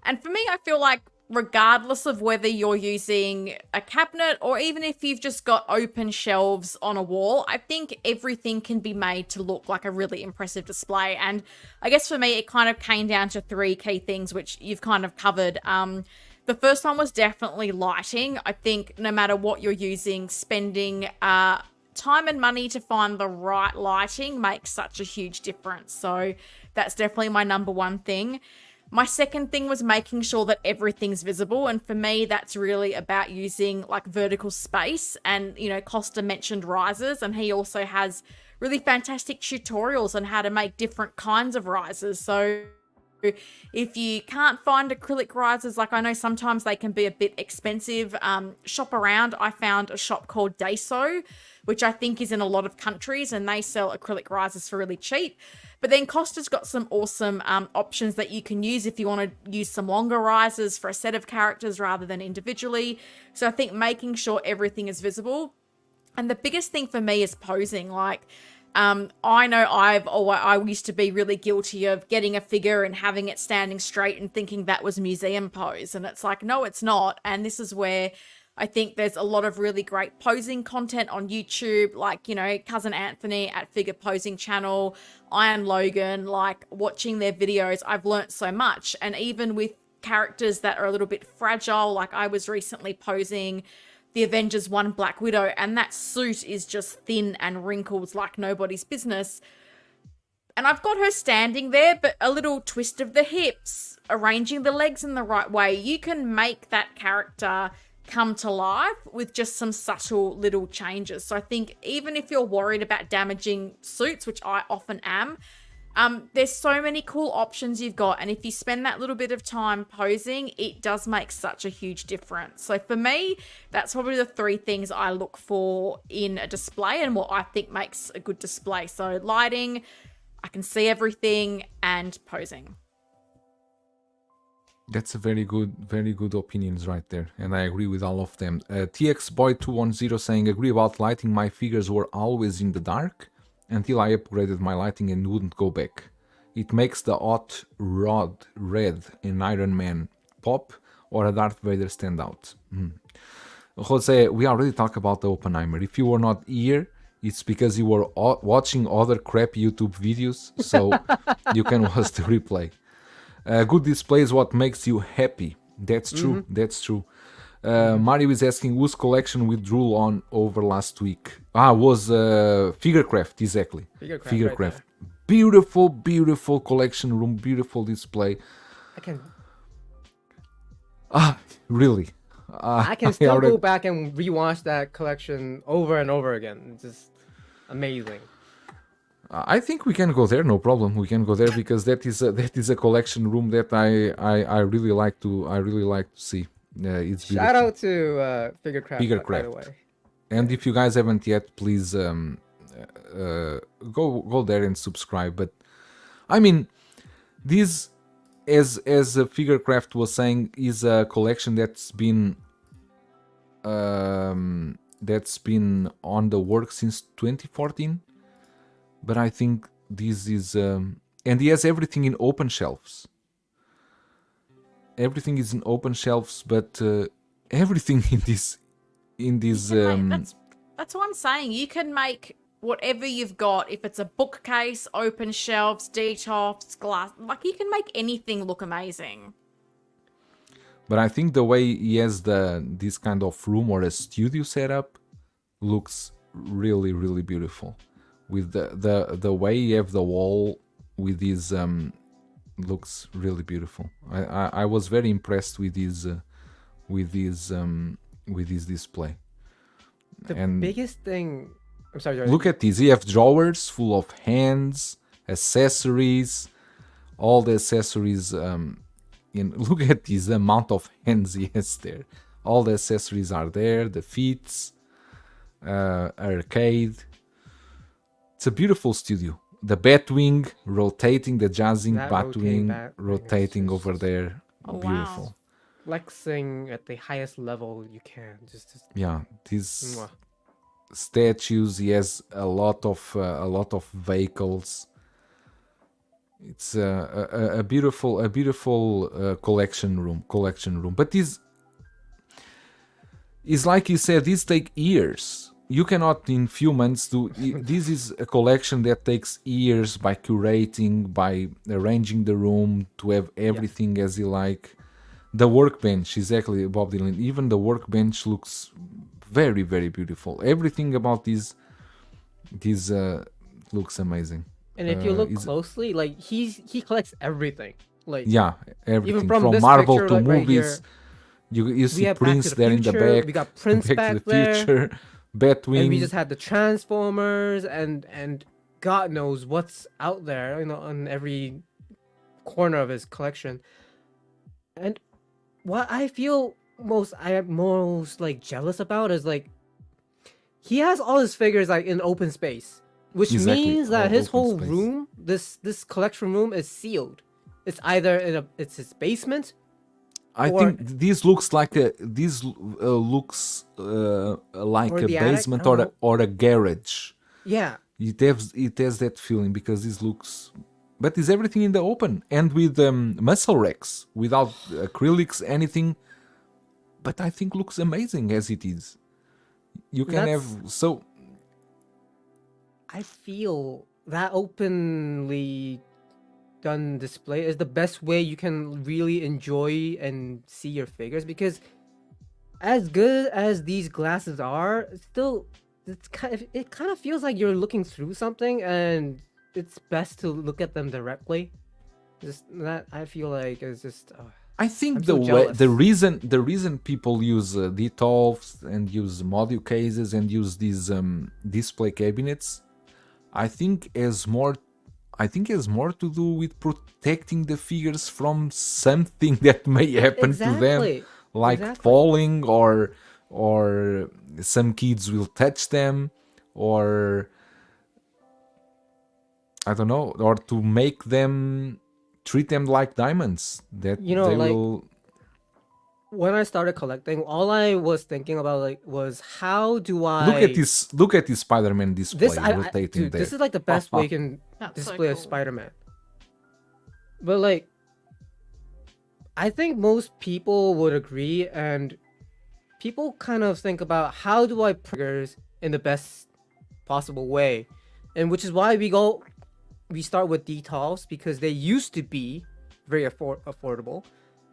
and for me, I feel like regardless of whether you're using a cabinet or even if you've just got open shelves on a wall, I think everything can be made to look like a really impressive display. And I guess for me, it kind of came down to 3 key things, which you've kind of covered. The first one was definitely lighting. I think no matter what you're using, spending time and money to find the right lighting makes such a huge difference. So that's definitely my number one thing. My second thing was making sure that everything's visible. And for me, that's really about using like vertical space. And, Costa mentioned risers, and he also has really fantastic tutorials on how to make different kinds of risers. So if you can't find acrylic risers, like I know sometimes they can be a bit expensive, shop around. I found a shop called Daiso, which I think is in a lot of countries, and they sell acrylic risers for really cheap. But then Costa's got some awesome options that you can use if you want to use some longer risers for a set of characters rather than individually. So I think making sure everything is visible. And the biggest thing for me is posing. Like, I know I used to be really guilty of getting a figure and having it standing straight and thinking that was museum pose. And it's like, no, it's not. And this is where I think there's a lot of really great posing content on YouTube, like, Cousin Anthony at Figure Posing Channel, Iron Logan, like watching their videos, I've learnt so much. And even with characters that are a little bit fragile, like I was recently posing the Avengers 1 Black Widow, and that suit is just thin and wrinkled like nobody's business. And I've got her standing there, but a little twist of the hips, arranging the legs in the right way, you can make that character come to life with just some subtle little changes. So I think even if you're worried about damaging suits, which I often am, there's so many cool options you've got. And if you spend that little bit of time posing, it does make such a huge difference. So for me, that's probably the 3 things I look for in a display and what I think makes a good display. So lighting, I can see everything, and posing. That's a very good opinions right there, and I agree with all of them. TXBoy210 saying, agree about lighting. My figures were always in the dark until I upgraded my lighting and wouldn't go back. It makes the hot rod red in Iron Man pop or a Darth Vader stand out. Jose, we already talked about the Oppenheimer. If you were not here, it's because you were watching other crap YouTube videos, so you can watch the replay. Good display is what makes you happy. That's true. That's true. Mario is asking whose collection we drew on over last week. Was Figurecraft, exactly. Figurecraft. Right. Beautiful, beautiful collection room, beautiful display. I can Really. I can still go back and rewatch that collection over and over again. It's just amazing. I think we can go there, no problem. We can go there because that is a collection room that I really like to see. It's beautiful. Shout out to Figurecraft, by the way. And if you guys haven't yet, please go there and subscribe. But I mean, this, as Figurecraft was saying, is a collection that's been on the work since 2014. But I think this is and he has everything in open shelves. Everything is in open shelves, but everything in this that's what I'm saying. You can make whatever you've got. If it's a bookcase, open shelves, detox, glass, like you can make anything look amazing. But I think the way he has this kind of room or a studio setup looks really, really beautiful. With the way you have the wall with these looks really beautiful. I was very impressed with this display. The biggest thing. I'm sorry, Jordan. Look at these. You have drawers full of hands, accessories, all the accessories. Look at this, the amount of hands he has there. All the accessories are there. The feet, arcade. It's a beautiful studio. The Batwing rotating, the jazzing Batwing rotating over there. Oh, beautiful. wow. Flexing at the highest level you can. Just yeah, these statues. He has a lot of vehicles. It's a beautiful collection room. But this is like you said. These take years. You cannot in few months do. This is a collection that takes years by curating, by arranging the room to have everything as you like. The workbench, exactly, Bob Dylan. Even the workbench looks very, very beautiful. Everything about this looks amazing. And if you look closely, like he collects everything. Like everything even from Marvel picture, to like, movies. Right You see Prince there in the back. We got Prince back to the there. Future. Batwing. And we just had the Transformers and God knows what's out there, on every corner of his collection. And what I feel I'm most like jealous about is like he has all his figures like in open space, which means that his whole room, this collection room, is sealed. It's either it's his basement. I think this looks like a basement or a garage. Yeah, it has that feeling because this looks, but is everything in the open and with muscle racks without acrylics, anything. But I think looks amazing as it is. You can have so. I feel that openly done display is the best way you can really enjoy and see your figures, because as good as these glasses are, still it kind of feels like you're looking through something, and it's best to look at them directly. Just that I feel like is just I think the reason people use detolfs and use module cases and use these display cabinets, I think has more to do with protecting the figures from something that may happen to them, like falling or some kids will touch them, or I don't know, or to make them treat them like diamonds. That when I started collecting, all I was thinking about was how do I look at this Spider-Man display rotating there. This is like the best way you can display a Spider-Man. But like, I think most people would agree, and people kind of think about how do I figures in the best possible way, and which is why we start with details because they used to be very affordable,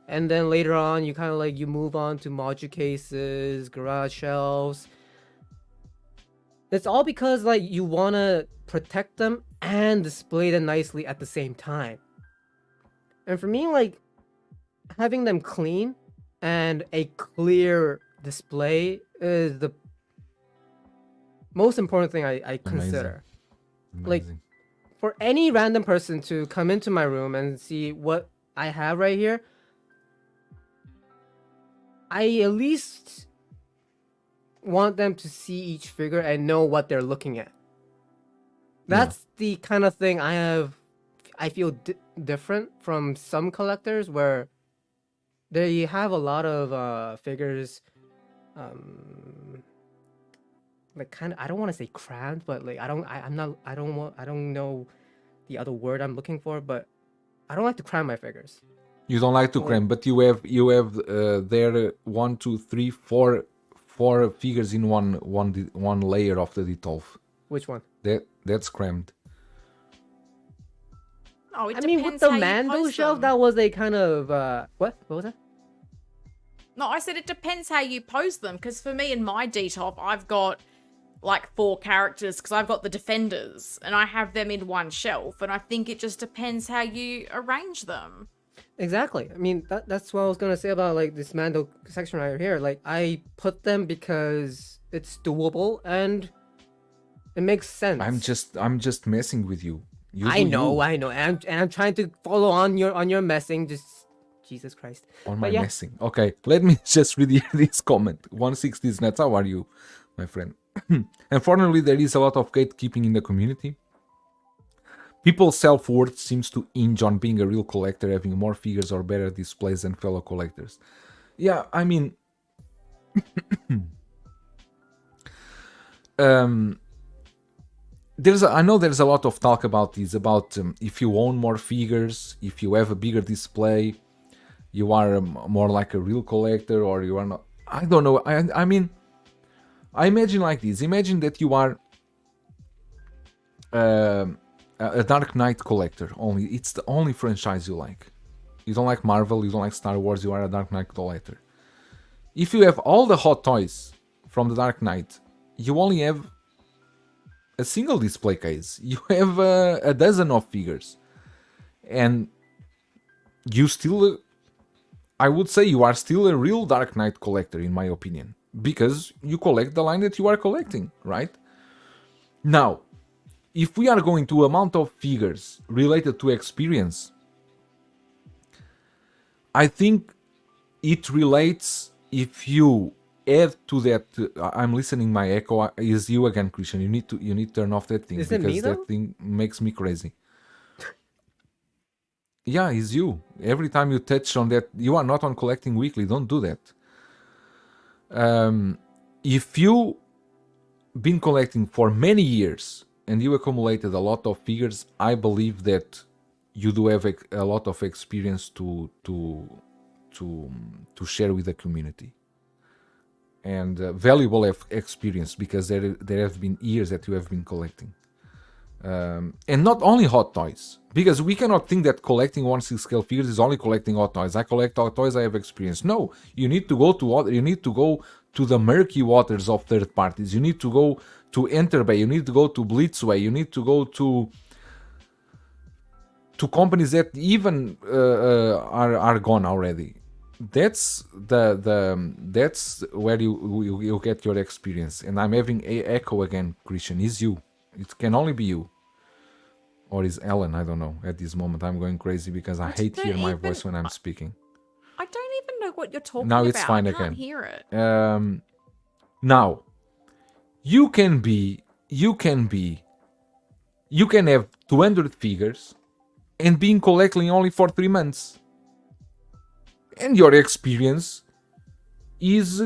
and then later on you kind of like you move on to module cases, garage shelves. It's all because like you want to protect them and display them nicely at the same time. And for me, like, having them clean and a clear display is the most important thing I consider. Like, Amazing. for any random person to come into my room and see what I have right here, I at least want them to see each figure and know what they're looking at. That's the kind of thing I feel different from some collectors where they have a lot of figures, like kind of, I don't want to say crammed, but like I don't know the other word I'm looking for, but I don't like to cram my figures. You don't like to cram, but you have there 1, 2, 3, 4 figures in one layer of the D12. Which one? That's crammed. Oh, it I mean, with depends the how you Mando post shelf, them. that was a kind of what was that? No, I said it depends how you pose them. Because for me in my D-top, I've got like 4 characters because I've got the Defenders and I have them in one shelf. And I think it just depends how you arrange them. Exactly. I mean, that's what I was gonna say about like this Mando section right here. Like, I put them because it's doable and it makes sense. I'm just messing with you. I know, and I'm trying to follow on your messing. Just Jesus Christ. On But my yeah. messing. Okay, let me just read here this comment. 160s Nuts, how are you, my friend? Unfortunately, there is a lot of gatekeeping in the community. People's self-worth seems to hinge on being a real collector, having more figures or better displays than fellow collectors. Yeah, I mean... I know there's a lot of talk about this, about if you own more figures, if you have a bigger display, you are more like a real collector, or you are not. I don't know. I mean, I imagine like this. Imagine that you are a Dark Knight collector. Only it's the only franchise you like. You don't like Marvel, you don't like Star Wars, you are a Dark Knight collector. If you have all the hot toys from the Dark Knight, you only have a single display case. You have a dozen of figures. And you still... I would say you are still a real Dark Knight collector, in my opinion. Because you collect the line that you are collecting, right? Now, if we are going to amount of figures related to experience, I think it relates if you add to that. I'm listening. My echo is you again, Christian. You need to turn off that thing. Is it because me, that though? thing makes me crazy. Yeah, it's you. Every time you touch on that, you are not on collecting weekly. Don't do that. If you been collecting for many years and you accumulated a lot of figures, I believe that you do have a lot of experience to share with the community, and valuable experience, because there have been years that you have been collecting, and not only hot toys, because we cannot think that collecting 1/6 scale figures is only collecting hot toys. I collect hot toys, I have experience. No, you need to go to the murky waters of third parties. You need to go to Enterbay, you need to go to Blitzway, you need to go to companies that even are gone already. That's that's where you get your experience. And I'm having a echo again, Christian. Is you? It can only be you, or is Ellen? I don't know. At this moment, I'm going crazy because I hate don't hearing my even- voice when I'm speaking. I don't even know what you're talking Now about. it's fine I can't again. hear it. Now, you can have 200 figures and being collecting only for 3 months, and your experience is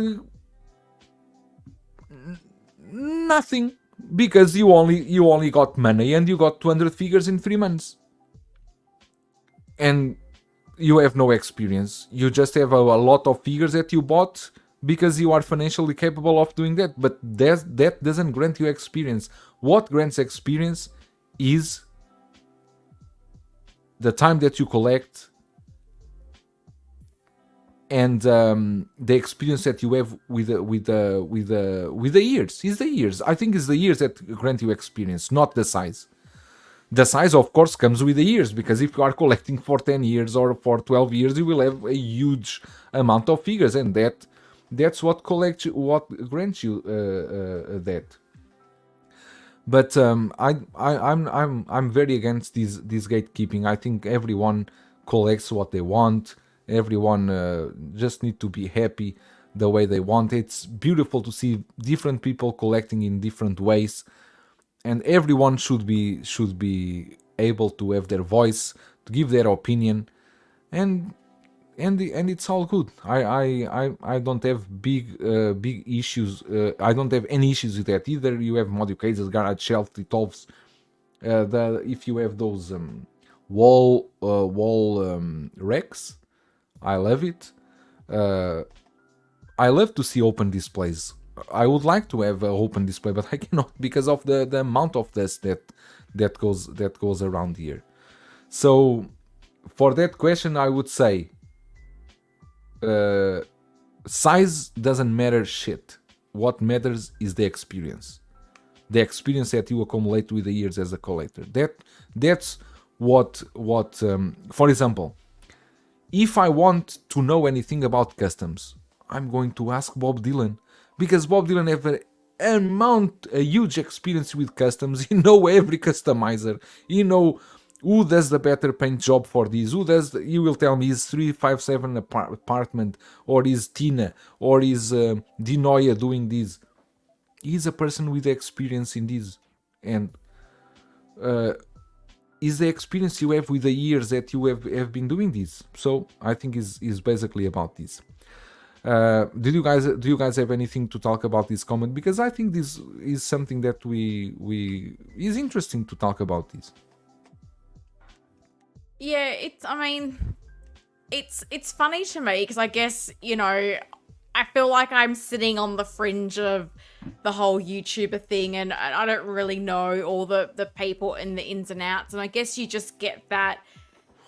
nothing, because you only got money and you got 200 figures in 3 months. and you have no experience. You just have a lot of figures that you bought because you are financially capable of doing that. But that doesn't grant you experience. What grants experience is the time that you collect and the experience that you have with the years. It's the years. I think it's the years that grant you experience, not the size. The size, of course, comes with the years, because if you are collecting for 10 years or for 12 years, you will have a huge amount of figures, and that's what grants you that. But I'm very against this gatekeeping. I think everyone collects what they want. Everyone just need to be happy the way they want. It's beautiful to see different people collecting in different ways, and everyone should be able to have their voice, to give their opinion, and it's all good. I don't have big issues. I don't have any issues with that. Either you have module cases, garage shelf, T12s. If you have those wall racks, I love it. I love to see open displays. I would like to have an open display, but I cannot because of the amount of dust that goes around here. So for that question, I would say size doesn't matter shit. What matters is the experience that you accumulate with the years as a collector. That's what for example, if I want to know anything about customs, I'm going to ask Bob Dylan, because Bob Dylan have a huge experience with customs. He know every customizer. He know who does the better paint job for this. He will tell me is 357 apartment, or is Tina, or is Dinoya doing this. He's a person with experience in this, and is the experience you have with the years that you have been doing this. So I think is basically about this. Do you guys have anything to talk about this comment? Because I think this is something that is interesting to talk about this. Yeah, it's funny to me because I guess, I feel like I'm sitting on the fringe of the whole YouTuber thing, and I don't really know all the people and the ins and outs, and I guess you just get that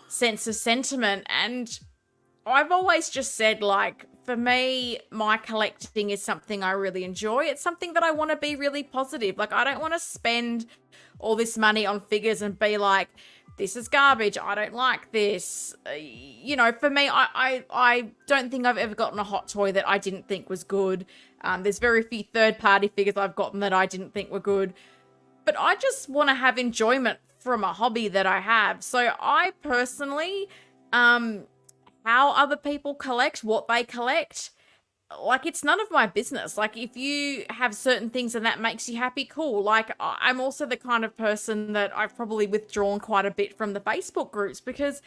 sense of sentiment. And I've always just said, like, for me, my collecting is something I really enjoy. It's something that I want to be really positive. Like, I don't want to spend all this money on figures and be like, this is garbage, I don't like this. For me, I don't think I've ever gotten a hot toy that I didn't think was good. There's very few third-party figures I've gotten that I didn't think were good. But I just want to have enjoyment from a hobby that I have. So I personally, how other people collect, what they collect, like, it's none of my business. Like, if you have certain things and that makes you happy, cool. Like, I'm also the kind of person that I've probably withdrawn quite a bit from the Facebook groups, because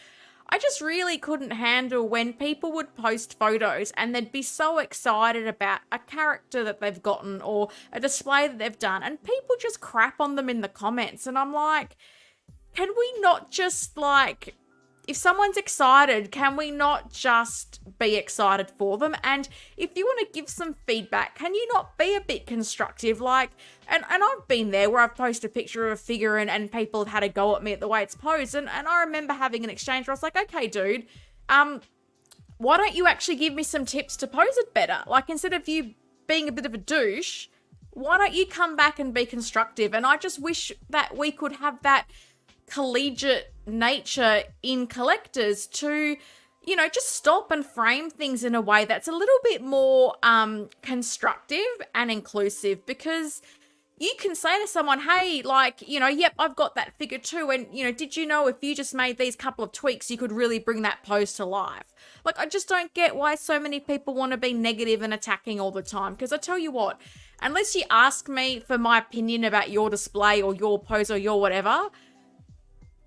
I just really couldn't handle when people would post photos and they'd be so excited about a character that they've gotten or a display that they've done, and people just crap on them in the comments. And I'm like, can we not just, like, if someone's excited, can we not just be excited for them? And if you want to give some feedback, can you not be a bit constructive? Like, and I've been there where I've posted a picture of a figure and people have had a go at me at the way it's posed. And I remember having an exchange where I was like, okay, dude, why don't you actually give me some tips to pose it better? Like, instead of you being a bit of a douche, why don't you come back and be constructive? And I just wish that we could have that collegiate nature in collectors to, just stop and frame things in a way that's a little bit more constructive and inclusive. Because you can say to someone, hey, like, yep, I've got that figure too, and did you know if you just made these couple of tweaks, you could really bring that pose to life? Like, I just don't get why so many people want to be negative and attacking all the time. Because I tell you what, unless you ask me for my opinion about your display or your pose or your whatever,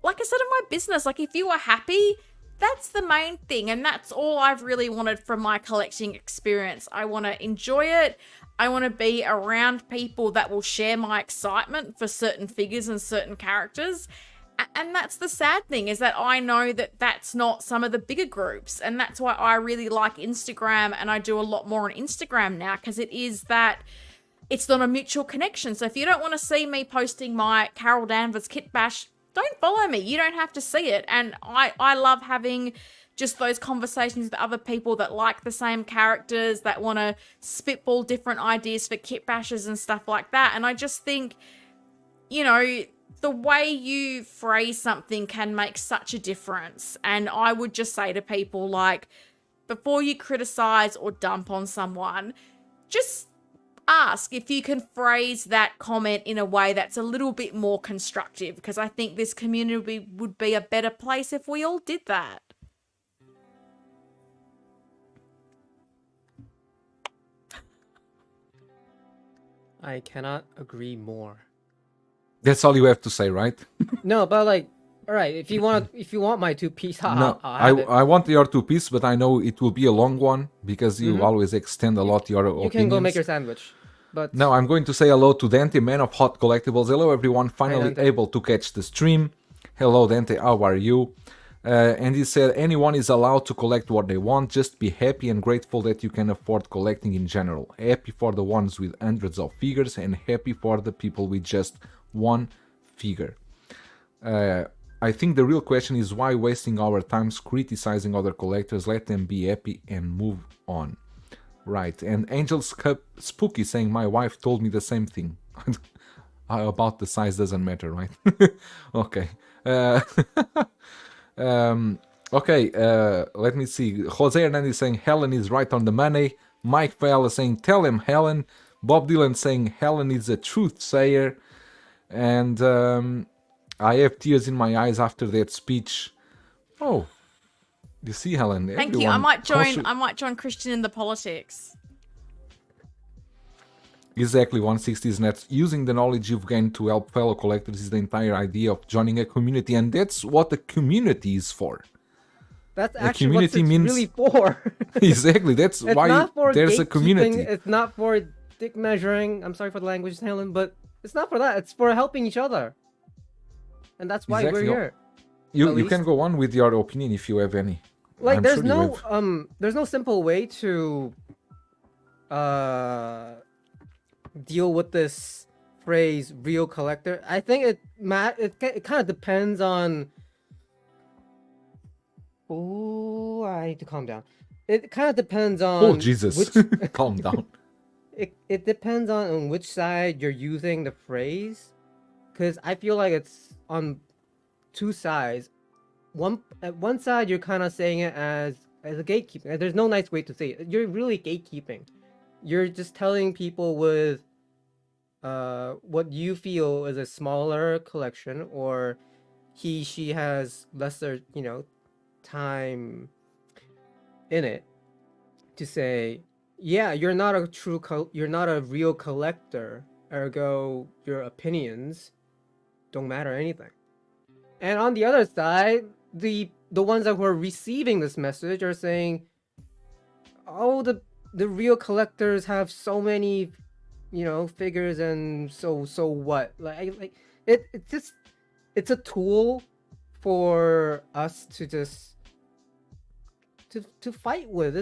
like I said, in my business, like, if you are happy, that's the main thing. And that's all I've really wanted from my collecting experience. I want to enjoy it. I want to be around people that will share my excitement for certain figures and certain characters. And that's the sad thing, is that I know that that's not some of the bigger groups. And that's why I really like Instagram, and I do a lot more on Instagram now, because it is that it's not a mutual connection. So if you don't want to see me posting my Carol Danvers kit bash, don't follow me. You don't have to see it. And I love having just those conversations with other people that like the same characters, that want to spitball different ideas for kit bashes and stuff like that. And I just think, you know, the way you phrase something can make such a difference. And I would just say to people, like, before you criticize or dump on someone, just ask if you can phrase that comment in a way that's a little bit more constructive, because I think this community would be a better place if we all did that. I cannot agree more. That's all you have to say, right? No, but like, all right, if you want my 2-piece, No, I'll have it. I want your 2-piece, but I know it will be a long one because you always extend a lot your opinions. You can go make your sandwich. But Now I'm going to say hello to Dante, man of hot collectibles. Hello everyone, finally Dante. able to catch the stream. Hello Dante, how are you? And he said, anyone is allowed to collect what they want, just be happy and grateful that you can afford collecting in general. Happy for the ones with hundreds of figures and happy for the people with just one figure. I think the real question is why wasting our times criticizing other collectors, let them be happy and move on. Right, and Angel Spooky saying, my wife told me the same thing. About the size doesn't matter, right? Okay. Okay, let me see. Jose Hernandez saying, Helen is right on the money. Mike Fella saying, tell him Helen. Bob Dylan saying, Helen is a truth sayer. And I have tears in my eyes after that speech. Oh, you see, Helen. Thank you. I might join Christian in the politics. Exactly, 160 is net. Using the knowledge you've gained to help fellow collectors is the entire idea of joining a community, and that's what the community is for. that's The actually what it's community means- really for. Exactly, that's It's why not for there's a gatekeeping, community. It's not for dick measuring. I'm sorry for the language, Helen, but it's not for that. It's for helping each other. And that's why Exactly. we're here. You at can least. go on with your opinion if you have any. Like I'm there's sure you no have. there's no simple way to deal with this phrase real collector. I think it kind of depends on. Oh, I need to calm down. It kind of depends on Oh Jesus, which calm down. it depends on which side you're using the phrase, because I feel like it's on two sides. At one side you're kind of saying it as a gatekeeping. There's no nice way to say it. You're really gatekeeping. You're just telling people with what you feel is a smaller collection, or she has lesser, time in it, to say, yeah, you're not a real collector, ergo your opinions don't matter anything. And on the other side, the ones that were receiving this message are saying, oh, the real collectors have so many, figures, and so what? Like it's a tool for us to just to fight with.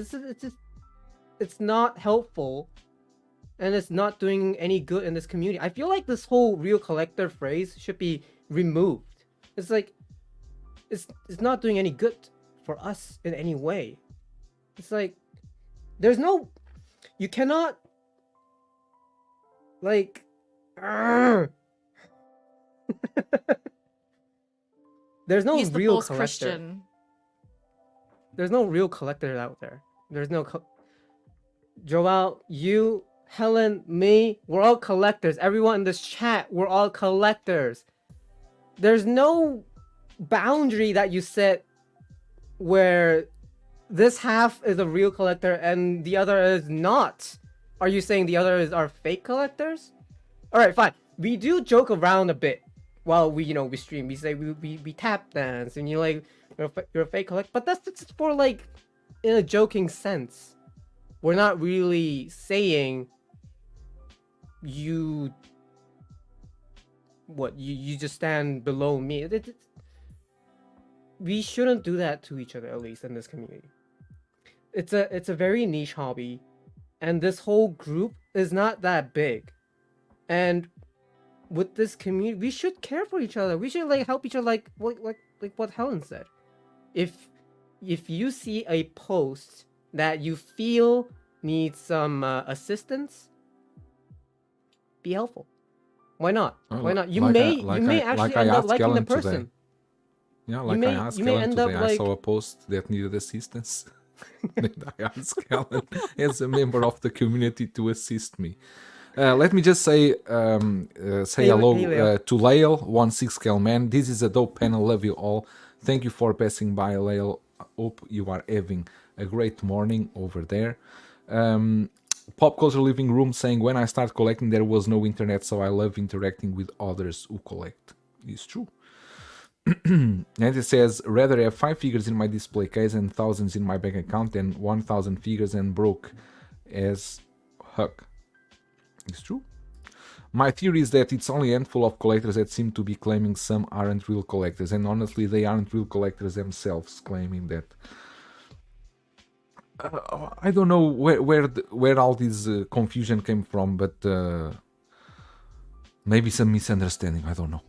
It's not helpful, and it's not doing any good in this community. I feel like this whole real collector phrase should be removed. It's like it's not doing any good for us in any way. It's like you cannot like there's no Use the real force, collector. Christian. There's no real collector out there. There's no Joel, you, Helen, me, we're all collectors. Everyone in this chat, we're all collectors. There's no boundary that you set where this half is a real collector and the other is not. Are you saying the others are fake collectors? Alright, fine. We do joke around a bit while we stream. We say we tap dance and you're a fake collector. But that's just for like in a joking sense. We're not really saying you what you just stand below me. We shouldn't do that to each other, at least in this community. It's a very niche hobby, and this whole group is not that big. And with this community, we should care for each other. We should like help each other, like what Helen said. If you see a post that you feel needs some assistance, be helpful. Why not? Why not? You may actually end up liking the person. Yeah, like I asked Helen today, I saw a post that needed assistance. And I asked Helen as a member of the community to assist me. Let me just say hello to Lael, 16 man. This is a dope panel. Love you all. Thank you for passing by, Lael. Hope you are having a great morning over there. Pop Culture Living Room saying, when I start collecting, there was no internet, so I love interacting with others who collect. It's true. And it says, rather have 5 figures in my display case and thousands in my bank account than 1,000 figures and broke as huck. It's true. My theory is that it's only a handful of collectors that seem to be claiming some aren't real collectors, and honestly they aren't real collectors themselves claiming that. I don't know where all this confusion came from, but maybe some misunderstanding, I don't know.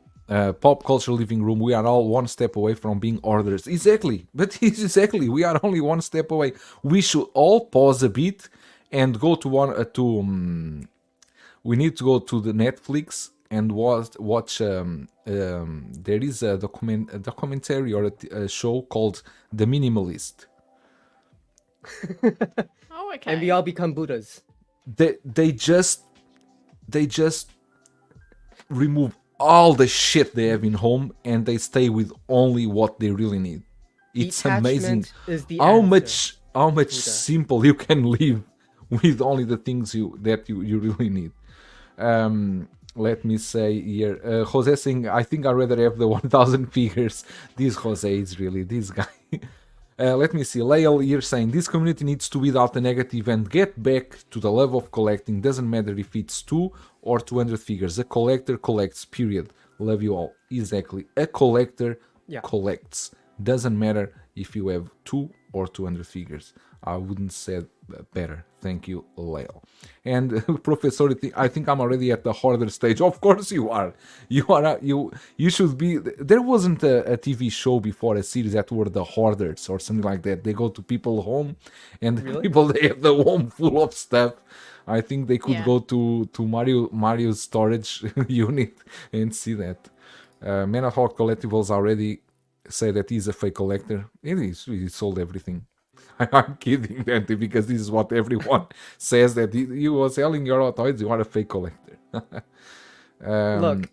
Pop Culture Living Room, we are all one step away from being orders. Exactly, but exactly, we are only one step away. We should all pause a bit and go to we need to go to the Netflix and watch. There is a documentary or a show called The Minimalist. Oh, okay. And we all become Buddhas. They just remove all the shit they have in home and they stay with only what they really need. It's amazing how much Buddha. Simple you can live with only the things you really need. Let me say here, Jose saying, I think I'd rather have the 1,000 figures. This Jose is really this guy. Let me see, Lael here saying, this community needs to weed out the negative and get back to the love of collecting. Doesn't matter if it's 2 or 200 figures. A collector collects, period. Love you all. Exactly. A collector collects. Doesn't matter if you have 2 or 200 figures. I wouldn't say better. Thank you, Lael. And Professor, I think I'm already at the hoarder stage. Of course you are. You should be. There wasn't a TV show before, a series that were the hoarders or something like that. They go to people's home and really? People they have the home full of stuff. I think they could go to Mario's storage unit and see that. Man of Hawk Collectibles already say that he's a fake collector. It is. He sold everything. I'm kidding, Dante, because this is what everyone says, that you were selling your toys, you are a fake collector. Look.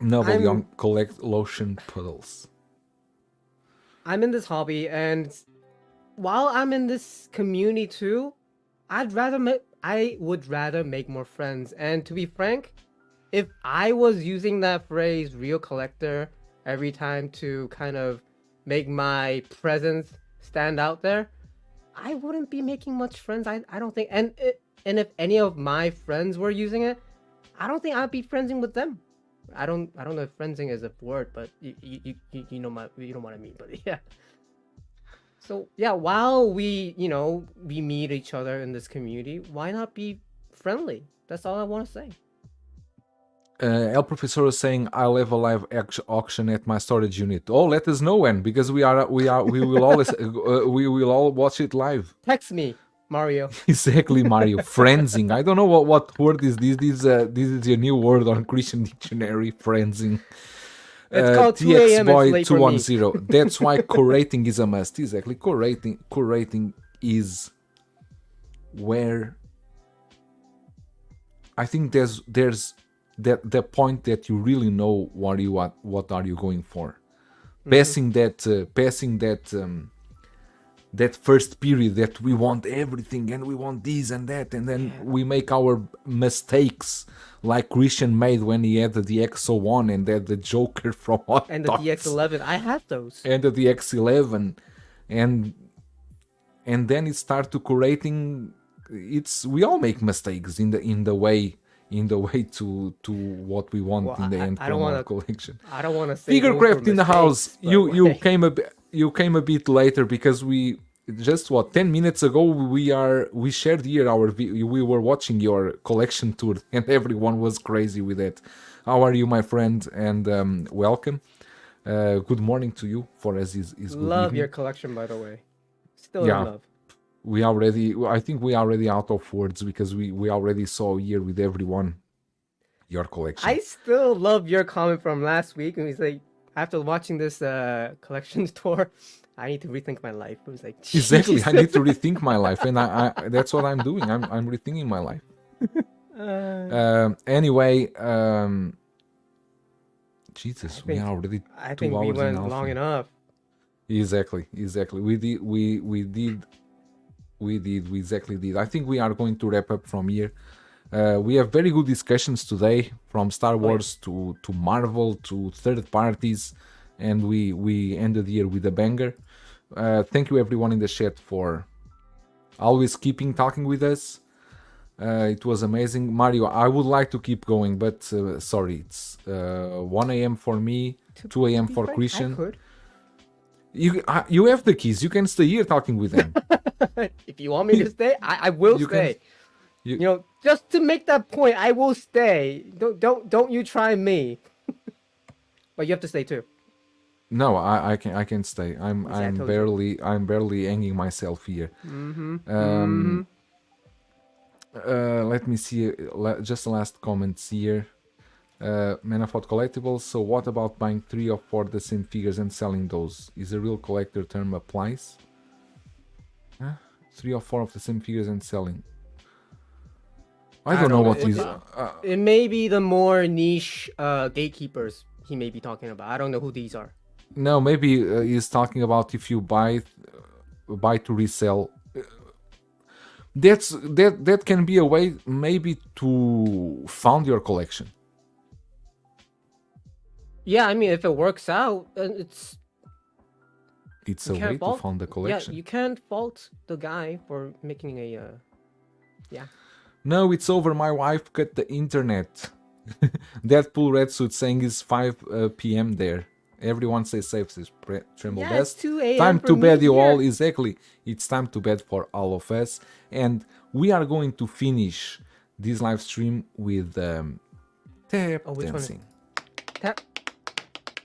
Noble Young collect lotion puddles. I'm in this hobby, and while I'm in this community too, I would rather make more friends. And to be frank, if I was using that phrase "real collector" every time to kind of make my presence stand out there, I wouldn't be making much friends. I don't think, and if any of my friends were using it, I don't think I'd be friendsing with them. I don't know if friendsing is a word, but you know what I mean. But yeah. So yeah, while we meet each other in this community, why not be friendly? That's all I want to say. El Professor is saying, I'll have a live auction at my storage unit. Oh, let us know when, because we will always we will all watch it live. Text me, Mario. Exactly, Mario. Friendsing. I don't know what word is this. This is your new word on Christian Dictionary. Friendsing. It's called 2 a.m. Boy 210. That's why curating is a must. Exactly. Curating is where I think there's the point that you really know what are you going for. Mm-hmm. Passing that first period that we want everything and we want this and that, and then we make our mistakes like Christian made when he had the DX01 and had the Joker from Hot and the DX11. I had those. And the DX11, and then it starts to curating. We all make mistakes in the way in the way to what we want Well, in the end I from don't our wanna- collection. I don't want to say Figure those were craft in the house. mistakes, but You like- came a bit later because we just 10 minutes ago we shared here we were watching your collection tour and everyone was crazy with it. How are you, my friend? And welcome. Good morning to you. For us is good love evening. your collection, by the way. Still Yeah. in love. I think we already out of words because we already saw here with everyone your collection. I still love your comment from last week, and he's like, after watching this collection tour, I need to rethink my life. It was like, Exactly. I Jesus. need to rethink my life, and I that's what I'm doing. I'm rethinking my life. Anyway, Jesus, we are already I 2 think we hours went and a half long in. enough. Exactly. We exactly did. I think we are going to wrap up from here. We have very good discussions today, from Star Wars to Marvel to third parties, and we ended here with a banger. Thank you everyone in the chat for always keeping talking with us. It was amazing. Mario, I would like to keep going, but sorry, it's 1 a.m. for me, 2 a.m. To be for frank, Christian. I could. You have the keys. You can stay here talking with them. If you want me to stay, I will You can- stay. you- You know, just to make that point, I will stay. Don't you try me. But you have to stay too. No, I can stay. I'm See, I told I'm barely hanging myself here. Let me see. Just the last comments here. Manafort collectibles. So what about buying 3 or 4 the same figures and selling those? Is a real collector term applies? 3 or 4 of the same figures and selling. I don't know what is. It may be the more niche gatekeepers he may be talking about. I don't know who these are. No, maybe he's talking about if you buy to resell. That can be a way maybe to found your collection. Yeah, I mean, if it works out, then it's It's you a can't way to fault- found the collection. Yeah, you can't fault the guy for making a. Yeah. No, it's over. My wife cut the internet. Deadpool red suit saying it's 5 p.m. there. Everyone says safe, says Tremble Yeah, it's Best. 2 a.m. Time for to me bed, you all. here. Exactly. It's time to bed for all of us. And we are going to finish this live stream with tap Oh, which one? dancing. Tap.